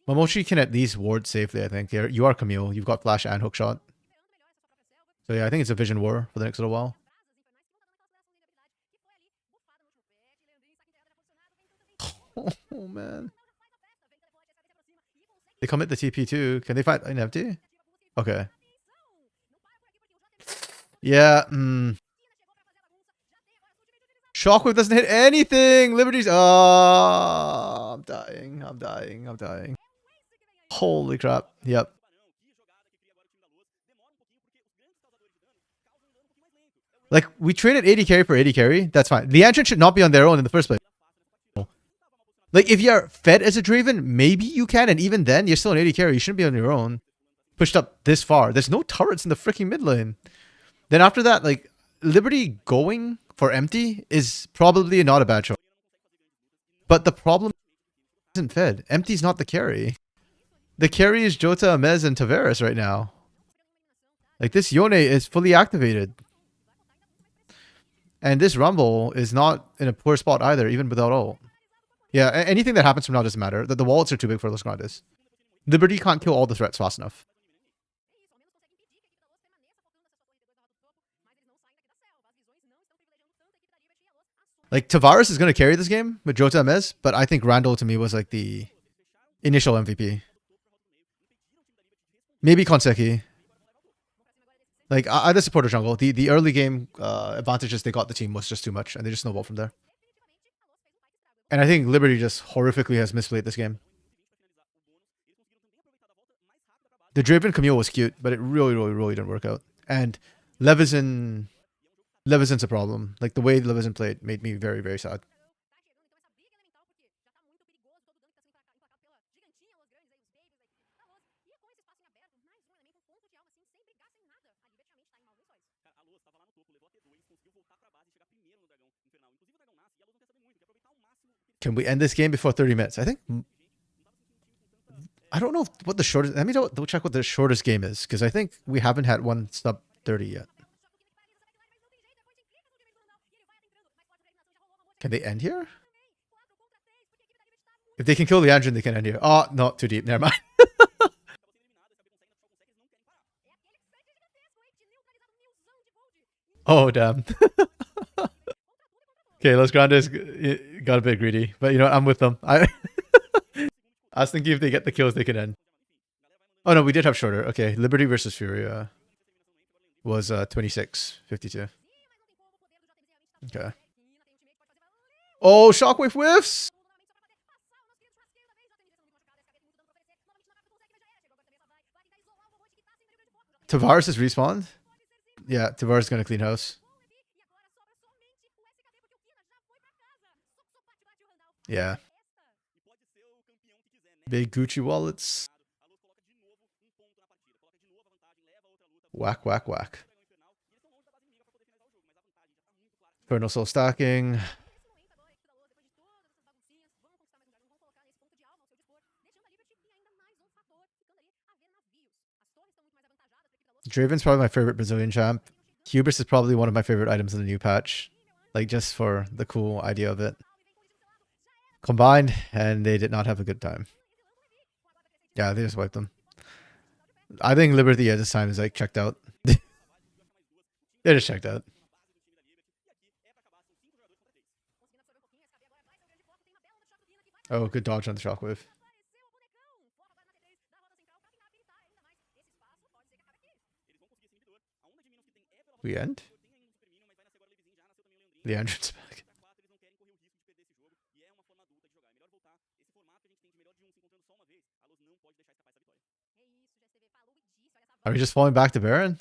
Momochi can at least ward safely, I think. You are Camille. You've got flash and hookshot. So yeah, I think it's a vision war for the next little while. Oh man. They commit the TP too. Can they fight an empty? Okay. Yeah. Shockwave doesn't hit anything. Liberty's... Oh, I'm dying. I'm dying. I'm dying. Holy crap. Yep. Like, we traded 80 carry for 80 carry. That's fine. The engine should not be on their own in the first place. Like, if you're fed as a Draven, maybe you can. And even then, you're still an 80 carry. You shouldn't be on your own. Pushed up this far. There's no turrets in the freaking mid lane. Then after that, like, Liberty going for empty is probably not a bad choice. But the problem isn't fed. Empty's not the carry. The carry is Jota, Mez, and Tavares right now. Like, this Yone is fully activated. And this Rumble is not in a poor spot either, even without ult. Yeah, anything that happens from now doesn't matter. The wallets are too big for Los Grandes. Liberty can't kill all the threats fast enough. Like, Tavares is going to carry this game with Jota and Mez, but I think Randall to me was like the initial MVP. Maybe Konseki. Like, either support or jungle. The early game advantages they got the team was just too much, and they just snowballed from there. And I think Liberty just horrifically has misplayed this game. The Draven Camille was cute, but it really didn't work out. And Levizin's a problem. Like, the way Levizin played made me very sad. Can we end this game before 30 minutes? I think... I don't know what the shortest... Let me double check what the shortest game is, because I think we haven't had one sub 30 yet. Can they end here? If they can kill the engine, they can end here. Oh, no, too deep. Never mind. Oh, damn. Okay, Los Grandes got a bit greedy. But, you know what? I'm with them. I was thinking if they get the kills, they can end. Oh, no, we did have shorter. Okay, Liberty versus Furia was 26-52. Okay. Oh, Shockwave whiffs! Tavares has respawned? Yeah, Tavares is going to clean house. Yeah. Big Gucci wallets. Whack. Infernal Soul stacking. Draven's probably my favorite Brazilian champ. Hubris is probably one of my favorite items in the new patch. Like, just for the cool idea of it. Combined, and they did not have a good time. Yeah, they just wiped them. I think Liberty at this time is like checked out. They're just checked out. Oh, good dodge on the shockwave. We end? The entrance back. Are we just falling back to Baron?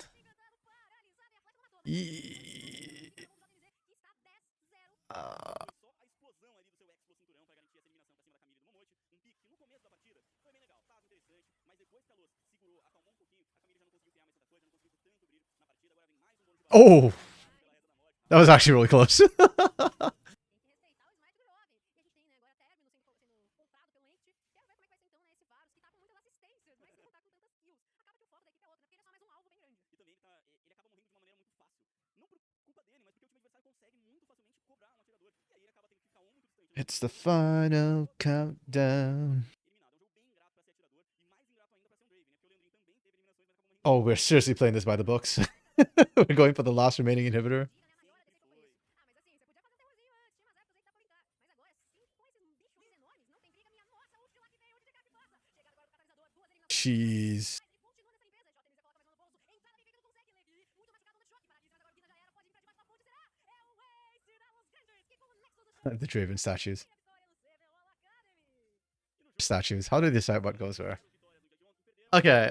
Oh! That was actually really close. It's the final countdown. Oh, we're seriously playing this by the books. We're going for the last remaining inhibitor. Jeez. The Draven statues. Statues. How do they decide what goes where? Okay,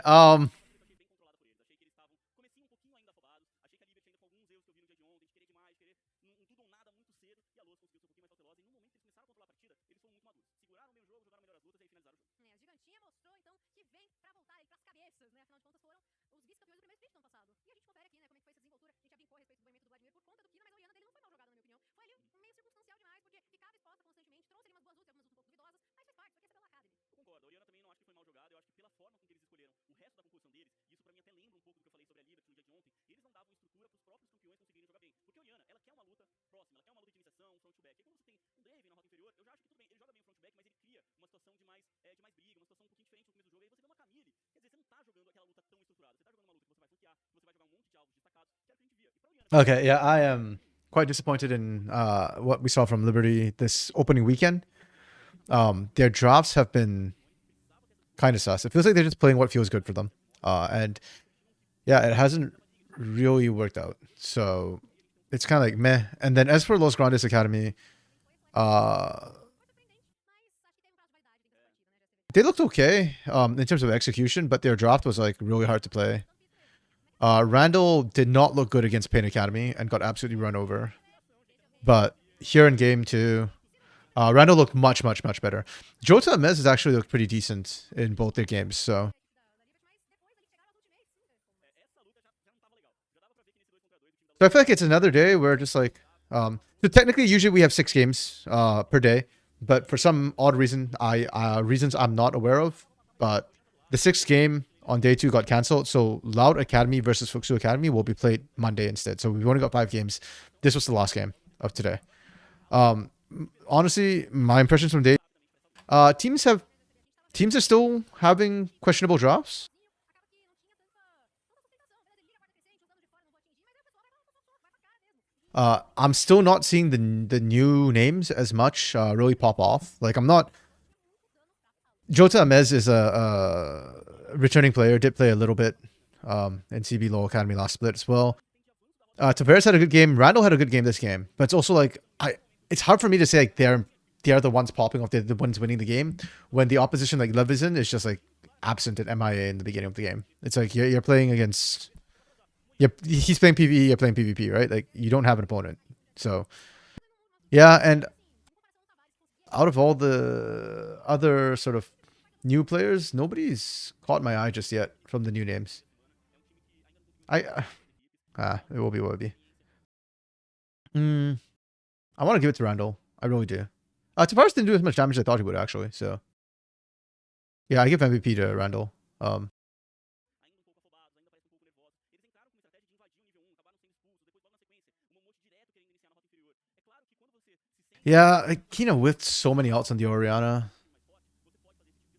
Okay, yeah, I am quite disappointed in what we saw from Liberty this opening weekend. Their drafts have been kind of sus. It feels like they're just playing what feels good for them. And yeah, it hasn't really worked out. So it's kind of like meh. And then as for Los Grandes Academy, they looked okay in terms of execution, but their draft was like really hard to play. Randall did not look good against Pain Academy and got absolutely run over. But here in game 2, Randall looked much better. Jota and Mez has actually looked pretty decent in both their games. So I feel like it's another day where just like, so technically usually we have 6 games per day, but for some odd reason, reasons I'm not aware of, but the 6th game on day 2 got cancelled. So Loud Academy versus Fuxu Academy will be played Monday instead. So we've only got 5 games. This was the last game of today. Honestly, my impressions from day teams are still having questionable drafts. I'm still not seeing the new names as much really pop off. Like I'm not. Jota Amez is a returning player. Did play a little bit in CBLOL Academy last split as well. Tavares had a good game. Randall had a good game this game, but it's also like it's hard for me to say like they're the ones popping off. They're the ones winning the game when the opposition like Levizen is just like absent at MIA in the beginning of the game. It's like you're playing against. He's playing PvE, you're playing PvP, right? Like, you don't have an opponent. So, yeah, and out of all the other sort of new players, nobody's caught my eye just yet from the new names. It will be what it be. I want to give it to Randall. I really do. Tavares didn't do as much damage as I thought he would, actually. So, yeah, I give MVP to Randall. Yeah, Kina whiffed so many ults on the Oriana.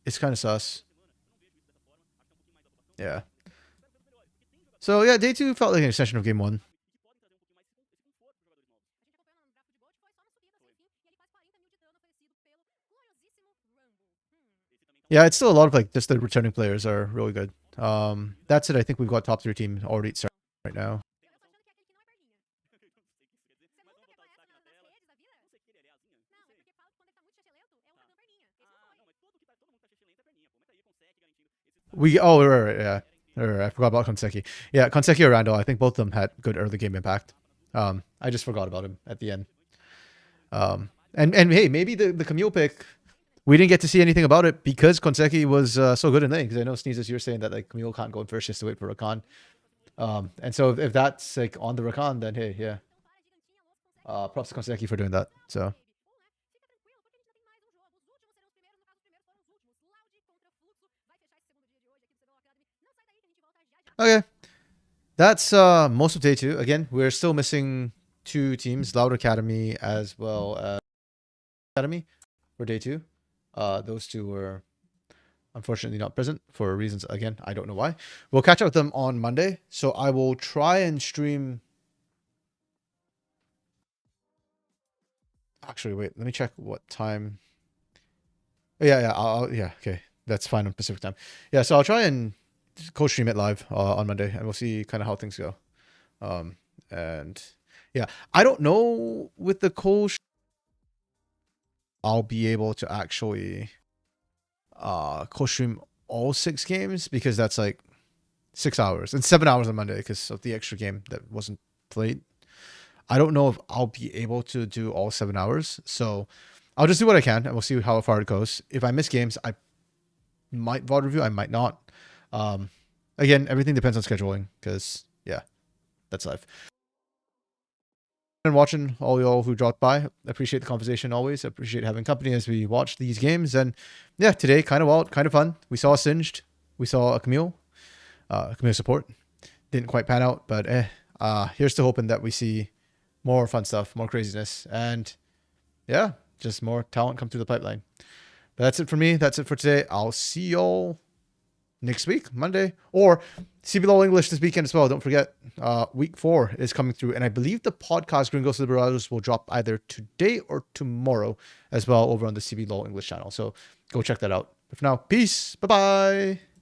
It's kind of sus. Yeah. So yeah, day 2 felt like an extension of game 1. Yeah, it's still a lot of like just the returning players are really good. That's it. I think we've got top 3 team already starting right now. Right, yeah. I forgot about Konseki. Yeah, Konseki or Randall, I think both of them had good early game impact. I just forgot about him at the end. And hey, maybe the Camille pick, we didn't get to see anything about it because Konseki was so good in lane. Because I know Sneezes, you're saying that like Camille can't go in first just to wait for Rakan. And so if that's like on the Rakan, then hey, yeah. Props to Konseki for doing that. So. Okay. That's most of day 2. Again, we're still missing 2 teams, Loud Academy as well as Academy for day 2. Those 2 were unfortunately not present for reasons, again, I don't know why. We'll catch up with them on Monday. So I will try and stream. Actually, wait, let me check what time. Yeah, yeah, okay. That's fine on Pacific time. Yeah, so I'll try and co-stream it live on Monday, and we'll see kind of how things go. And yeah, I don't know with the I'll be able to actually co-stream all 6 games because that's like 6 hours and 7 hours on Monday because of the extra game that wasn't played. I don't know if I'll be able to do all 7 hours, so I'll just do what I can and we'll see how far it goes. If I miss games, I might VOD review, I might not. Again, everything depends on scheduling because yeah, that's life. And watching all y'all who dropped by, appreciate the conversation always. Appreciate having company as we watch these games. And yeah, today kind of wild, kind of fun. We saw Singed. we saw a Camille support. Didn't quite pan out, but here's to hoping that we see more fun stuff, more craziness, and yeah, just more talent come through the pipeline. But that's it for me. That's it for today. I'll see y'all next week, Monday, or CBLOL English this weekend as well. Don't forget, week 4 is coming through, and I believe the podcast Gringos Liberados will drop either today or tomorrow as well over on the CBLOL English channel. So go check that out. But for now, peace. Bye-bye.